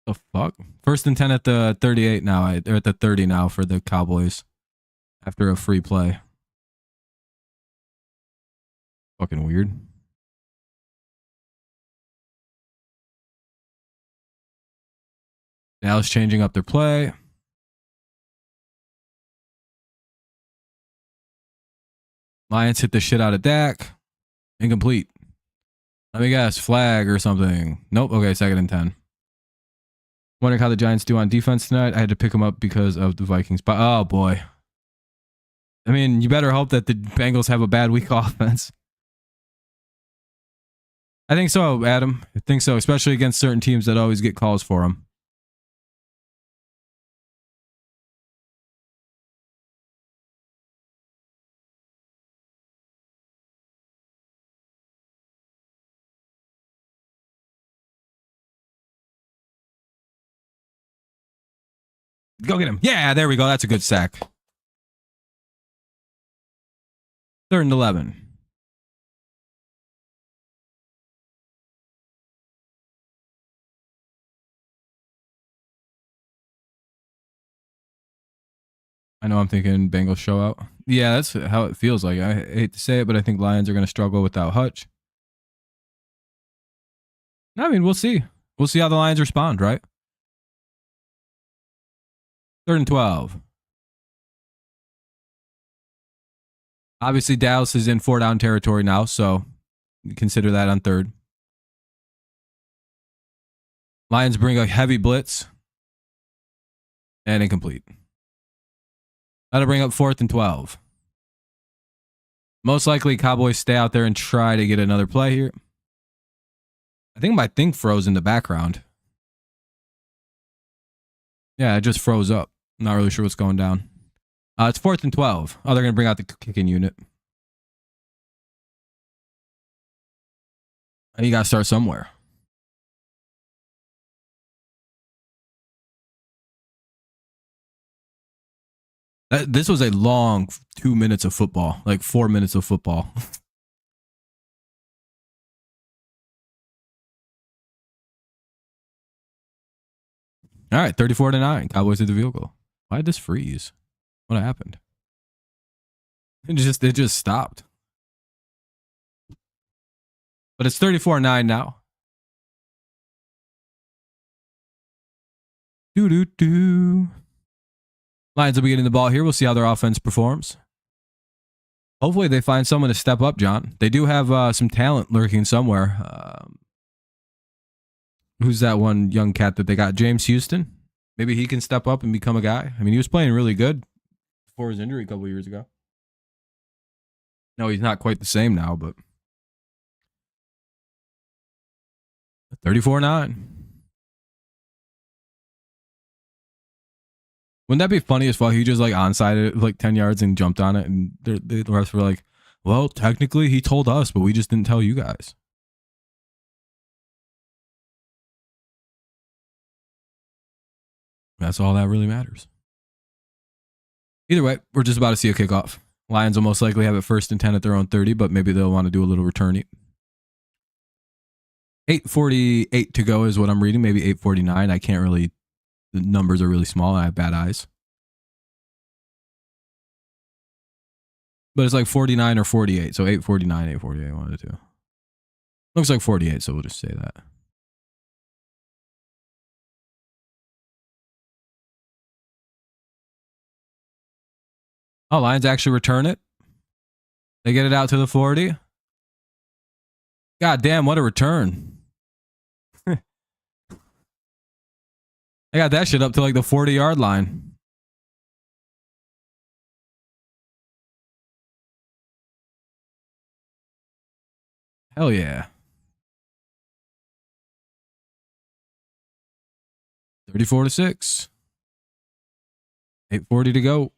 The fuck? 1st and 10 at the 38 now. They're at the 30 now for the Cowboys. After a free play. Fucking weird. Dallas changing up their play. Lions hit the shit out of Dak. Incomplete. Let me guess. Flag or something. Nope. Okay, 2nd and 10. Wondering how the Giants do on defense tonight. I had to pick them up because of the Vikings. But oh boy. I mean, you better hope that the Bengals have a bad week offense. I think so, Adam. I think so, especially against certain teams that always get calls for them. Go get him. Yeah, there we go. That's a good sack. 3rd and 11. I know I'm thinking Bengals show out. Yeah, that's how it feels like. I hate to say it, but I think Lions are going to struggle without Hutch. I mean, we'll see. We'll see how the Lions respond, right? 3rd and 12. Obviously, Dallas is in 4-down territory now, so consider that on 3rd. Lions bring a heavy blitz. And incomplete. That'll bring up 4th and 12. Most likely, Cowboys stay out there and try to get another play here. I think my thing froze in the background. Yeah, it just froze up. Not really sure what's going down. It's 4th and 12. Oh, they're going to bring out the kicking unit. You got to start somewhere. This was a long 2 minutes of football. Like 4 minutes of football. All right, 34-9. Cowboys did the field goal. Why did this freeze? What happened? It just stopped. But it's 34-9 now. Lions will be getting the ball here. We'll see how their offense performs. Hopefully they find someone to step up, John. They do have some talent lurking somewhere. Who's that one young cat that they got? James Houston? Maybe he can step up and become a guy. I mean, he was playing really good before his injury a couple of years ago. No, he's not quite the same now, but 34-9. Wouldn't that be funny as fuck? He just like onside it like 10 yards and jumped on it, and the refs were like, well, technically he told us, but we just didn't tell you guys. That's all that really matters. Either way, we're just about to see a kickoff. Lions will most likely have it 1st and 10 at their own 30, but maybe they'll want to do a little returning. 8:48 to go is what I'm reading. Maybe 8:49. I can't really. The numbers are really small. I have bad eyes. But it's like 49 or 48. So 849, 848, one of the two. Looks like 48, so we'll just say that. Oh, Lions actually return it. They get it out to the 40. God damn, what a return. I got that shit up to like the 40-yard line. Hell yeah. 34-6. 8:40 to go.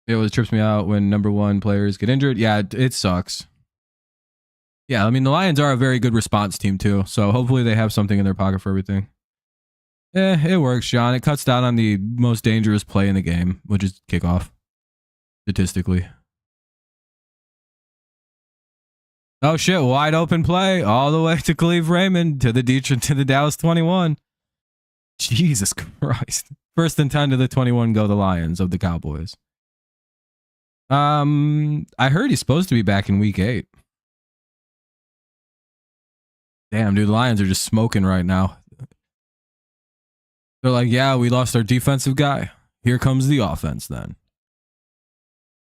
It always trips me out when number one players get injured. Yeah, it sucks. Yeah, I mean, the Lions are a very good response team, too. So hopefully they have something in their pocket for everything. It works, John. It cuts down on the most dangerous play in the game, which is kickoff, statistically. Oh, shit. Wide open play all the way to Khalif Raymond to the Dallas 21. Jesus Christ. 1st and 10 to the 21 go the Lions of the Cowboys. I heard he's supposed to be back in week 8. Damn, dude, the Lions are just smoking right now. They're like, yeah, we lost our defensive guy. Here comes the offense then.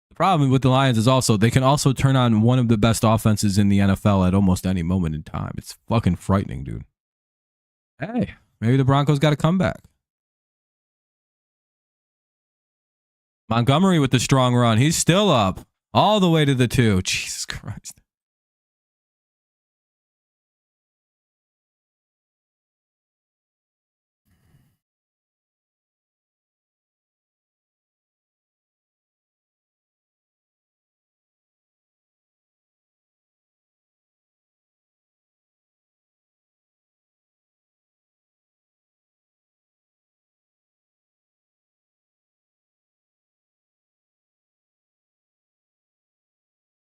The problem with the Lions is also they can also turn on one of the best offenses in the NFL at almost any moment in time. It's fucking frightening, dude. Hey, maybe the Broncos got a comeback. Montgomery with the strong run. He's still up all the way to the 2. Jesus Christ.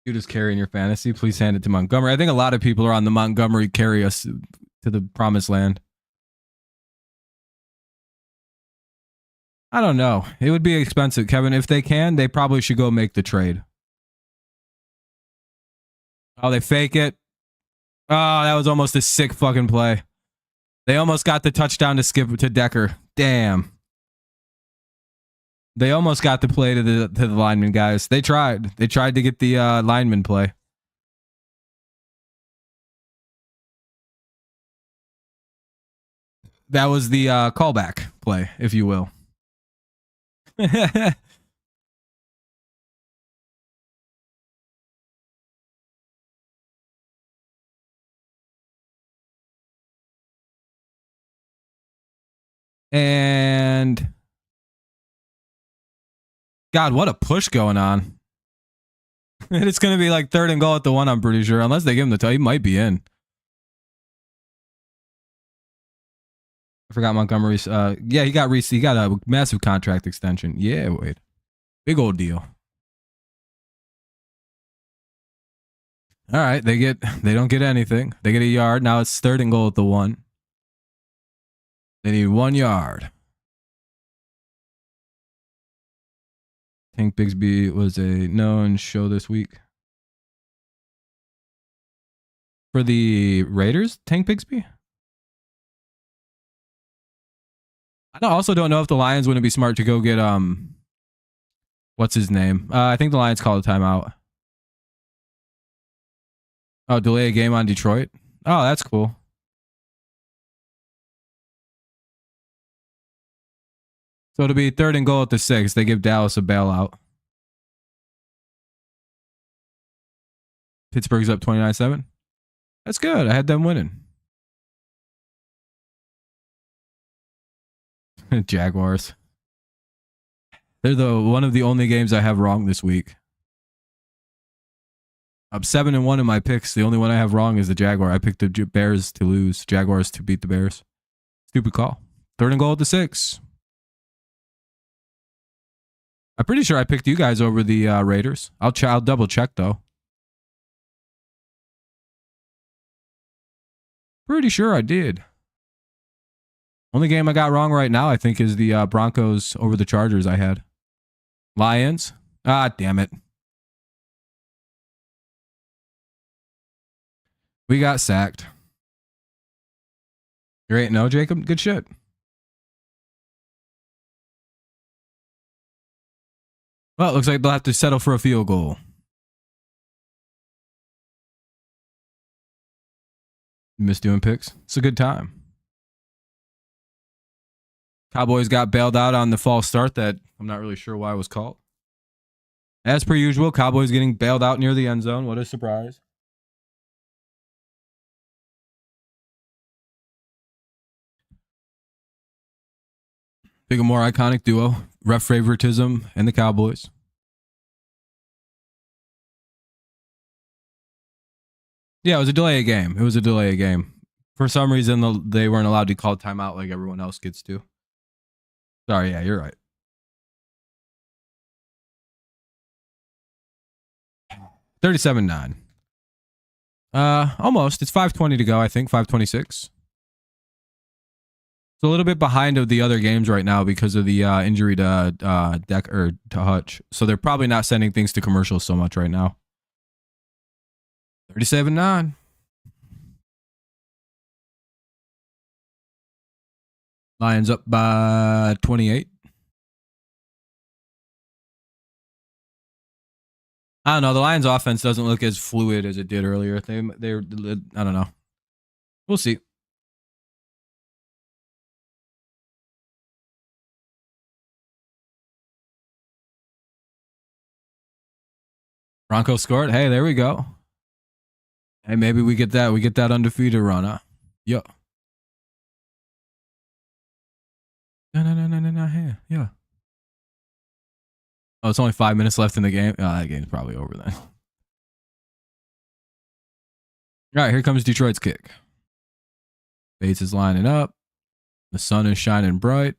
You just carrying your fantasy. Please hand it to Montgomery. I think a lot of people are on the Montgomery carry us to the promised land. I don't know. It would be expensive, Kevin. If they can, they probably should go make the trade. Oh, they fake it. Oh, that was almost a sick fucking play. They almost got the touchdown to skip to Decker. Damn. They almost got the play to the lineman guys. They tried. They tried to get the lineman play. That was the callback play, if you will. And God, what a push going on. It's going to be like 3rd and goal at the 1, I'm pretty sure. Unless they give him the tie, he might be in. I forgot Montgomery's. Yeah, he got a massive contract extension. Yeah, wait. Big old deal. All right, they don't get anything. They get a yard. Now it's 3rd and goal at the 1. They need 1 yard. Tank Bigsby was a known show this week. For the Raiders, Tank Bigsby? I also don't know if the Lions wouldn't be smart to go get what's his name? I think the Lions called a timeout. Oh, delay a game on Detroit? Oh, that's cool. So it'll be 3rd and goal at the 6. They give Dallas a bailout. Pittsburgh's up 29-7. That's good. I had them winning. Jaguars. They're one of the only games I have wrong this week. I'm 7-1 in my picks. The only one I have wrong is the Jaguar. I picked the Bears to lose. Jaguars to beat the Bears. Stupid call. 3rd and goal at the 6. I'm pretty sure I picked you guys over the Raiders. I'll double check though. Pretty sure I did. Only game I got wrong right now, I think, is the Broncos over the Chargers I had. Lions. Ah, damn it. We got sacked. Great. No, Jacob. Good shit. Well, it looks like they'll have to settle for a field goal. Miss doing picks. It's a good time. Cowboys got bailed out on the false start that I'm not really sure why it was called. As per usual, Cowboys getting bailed out near the end zone. What a surprise. Bigger, more iconic duo. Ref favoritism and the Cowboys. Yeah, it was a delay game. It was a delay game. For some reason, they weren't allowed to call timeout like everyone else gets to. Sorry, yeah, you're right. 37-9. Almost. It's 5:20 to go, I think. 5:26. It's a little bit behind of the other games right now because of the injury to to Hutch. So they're probably not sending things to commercials so much right now. 37-9. Lions up by 28. I don't know. The Lions offense doesn't look as fluid as it did earlier. They're I don't know. We'll see. Broncos scored. Hey, there we go. Hey, maybe we get that. We get that undefeated run, huh? Yo. No. Hey, yeah. Oh, it's only 5 minutes left in the game. Oh, that game's probably over then. All right, here comes Detroit's kick. Bates is lining up. The sun is shining bright.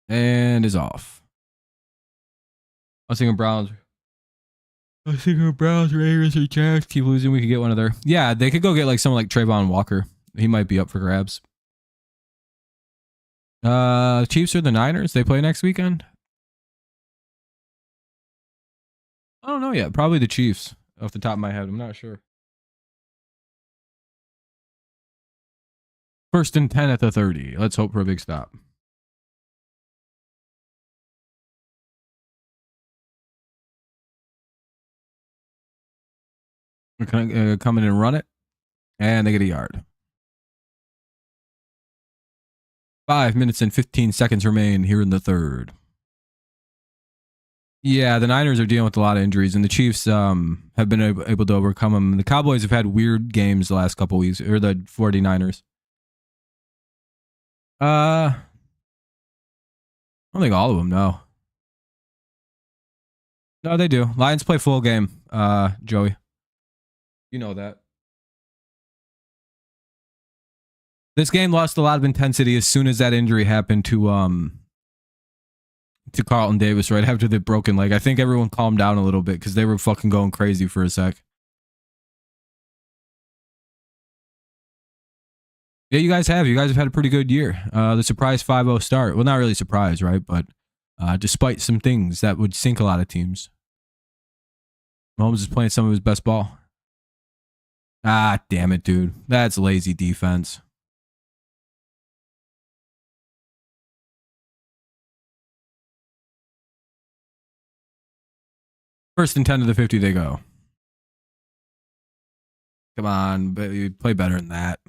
And is off. I was thinking Browns, Raiders, or Jags keep losing. We could get one of their. Yeah, they could go get like someone like Trayvon Walker. He might be up for grabs. Chiefs or the Niners? They play next weekend? I don't know yet. Probably the Chiefs off the top of my head. I'm not sure. 1st and 10 at the 30. Let's hope for a big stop. We're going to come in and run it. And they get a yard. 5 minutes and 15 seconds remain here in the third. Yeah, the Niners are dealing with a lot of injuries, and the Chiefs have been able to overcome them. The Cowboys have had weird games the last couple weeks, or the 49ers. I don't think all of them, no. No, they do. Lions play full game, Joey. You know that. This game lost a lot of intensity as soon as that injury happened to Carlton Davis right after the broken leg. I think everyone calmed down a little bit because they were fucking going crazy for a sec. Yeah, you guys have. You guys have had a pretty good year. The surprise 5-0 start. Well, not really surprise, right? But despite some things that would sink a lot of teams. Mahomes is playing some of his best ball. Ah, damn it, dude. That's lazy defense. First and 10 to the 50 they go. Come on, but you play better than that.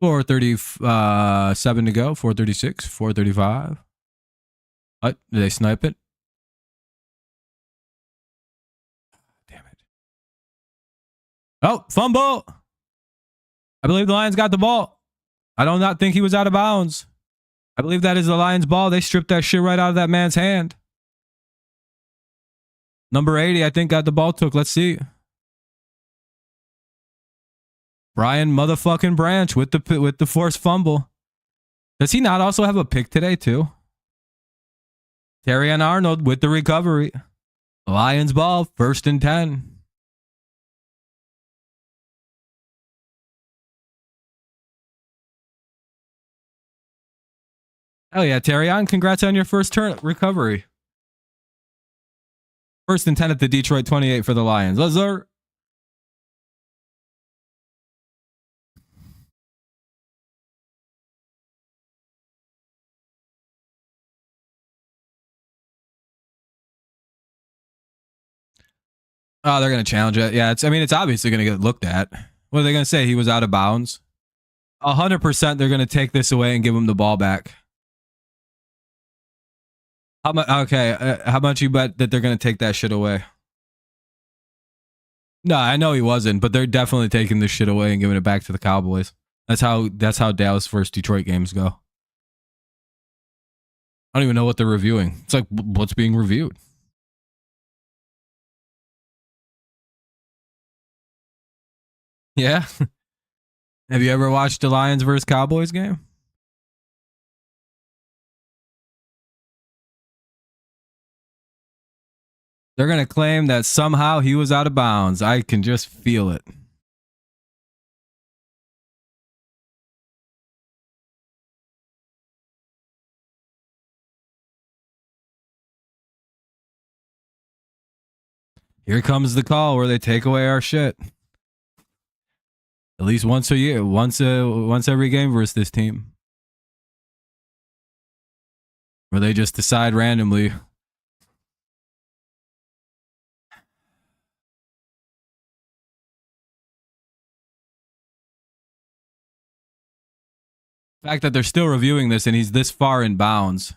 4:37 to go. 4:36. 4:35. What? Did they snipe it? Damn it. Oh, fumble. I believe the Lions got the ball. I do not think he was out of bounds. I believe that is the Lions' ball. They stripped that shit right out of that man's hand. Number 80, I think, got the ball took. Let's see. Brian motherfucking Branch with the forced fumble. Does he not also have a pick today, too? Terrion Arnold with the recovery. Lions ball, 1st and 10. Oh, yeah, Terrion, congrats on your first turn recovery. 1st and 10 at the Detroit 28 for the Lions. Let's go. Oh, they're gonna challenge it. Yeah, I mean, it's obviously gonna get looked at. What are they gonna say? He was out of bounds. 100%, they're gonna take this away and give him the ball back. How much? Okay, how much you bet that they're gonna take that shit away? No, I know he wasn't, but they're definitely taking this shit away and giving it back to the Cowboys. That's how Dallas versus Detroit games go. I don't even know what they're reviewing. It's like, what's being reviewed? Yeah. Have you ever watched the Lions versus Cowboys game? They're going to claim that somehow he was out of bounds. I can just feel it. Here comes the call where they take away our shit. At least once a year, once every game versus this team. Where they just decide randomly. The fact that they're still reviewing this and he's this far in bounds.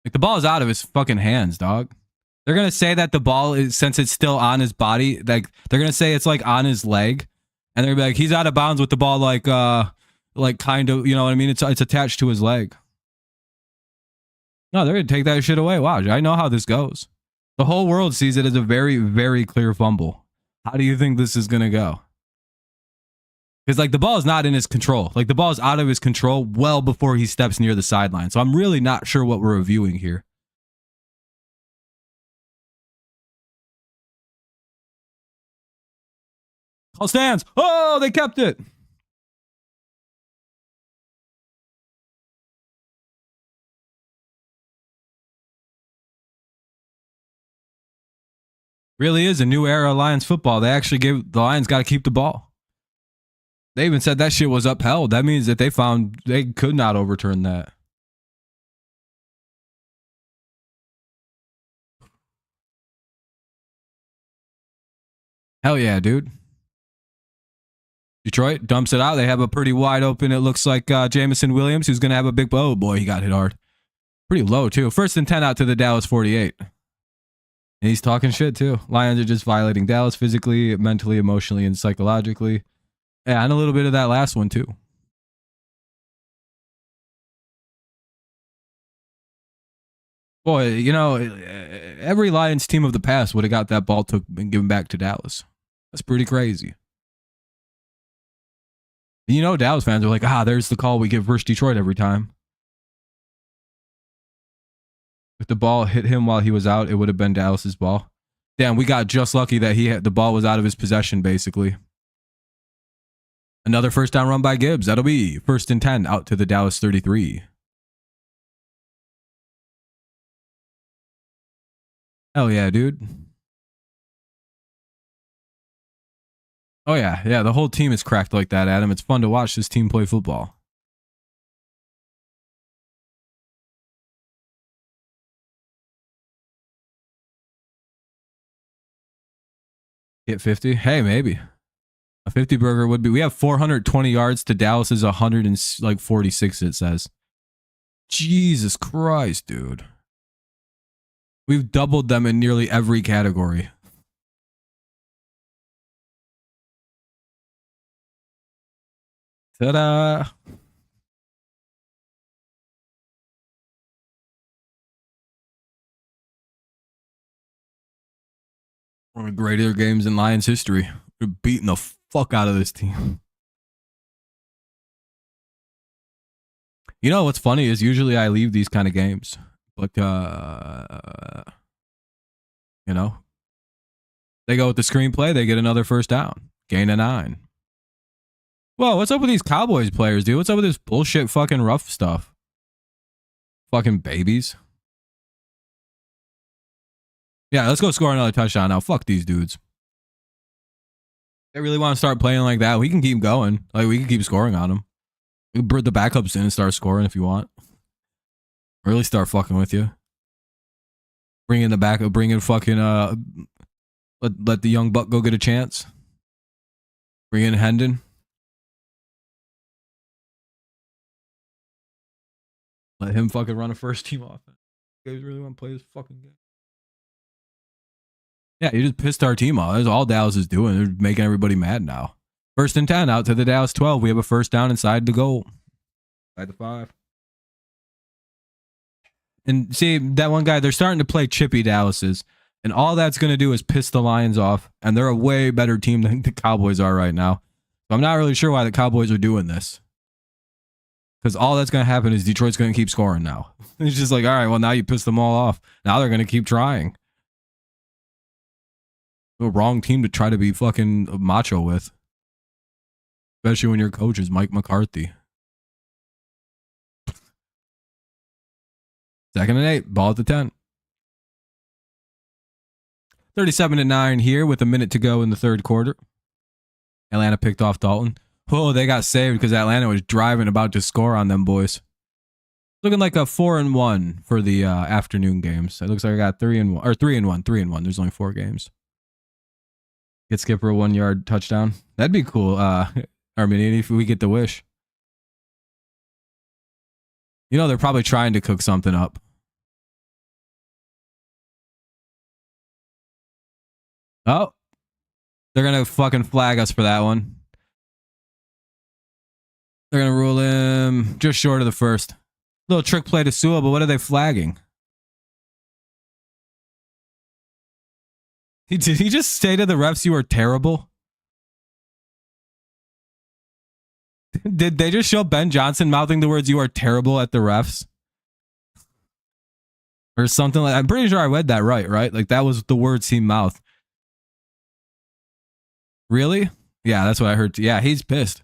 Like, the ball is out of his fucking hands, dog. They're going to say that the ball is, since it's still on his body, like, they're going to say it's like on his leg. And they're going to be like, he's out of bounds with the ball, like kind of, you know what I mean? It's attached to his leg. No, they're going to take that shit away. Wow, I know how this goes. The whole world sees it as a very, very clear fumble. How do you think this is going to go? Because, like, the ball is not in his control. Like, the ball is out of his control well before he steps near the sideline. So I'm really not sure what we're reviewing here. Call stands. Oh, they kept it. Really is a new era of Lions football. They actually gave the Lions got to keep the ball. They even said that shit was upheld. That means that they found they could not overturn that. Hell yeah, dude. Detroit dumps it out. They have a pretty wide open. It looks like Jamison Williams, who's going to have a big. Oh boy, he got hit hard. Pretty low too. 1st and 10 out to the Dallas 48. And he's talking shit too. Lions are just violating Dallas physically, mentally, emotionally, and psychologically. Yeah, and a little bit of that last one too. Boy, you know, every Lions team of the past would have got that ball took and given back to Dallas. That's pretty crazy. You know, Dallas fans are like, there's the call we give versus Detroit every time. If the ball hit him while he was out, it would have been Dallas's ball. Damn, we got just lucky that the ball was out of his possession, basically. Another first down run by Gibbs. That'll be 1st and 10 out to the Dallas 33. Hell yeah, dude. Oh yeah, yeah. The whole team is cracked like that, Adam. It's fun to watch this team play football. Hit 50? Hey, maybe. A 50 burger would be. We have 420 yards to Dallas's 146, it says. Jesus Christ, dude. We've doubled them in nearly every category. Ta-da! One of the greater games in Lions history. We're beating the fuck out of this team. You know what's funny is usually I leave these kind of games, but you know, they go with the screenplay. They get another first down, gain of 9. Whoa, what's up with these Cowboys players, dude? What's up with this bullshit fucking rough stuff? Fucking babies. Yeah, let's go score another touchdown now. Fuck these dudes. They really want to start playing like that. We can keep going. Like, we can keep scoring on them. We can bring the backups in and start scoring if you want. Really start fucking with you. Bring in the backup. Bring in fucking Let the young buck go get a chance. Bring in Hendon. Let him fucking run a first team offense. You guys really want to play this fucking game? Yeah, you just pissed our team off. That's all Dallas is doing. They're making everybody mad now. 1st and 10 out to the Dallas 12. We have a first down inside the goal. Inside the 5. And see, that one guy, they're starting to play chippy Dallases. And all that's going to do is piss the Lions off. And they're a way better team than the Cowboys are right now. So I'm not really sure why the Cowboys are doing this. Because all that's going to happen is Detroit's going to keep scoring now. It's just like, all right, well, now you pissed them all off. Now they're going to keep trying. The wrong team to try to be fucking macho with. Especially when your coach is Mike McCarthy. 2nd and 8. Ball at the 10. 37-9 here with a minute to go in the 3rd quarter. Atlanta picked off Dalton. Oh, they got saved because Atlanta was driving about to score on them boys. Looking like a 4-1 for the afternoon games. It looks like I got 3-1 or 3-1. 3-1. There's only 4 games. Get Skipper a 1-yard touchdown. That'd be cool. Arminian, if we get the wish. You know, they're probably trying to cook something up. Oh. They're going to fucking flag us for that one. They're going to rule him just short of the first. Little trick play to Sewell, but what are they flagging? Did he just say to the refs you were terrible? Did they just show Ben Johnson mouthing the words "you are terrible" at the refs? Or something like that? I'm pretty sure I read that right? Like that was the words he mouthed. Really? Yeah, that's what I heard. Yeah, he's pissed.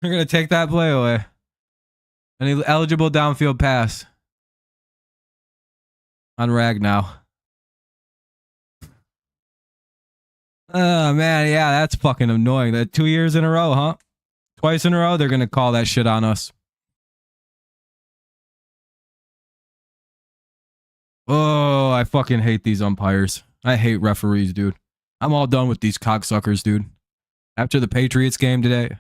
They're going to take that play away. An eligible downfield pass. On Rag now. Oh, man. Yeah, that's fucking annoying. That 2 years in a row, huh? Twice in a row, they're going to call that shit on us. Oh, I fucking hate these umpires. I hate referees, dude. I'm all done with these cocksuckers, dude. After the Patriots game today.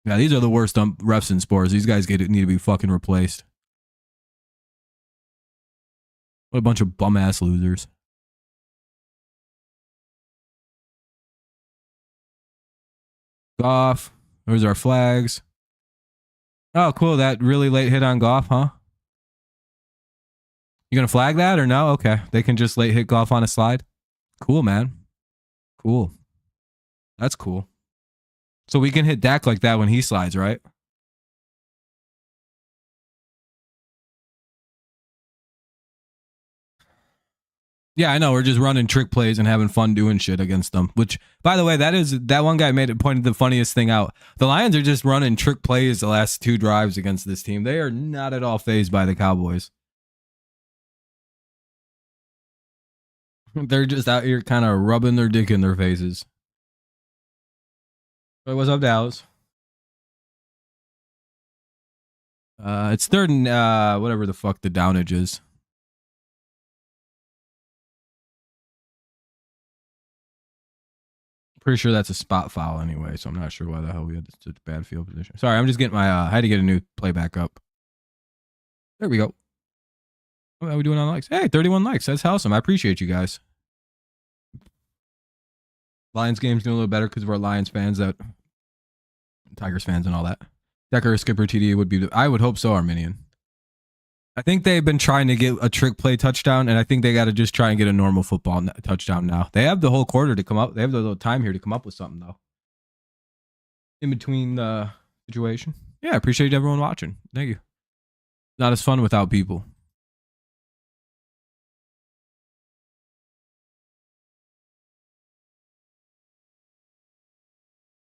Yeah, these are the worst refs in sports. These guys need to be fucking replaced. What a bunch of bum-ass losers. Goff. There's our flags. Oh, cool. That really late hit on Goff, huh? You gonna flag that or no? Okay. They can just late hit Goff on a slide. Cool, man. Cool. That's cool. So we can hit Dak like that when he slides, right? Yeah, I know. We're just running trick plays and having fun doing shit against them. Which, by the way, that one guy pointed the funniest thing out. The Lions are just running trick plays the last 2 drives against this team. They are not at all fazed by the Cowboys. They're just out here kind of rubbing their dick in their faces. What's up, Dallas? It's 3rd and whatever the fuck the downage is. Pretty sure that's a spot foul anyway, so I'm not sure why the hell we had such bad field position. Sorry, I'm just getting my I had to get a new playback up. There we go. How are we doing on likes? Hey, 31 likes. That's awesome. I appreciate you guys. Lions game's doing a little better because of our Lions fans, that Tigers fans and all that. Decker, Skipper, TD would be. I would hope so, Arminian. I think they've been trying to get a trick play touchdown, and I think they got to just try and get a normal football touchdown now. They have the whole quarter to come up. They have the little time here to come up with something, though. In between the situation. Yeah, I appreciate everyone watching. Thank you. Not as fun without people.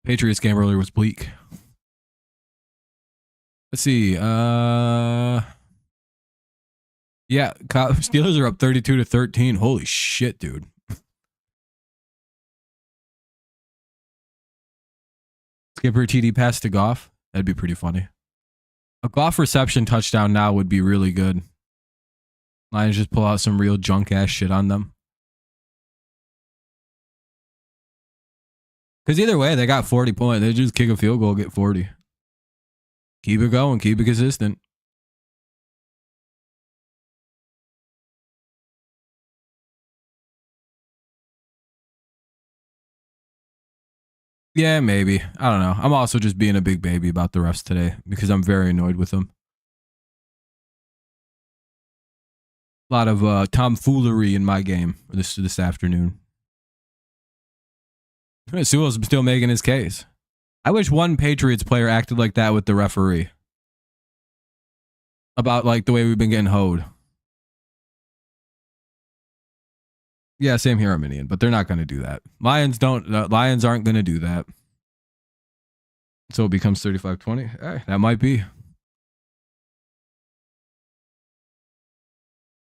Patriots game earlier was bleak. Let's see. Yeah, Steelers are up 32-13. Holy shit, dude. Skipper TD pass to Goff. That'd be pretty funny. A Goff reception touchdown now would be really good. Lions just pull out some real junk ass shit on them. Because either way, they got 40 points. They just kick a field goal, get 40. Keep it going. Keep it consistent. Yeah, maybe. I don't know. I'm also just being a big baby about the refs today because I'm very annoyed with them. A lot of tomfoolery in my game this afternoon. Sewell's still making his case. I wish one Patriots player acted like that with the referee. About like the way we've been getting hoed. Yeah, same here, Arminian, but they're not going to do that. Lions aren't going to do that. So it becomes 35-20. Hey, that might be.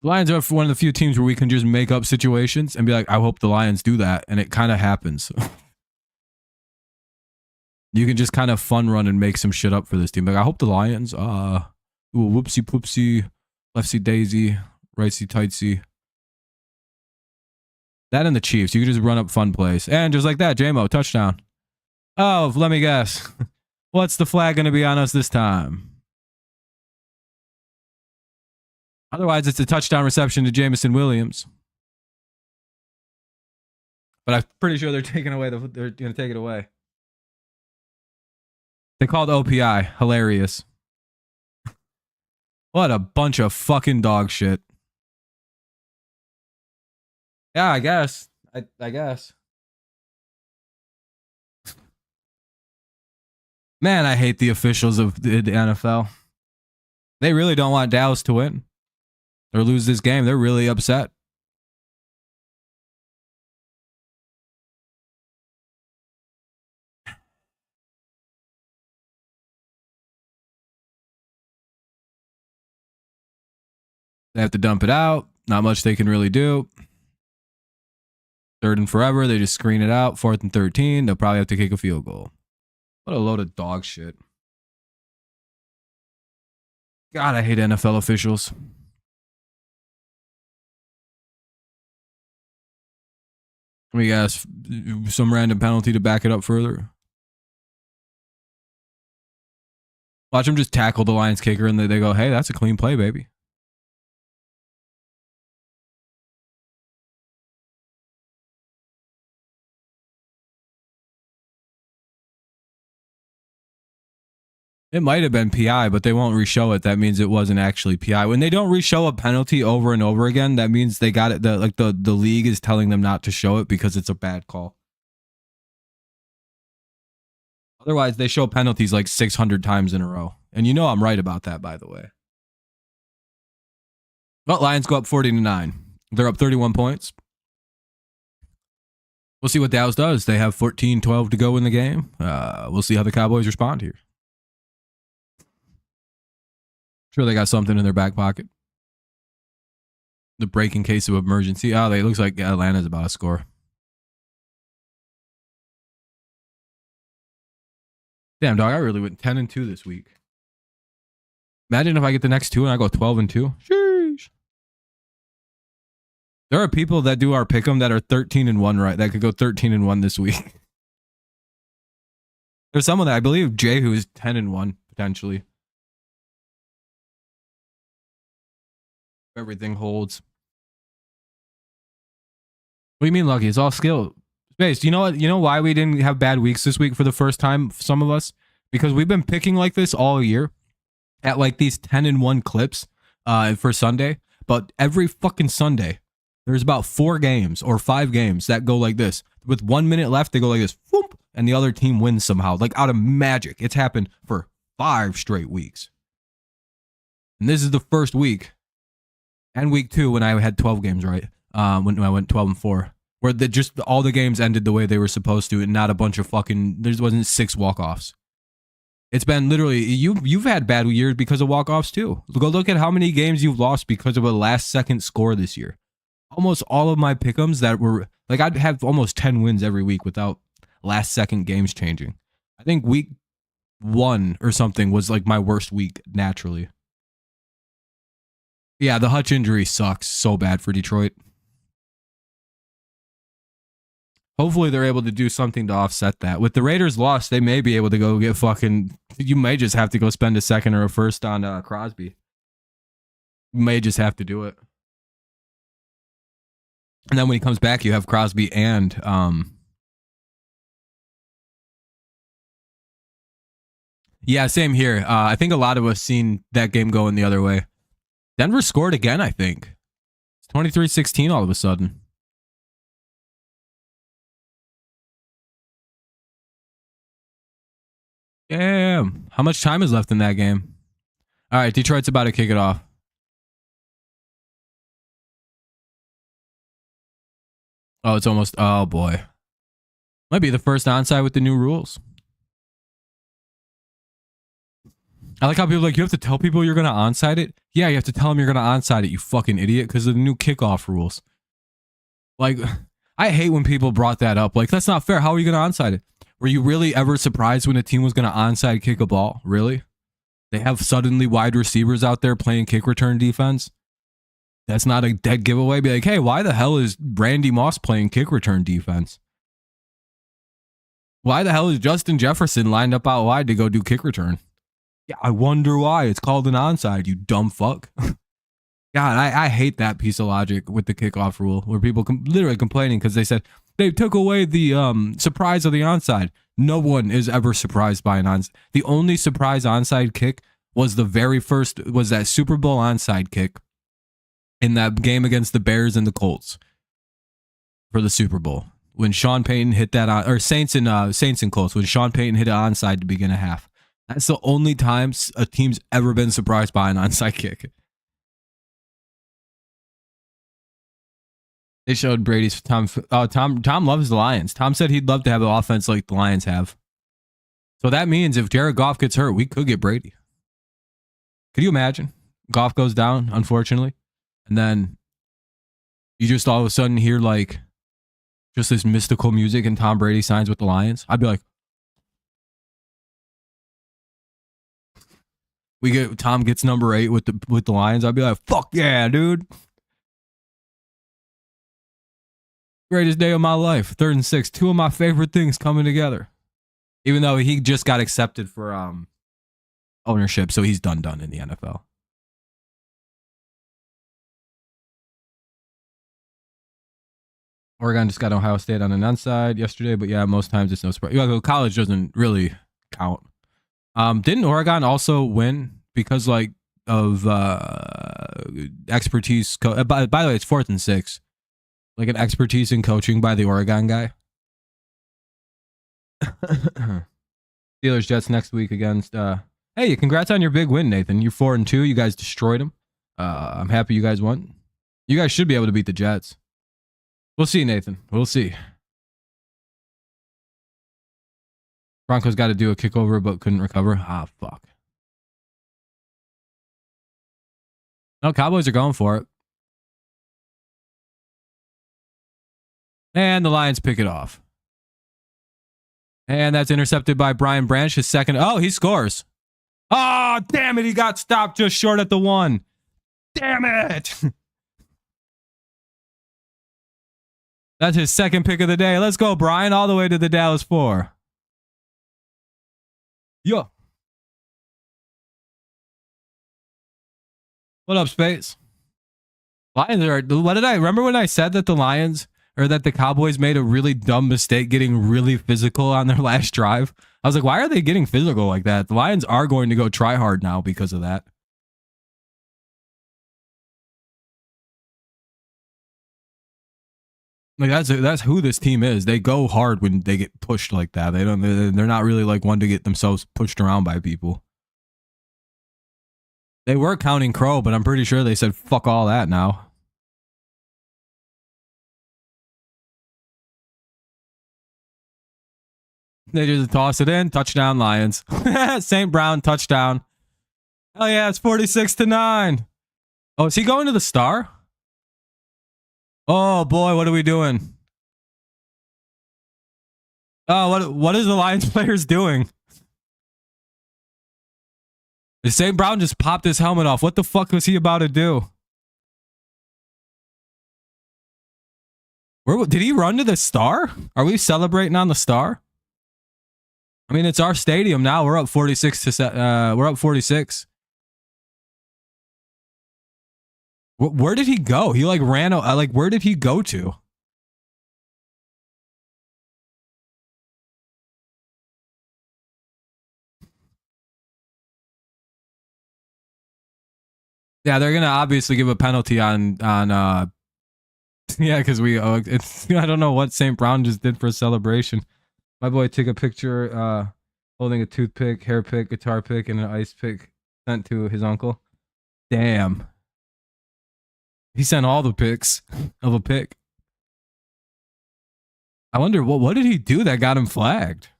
The Lions are one of the few teams where we can just make up situations and be like, I hope the Lions do that. And it kind of happens. You can just kind of fun run and make some shit up for this team. Like, I hope the Lions do a whoopsie poopsie, leftsy daisy, rightsy tightsy. That and the Chiefs. You can just run up fun plays. And just like that, JMO, touchdown. Oh, let me guess. What's the flag going to be on us this time? Otherwise, it's a touchdown reception to Jamison Williams. But I'm pretty sure they're taking away they're going to take it away. They called OPI. Hilarious. What a bunch of fucking dog shit. Yeah, I guess. I guess. Man, I hate the officials of the NFL. They really don't want Dallas to win or lose this game. They're really upset. They have to dump it out. Not much they can really do. 3rd and forever. They just screen it out. 4th and 13. They'll probably have to kick a field goal. What a load of dog shit. God, I hate NFL officials. We got some random penalty to back it up further. Watch them just tackle the Lions kicker and they go, hey, that's a clean play, baby. It might have been PI, but they won't reshow it. That means it wasn't actually PI. When they don't reshow a penalty over and over again, that means they got it. The league is telling them not to show it because it's a bad call. Otherwise, they show penalties like 600 times in a row. And you know I'm right about that, by the way. Well, Lions go up 40-9. They're up 31 points. We'll see what Dallas does. They have 14-12 to go in the game. We'll see how the Cowboys respond here. Sure, they got something in their back pocket. The break in case of emergency. Oh, it looks like Atlanta's about to score. Damn, dog, I really went 10-2 this week. Imagine if I get the next 2 and I go 12-2. Sheesh. There are people that do our pick'em that are 13-1, right? That could go 13-1 this week. There's someone that I believe Jay who is 10-1 potentially. Everything holds. What do you mean, Lucky? It's all skill. Space, you know what? You know why we didn't have bad weeks this week for the first time, some of us? Because we've been picking like this all year at like these 10-1 clips for Sunday. But every fucking Sunday, there's about 4 games or 5 games that go like this. With 1 minute left, they go like this. Whoop, and the other team wins somehow. Like out of magic. It's happened for 5 straight weeks. And this is the first week. And week 2 when I had 12 games right, when I went 12-4, where just all the games ended the way they were supposed to, and not a bunch of fucking. There wasn't 6 walk-offs. It's been literally you've had bad years because of walk-offs too. Go look at how many games you've lost because of a last-second score this year. Almost all of my pick'ems that were like I'd have almost 10 wins every week without last-second games changing. I think week 1 or something was like my worst week naturally. Yeah, the Hutch injury sucks so bad for Detroit. Hopefully they're able to do something to offset that. With the Raiders loss, they may be able to go get fucking... You may just have to go spend a second or a first on Crosby. You may just have to do it. And then when he comes back, you have Crosby and... Yeah, same here. I think a lot of us seen that game going the other way. Denver scored again, I think. It's 23-16 all of a sudden. Damn. How much time is left in that game? All right, Detroit's about to kick it off. Oh, it's almost... Oh, boy. Might be the first onside with the new rules. I like how people are like, you have to tell people you're going to onside it? Yeah, you have to tell them you're going to onside it, you fucking idiot, because of the new kickoff rules. Like, I hate when people brought that up. Like, that's not fair. How are you going to onside it? Were you really ever surprised when a team was going to onside kick a ball? Really? They have suddenly wide receivers out there playing kick return defense? That's not a dead giveaway. Be like, hey, why the hell is Randy Moss playing kick return defense? Why the hell is Justin Jefferson lined up out wide to go do kick return? Yeah, I wonder why. It's called an onside, you dumb fuck. God, I hate that piece of logic with the kickoff rule where people literally complaining because they said they took away the surprise of the onside. No one is ever surprised by an onside. The only surprise onside kick was that Super Bowl onside kick in that game against the Bears and the Colts for the Super Bowl. When Sean Payton hit that on, or Saints and Colts, when Sean Payton hit an onside to begin a half. That's the only time a team's ever been surprised by an onside kick. They showed Brady's Tom. Tom loves the Lions. Tom said he'd love to have an offense like the Lions have. So that means if Jared Goff gets hurt, we could get Brady. Could you imagine? Goff goes down, unfortunately, and then you just all of a sudden hear like just this mystical music and Tom Brady signs with the Lions. I'd be like, Tom gets number 8 with the Lions. I'd be like, fuck yeah, dude. Greatest day of my life. 3rd and 6. 2 of my favorite things coming together. Even though he just got accepted for ownership, so he's done in the NFL. Oregon just got Ohio State on an onside yesterday, but yeah, most times it's no surprise. College doesn't really count. Didn't Oregon also win because like of expertise? By the way, it's 4th and 6. Like an expertise in coaching by the Oregon guy. Steelers Jets next week against. Hey, congrats on your big win, Nathan. You're 4 and 2. You guys destroyed them. I'm happy you guys won. You guys should be able to beat the Jets. We'll see, Nathan. We'll see. Broncos got to do a kickover, but couldn't recover. Ah, fuck. No, Cowboys are going for it. And the Lions pick it off. And that's intercepted by Brian Branch, his second. Oh, he scores. Oh, damn it. He got stopped just short at the 1. Damn it. That's his second pick of the day. Let's go, Brian, all the way to the Dallas 4. Yo. What up, Space? Lions are... What did I... Remember when I said that the Lions... Or that the Cowboys made a really dumb mistake getting really physical on their last drive? I was like, why are they getting physical like that? The Lions are going to go try hard now because of that. Like that's who this team is. They go hard when they get pushed like that. They're not really like one to get themselves pushed around by people. They were counting Crow, but I'm pretty sure they said fuck all that now. They just toss it in. Touchdown, Lions. St. Brown, touchdown. Oh, yeah, it's 46-9. Oh, is he going to the Star? Oh, boy, what are we doing? Oh, what is the Lions players doing? St. Brown just popped his helmet off. What the fuck was he about to do? Did he run to the star? Are we celebrating on the star? I mean, it's our stadium now. We're up 46 to we're up 46. Where did he go? He like ran. Like, where did he go to? Yeah, they're gonna obviously give a penalty on yeah, because it's I don't know what St. Brown just did for a celebration. My boy took a picture holding a toothpick, hair pick, guitar pick, and an ice pick sent to his uncle. Damn. He sent all the pics of a pick. I wonder what did he do that got him flagged?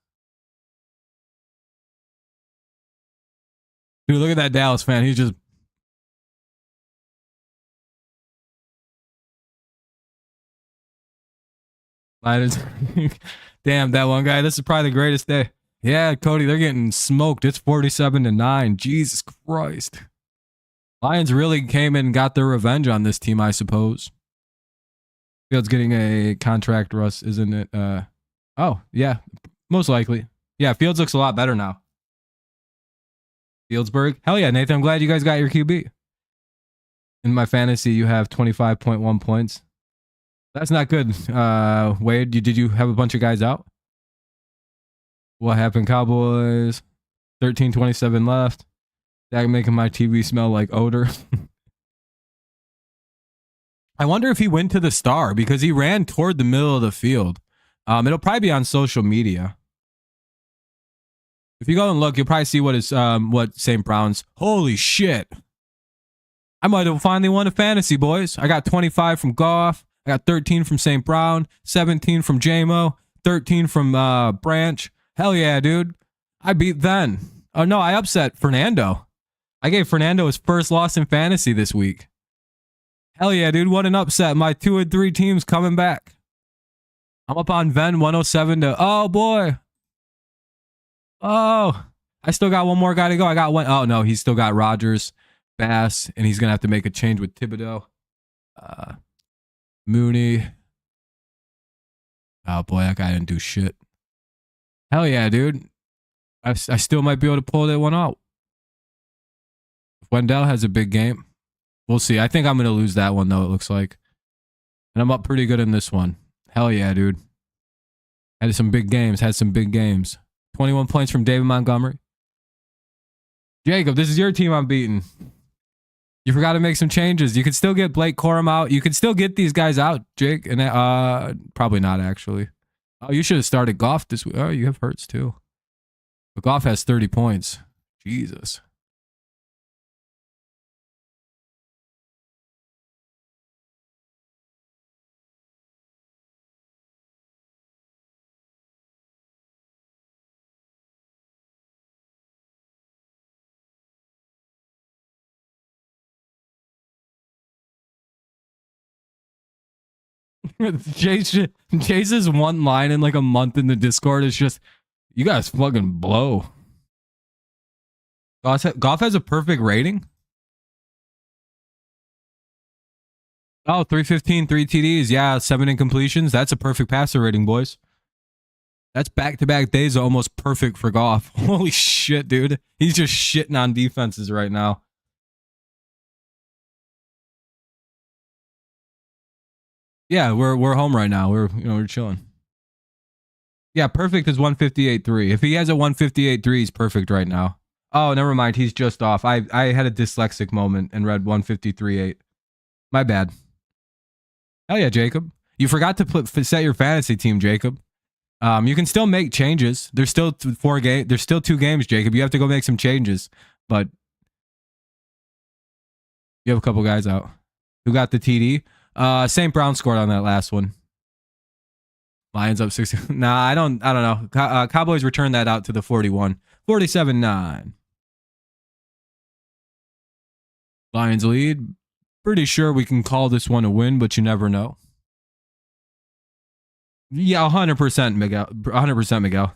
Dude, look at that Dallas fan. He's just damn, that one guy. This is probably the greatest day. Yeah, Cody, they're getting smoked. It's 47-9. Jesus Christ. Lions really came in and got their revenge on this team, I suppose. Fields getting a contract, Russ, isn't it? Oh, yeah, most likely. Yeah, Fields looks a lot better now. Fieldsburg. Hell yeah, Nathan. I'm glad you guys got your QB. In my fantasy, you have 25.1 points. That's not good. Wade, did you have a bunch of guys out? What happened, Cowboys? 13:27 left. That making my TV smell like odor. I wonder if he went to the star because he ran toward the middle of the field. It'll probably be on social media. If you go and look, you'll probably see what St. Brown's. Holy shit! I might have finally won a fantasy, boys. I got 25 from Goff. I got 13 from St. Brown, 17 from JMO, 13 from Branch. Hell yeah, dude. I beat then. Oh, no, I upset Fernando. I gave Fernando his first loss in fantasy this week. Hell yeah, dude. What an upset. My 2 and 3 teams coming back. I'm up on Ven 107 to... Oh, boy. Oh. I still got one more guy to go. I got one... Oh, no. He's still got Rodgers, Bass, and he's going to have to make a change with Thibodeau. Mooney. Oh, boy. That guy didn't do shit. Hell yeah, dude. I still might be able to pull that one out. If Wendell has a big game, we'll see. I think I'm going to lose that one, though, it looks like. And I'm up pretty good in this one. Hell yeah, dude. Had some big games. 21 points from David Montgomery. Jacob, this is your team I'm beating. You forgot to make some changes. You could still get Blake Corum out. You could still get these guys out, Jake. And probably not, actually. Oh, you should have started Goff this week. Oh, you have Hurts, too. But Goff has 30 points. Jesus. Chase's one line in like a month in the Discord is just, you guys fucking blow. Goff has a perfect rating. Oh, 315, 3 TDs. Yeah, 7 incompletions. That's a perfect passer rating, boys. That's back-to-back days almost perfect for Goff. Holy shit, dude. He's just shitting on defenses right now. Yeah, we're home right now. We're chilling. Yeah, perfect is 158.3. If he has a 158.3, he's perfect right now. Oh, never mind. He's just off. I had a dyslexic moment and read 153.8. My bad. Hell yeah, Jacob. You forgot to set your fantasy team, Jacob. You can still make changes. There's still 4 games. There's still 2 games, Jacob. You have to go make some changes, but you have a couple guys out. Who got the TD? St. Brown scored on that last one. Lions up 60. Nah, I don't know. Cowboys returned that out to the 41. 47-9. Lions lead. Pretty sure we can call this one a win, but you never know. Yeah, 100% Miguel. 100% Miguel.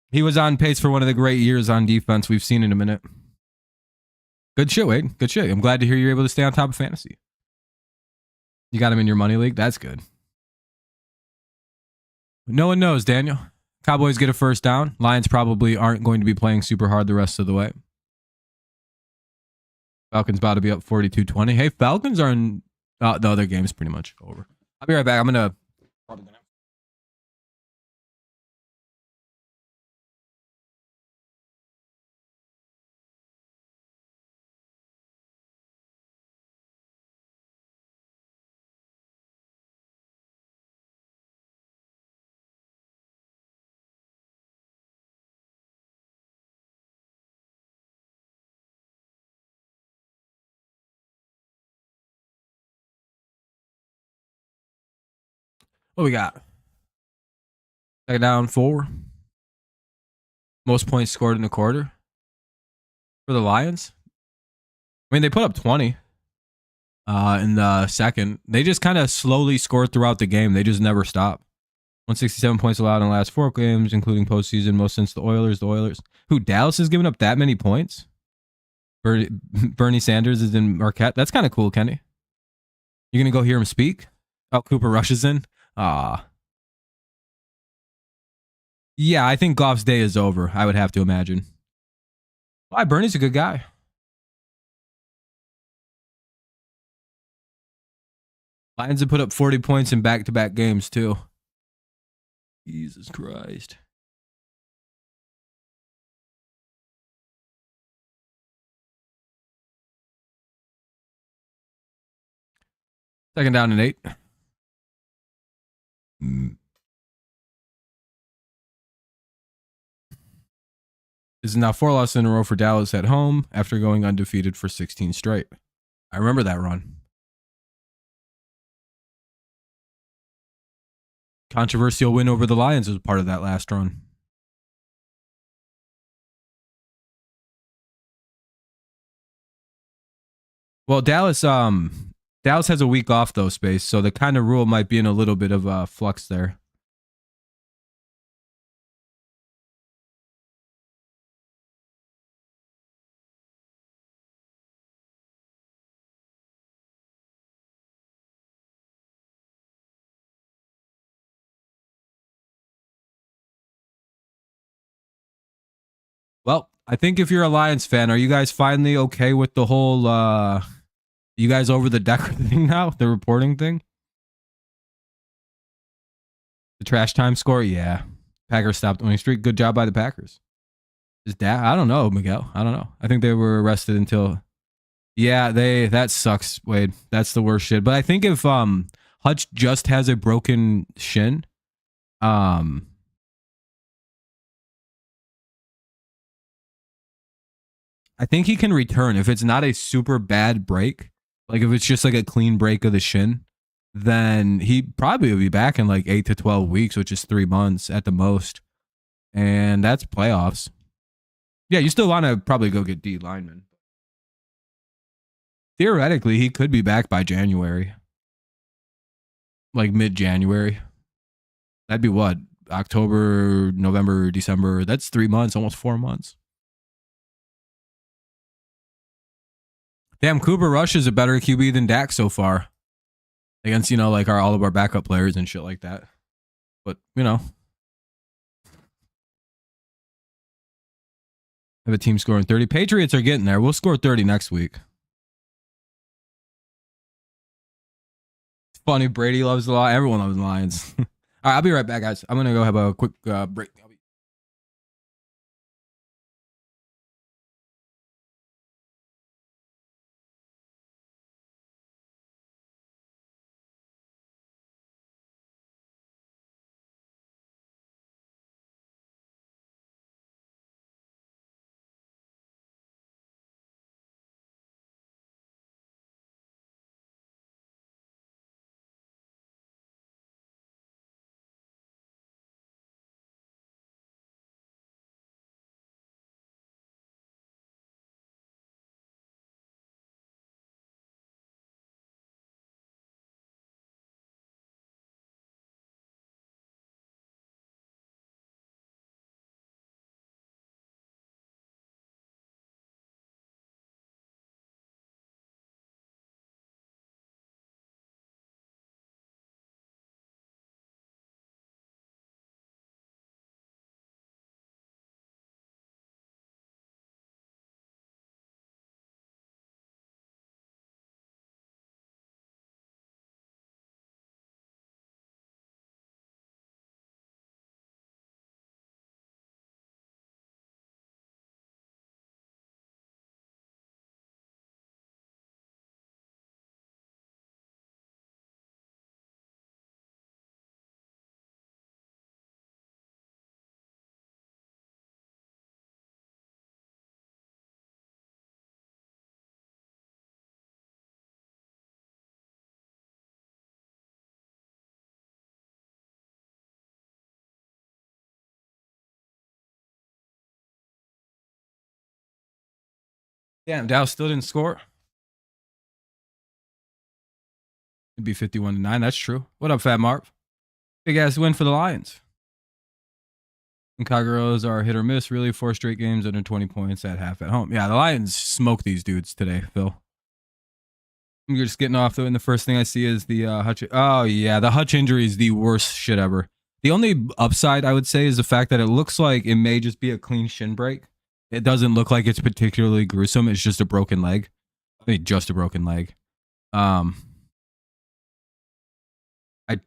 He was on pace for one of the great years on defense we've seen in a minute. Good shit, Wade. Good shit. I'm glad to hear you're able to stay on top of fantasy. You got him in your money league? That's good. No one knows, Daniel. Cowboys get a first down. Lions probably aren't going to be playing super hard the rest of the way. Falcons about to be up 42-20. Hey, Falcons are in the other game's pretty much over. I'll be right back. I'm going to what we got? Second down 4. Most points scored in a quarter for the Lions. I mean, they put up 20 in the second. They just kind of slowly scored throughout the game. They just never stop. 167 points allowed in the last 4 games, including postseason, most since the Oilers. The Oilers. Who, Dallas has given up that many points? Bernie Sanders is in Marquette. That's kind of cool, Kenny. You going to go hear him speak? Oh, Cooper Rush is in? Yeah, I think Goff's day is over, I would have to imagine. Why? Bernie's a good guy. Lions have put up 40 points in back-to-back games, too. Jesus Christ. Second down and 8. This is now 4 losses in a row for Dallas at home after going undefeated for 16 straight. I remember that run. Controversial win over the Lions was part of that last run. Well, Dallas has a week off though, Space, so the kind of rule might be in a little bit of a flux there. Well, I think if you're a Lions fan, are you guys finally okay with the whole you guys over the Decker thing now? The reporting thing? The trash time score? Yeah. Packers stopped winning streak. Good job by the Packers. Is that I don't know, Miguel. I don't know. I think they were arrested until yeah, that sucks, Wade. That's the worst shit. But I think if Hutch just has a broken shin, I think he can return if it's not a super bad break. Like if it's just like a clean break of the shin, then he probably will be back in like 8 to 12 weeks, which is 3 months at the most. And that's playoffs. Yeah, you still want to probably go get D lineman. Theoretically, he could be back by January. Like mid-January. That'd be what? October, November, December. That's 3 months, almost 4 months. Damn, Cooper Rush is a better QB than Dak so far. Against, like all of our backup players and shit like that. But, have a team scoring 30. Patriots are getting there. We'll score 30 next week. It's funny. Brady loves the Lions. Everyone loves the Lions. All right, I'll be right back, guys. I'm going to go have a quick break. Damn, Dallas still didn't score. It'd be 51-9. That's true. What up, Fat Marv? Big ass win for the Lions. And Cowboys are hit or miss. Really, 4 straight games under 20 points at half at home. Yeah, the Lions smoked these dudes today, Phil. You're just getting off though, and the first thing I see is the Hutch. Oh yeah, the Hutch injury is the worst shit ever. The only upside I would say is the fact that it looks like it may just be a clean shin break. It doesn't look like it's particularly gruesome. It's just a broken leg. I mean, just a broken leg. I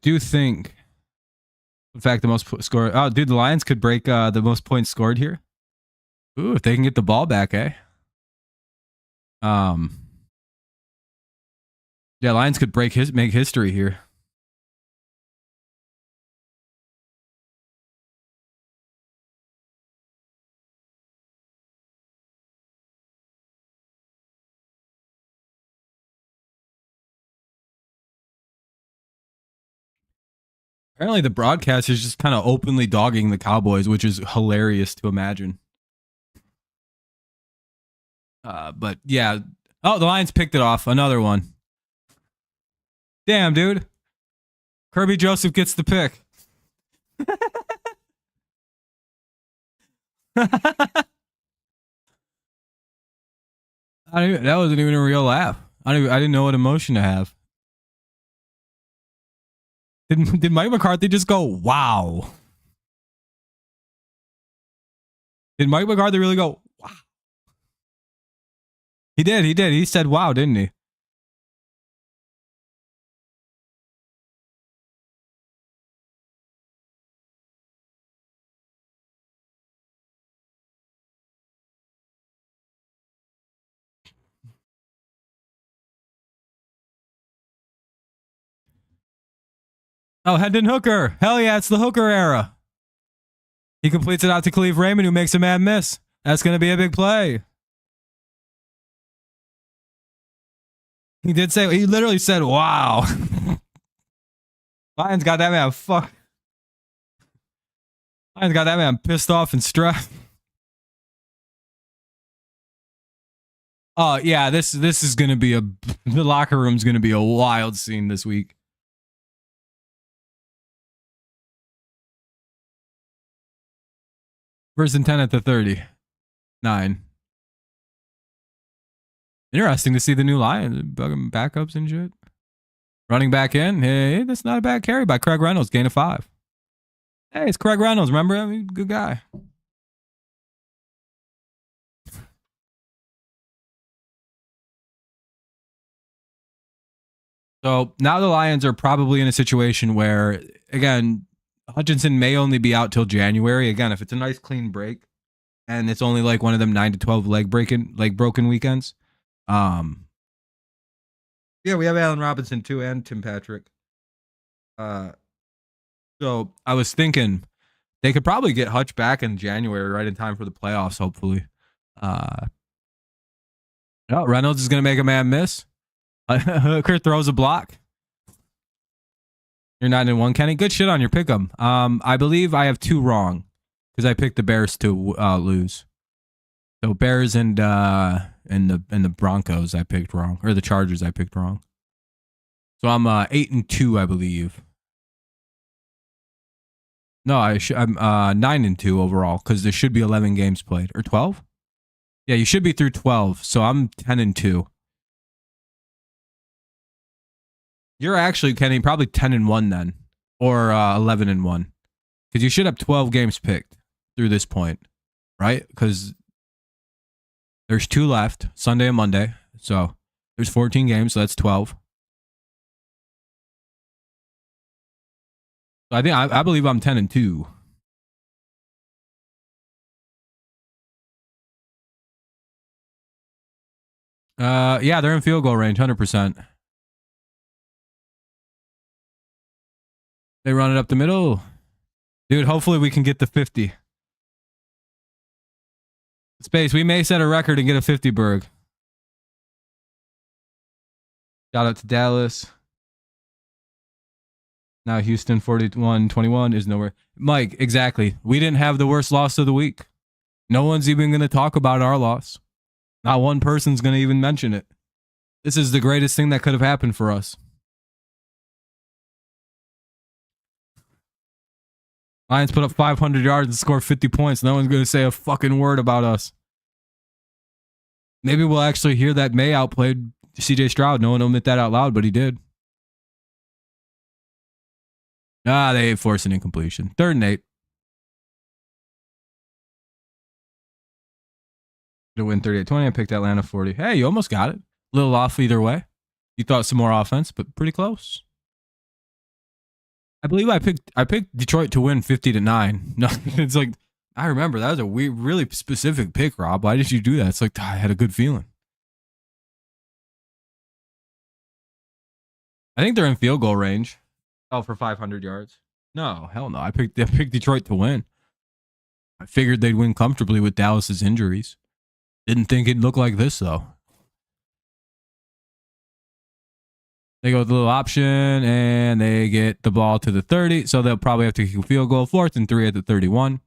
do think in fact the most score. Oh, dude, the Lions could break the most points scored here. Ooh, if they can get the ball back, eh? Yeah, Lions could make history here. Apparently, the broadcast is just kind of openly dogging the Cowboys, which is hilarious to imagine. But yeah. Oh, the Lions picked it off. Another one. Damn, dude. Kirby Joseph gets the pick. That wasn't even a real laugh. I didn't know what emotion to have. Did Mike McCarthy just go, wow? Did Mike McCarthy really go, wow? He did. He said, wow, didn't he? Oh, Hendon Hooker. Hell yeah, it's the Hooker era. He completes it out to Khalif Raymond, who makes a mad miss. That's going to be a big play. He did say, he literally said, wow. Lions got that man Lions got that man pissed off and stressed. Oh, yeah, this is going to be the locker room's going to be a wild scene this week. First and 10 at the 39. Interesting to see the new Lions backups and shit. Running back in. Hey, that's not a bad carry by Craig Reynolds. Gain of 5. Hey, it's Craig Reynolds. Remember him? Good guy. So now the Lions are probably in a situation where, again, Hutchinson may only be out till January. Again, if it's a nice clean break and it's only like one of them 9 to 12 leg broken weekends. Yeah, we have Allen Robinson too and Tim Patrick. So I was thinking they could probably get Hutch back in January, right in time for the playoffs, hopefully. Reynolds is going to make a man miss. Hooker throws a block. You're 9-1, Kenny. Good shit on your pick'em. I believe I have 2 wrong because I picked the Bears to lose. So Bears and the Broncos I picked wrong, or the Chargers I picked wrong. So I'm 8-2, I believe. No, I'm 9-2 overall because there should be 11 games played, or 12. Yeah, you should be through 12. So I'm 10-2. You're actually, Kenny, probably 10-1 then, or 11-1, because you should have 12 games picked through this point, right? Because there's 2 left, Sunday and Monday. So there's 14 games, so that's 12. So I believe I'm 10-2. Yeah, they're in field goal range, 100%. They run it up the middle. Dude, hopefully we can get the 50. Space, we may set a record and get a 50 berg. Shout out to Dallas. Now Houston 41-21 is nowhere. Mike, exactly. We didn't have the worst loss of the week. No one's even going to talk about our loss. Not one person's going to even mention it. This is the greatest thing that could have happened for us. Lions put up 500 yards and score 50 points. No one's going to say a fucking word about us. Maybe we'll actually hear that May outplayed CJ Stroud. No one will admit that out loud, but he did. They forced an incompletion. 3rd and 8. To win 38-20, I picked Atlanta 40. Hey, you almost got it. A little off either way. You thought some more offense, but pretty close. I believe I picked Detroit to win 50-9. No, it's like, I remember that was a weird, really specific pick, Rob. Why did you do that? It's like, I had a good feeling. I think they're in field goal range. Oh, for 500 yards. No, hell no. I picked Detroit to win. I figured they'd win comfortably with Dallas's injuries. Didn't think it'd look like this, though. They go with a little option, and they get the ball to the 30, so they'll probably have to kick a field goal. 4th and 3 at the 31.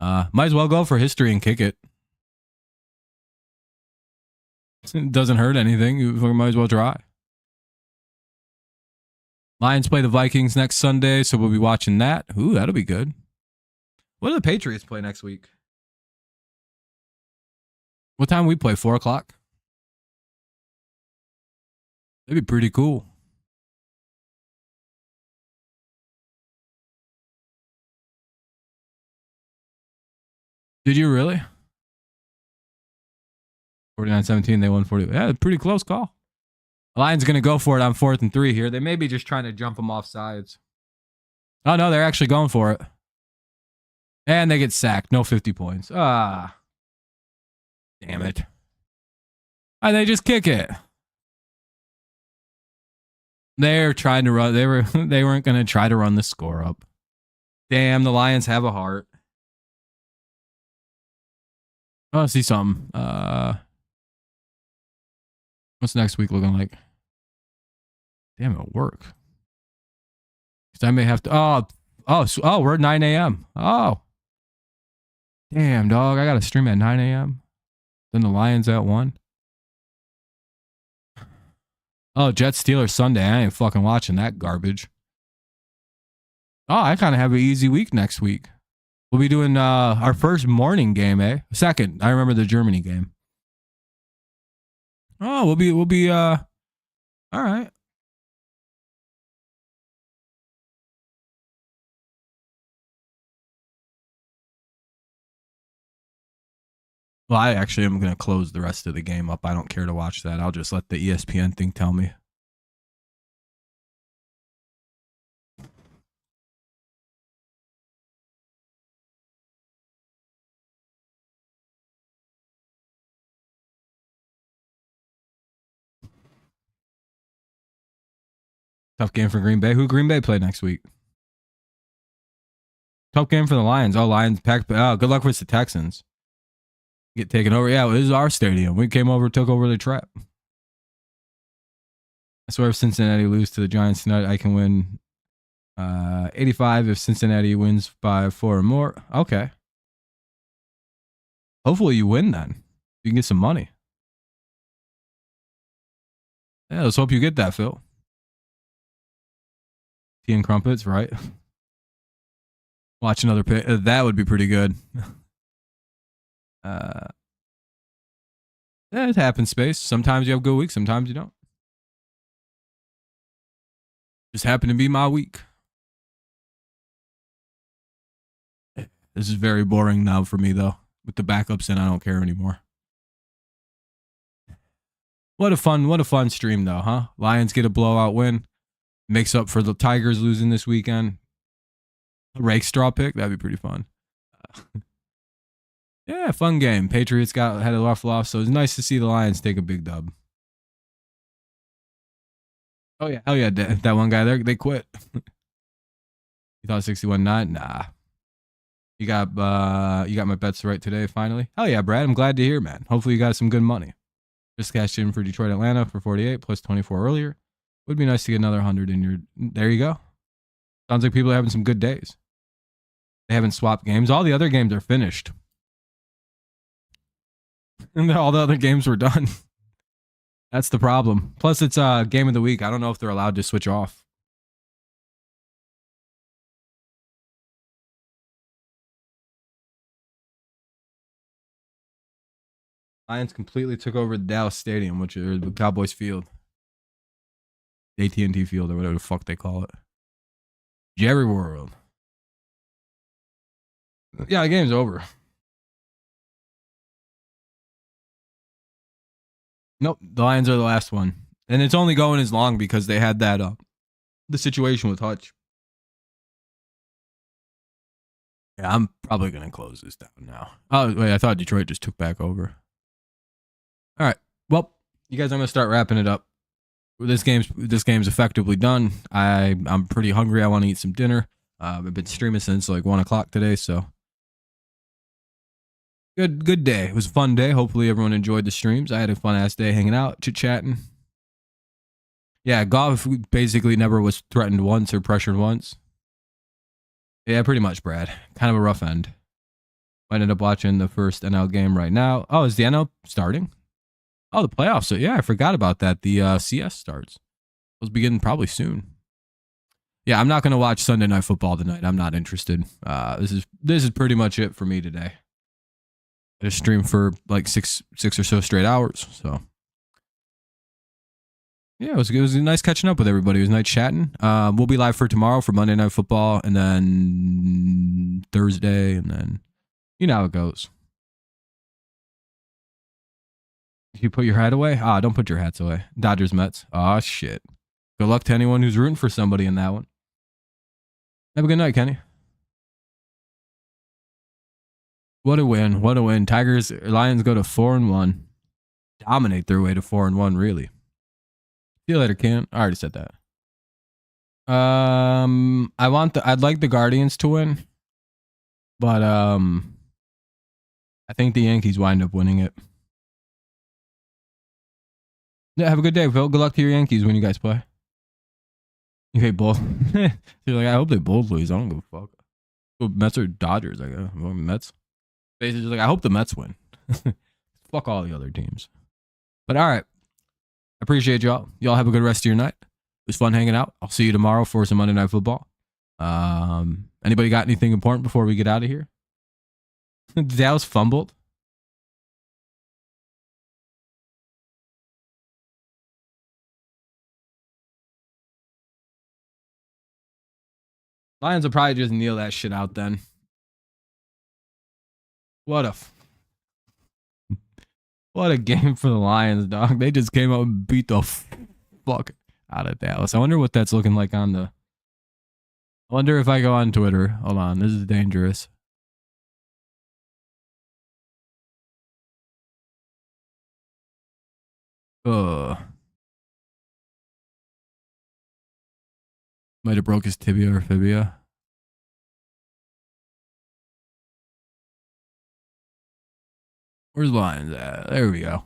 Might as well go for history and kick it. It doesn't hurt anything. You might as well try. Lions play the Vikings next Sunday, so we'll be watching that. Ooh, that'll be good. What do the Patriots play next week? What time we play? 4 o'clock? That'd be pretty cool. Did you really? 49-17, they won 40. Yeah, pretty close call. The Lions going to go for it on 4th and 3 here. They may be just trying to jump them off sides. Oh, no, they're actually going for it. And they get sacked. No 50 points. Damn it. And they just kick it. They're trying to run. They weren't going to try to run the score up. Damn, the Lions have a heart. Oh, I see something. What's next week looking like? Damn, it'll work. Because I may have to. We're at 9 a.m. Oh. Damn, dog. I got to stream at 9 a.m. Then the Lions at 1. Oh, Jets Steelers Sunday. I ain't fucking watching that garbage. Oh, I kind of have an easy week next week. We'll be doing our first morning game, eh? Second. I remember the Germany game. Oh, we'll be all right. Well, I actually am going to close the rest of the game up. I don't care to watch that. I'll just let the ESPN thing tell me. Tough game for Green Bay. Who Green Bay play next week? Tough game for the Lions. Oh, Lions packed. Oh, good luck with the Texans. Get taken over. Yeah, it was our stadium. We came over, took over the trap. I swear if Cincinnati lose to the Giants tonight, I can win 85 if Cincinnati wins by 4 or more. Okay. Hopefully you win then. You can get some money. Yeah, let's hope you get that, Phil. Tea and crumpets, right? Watch another pick. That would be pretty good. Yeah, it happens, Space. Sometimes you have good weeks, sometimes you don't. Just happened to be my week. This is very boring now for me, though. With the backups in, I don't care anymore. What a fun stream, though, huh? Lions get a blowout win. Makes up for the Tigers losing this weekend. A rake straw pick, that'd be pretty fun. Yeah, fun game. Patriots had a rough loss, so it's nice to see the Lions take a big dub. Oh yeah, hell yeah, that one guy there, they quit. You thought 61-9? Nah. You got my bets right today, finally. Hell yeah, Brad. I'm glad to hear, man. Hopefully you got some good money. Just cashed in for Detroit Atlanta for 48 plus 24 earlier. Would be nice to get another 100 in your. There you go. Sounds like people are having some good days. They haven't swapped games. All the other games are finished. And all the other games were done. That's the problem. Plus, it's game of the week. I don't know if they're allowed to switch off. Lions completely took over the Dallas Stadium, which is the Cowboys Field. AT&T Field, or whatever the fuck they call it. Jerry World. Yeah, the game's over. Nope, the Lions are the last one. And it's only going as long because they had that the situation with Hutch. Yeah, I'm probably going to close this down now. Oh, wait, I thought Detroit just took back over. All right. Well, you guys, I'm going to start wrapping it up. This game's effectively done. I'm pretty hungry. I want to eat some dinner. I've been streaming since like 1 o'clock today, so good day. It was a fun day. Hopefully everyone enjoyed the streams. I had a fun ass day hanging out, chit-chatting. Yeah, Goff basically never was threatened once or pressured once. Yeah, pretty much, Brad. Kind of a rough end. I ended up watching the first NL game right now. Oh, is the NL starting? Oh, the playoffs. So yeah, I forgot about that. The CS starts. Those begin probably soon. Yeah, I'm not going to watch Sunday Night Football tonight. I'm not interested. This is pretty much it for me today. I just streamed for like six or so straight hours. So yeah, it was nice catching up with everybody. It was nice chatting. We'll be live for tomorrow for Monday Night Football, and then Thursday, and then you know how it goes. You put your hat away? Don't put your hats away. Dodgers, Mets. Shit. Good luck to anyone who's rooting for somebody in that one. Have a good night, Kenny. What a win. What a win. Lions go to 4-1. Dominate their way to 4-1, really. See you later, Ken. I already said that. I'd like the Guardians to win. But I think the Yankees wind up winning it. Yeah, have a good day, Phil. Good luck to your Yankees when you guys play. You hate both. You're like, I hope they both lose. I don't give a fuck. Well, Mets or Dodgers, I guess. Mets. Basically, just like, I hope the Mets win. Fuck all the other teams. But all right. I appreciate y'all. Y'all have a good rest of your night. It was fun hanging out. I'll see you tomorrow for some Monday Night Football. Anybody got anything important before we get out of here? Dallas fumbled. Lions will probably just kneel that shit out then. What a game for the Lions, dog. They just came out and beat the fuck out of Dallas. I wonder what that's looking like on the... I wonder if I go on Twitter. Hold on. This is dangerous. Ugh. Might have broke his tibia or fibia. Where's Lions at? There we go.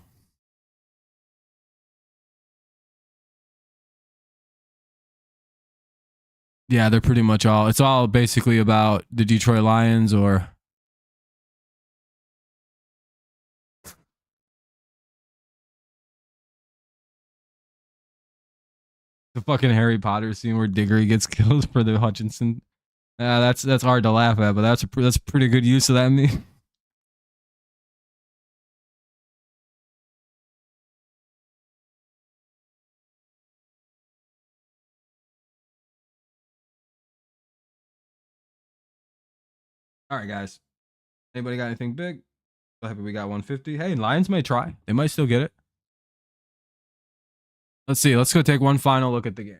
Yeah, they're pretty much all... It's all basically about the Detroit Lions or... the fucking Harry Potter scene where Diggory gets killed for the Hutchinson. That's hard to laugh at, but that's pretty good use of that meme. All right, guys. Anybody got anything big? So happy we got 150. Hey, Lions may try. They might still get it. Let's see. Let's go take one final look at the game.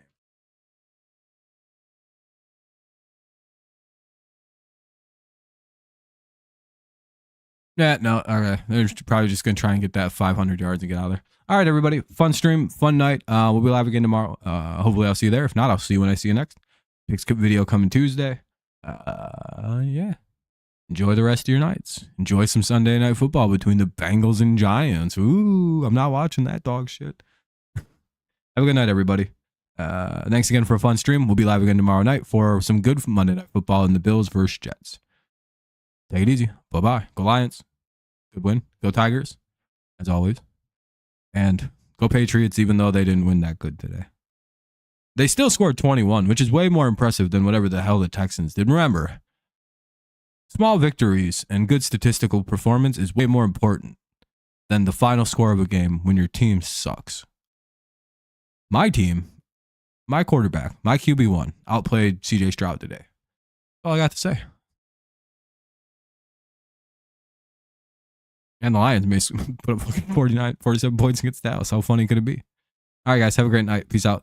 Yeah, no, okay. They're probably just going to try and get that 500 yards and get out of there. All right, everybody. Fun stream, fun night. We'll be live again tomorrow. Hopefully, I'll see you there. If not, I'll see you when I see you next. Next video coming Tuesday. Yeah. Enjoy the rest of your nights. Enjoy some Sunday Night Football between the Bengals and Giants. Ooh, I'm not watching that dog shit. Have a good night, everybody. Thanks again for a fun stream. We'll be live again tomorrow night for some good Monday Night Football in the Bills versus Jets. Take it easy. Bye-bye. Go Lions. Good win. Go Tigers. as always. And go Patriots, even though they didn't win that good today. They still scored 21, which is way more impressive than whatever the hell the Texans did. Remember, small victories and good statistical performance is way more important than the final score of a game when your team sucks. My team, my quarterback, my QB1 outplayed CJ Stroud today. That's all I got to say. And the Lions put up 47 points against Dallas. How funny could it be? All right, guys. Have a great night. Peace out.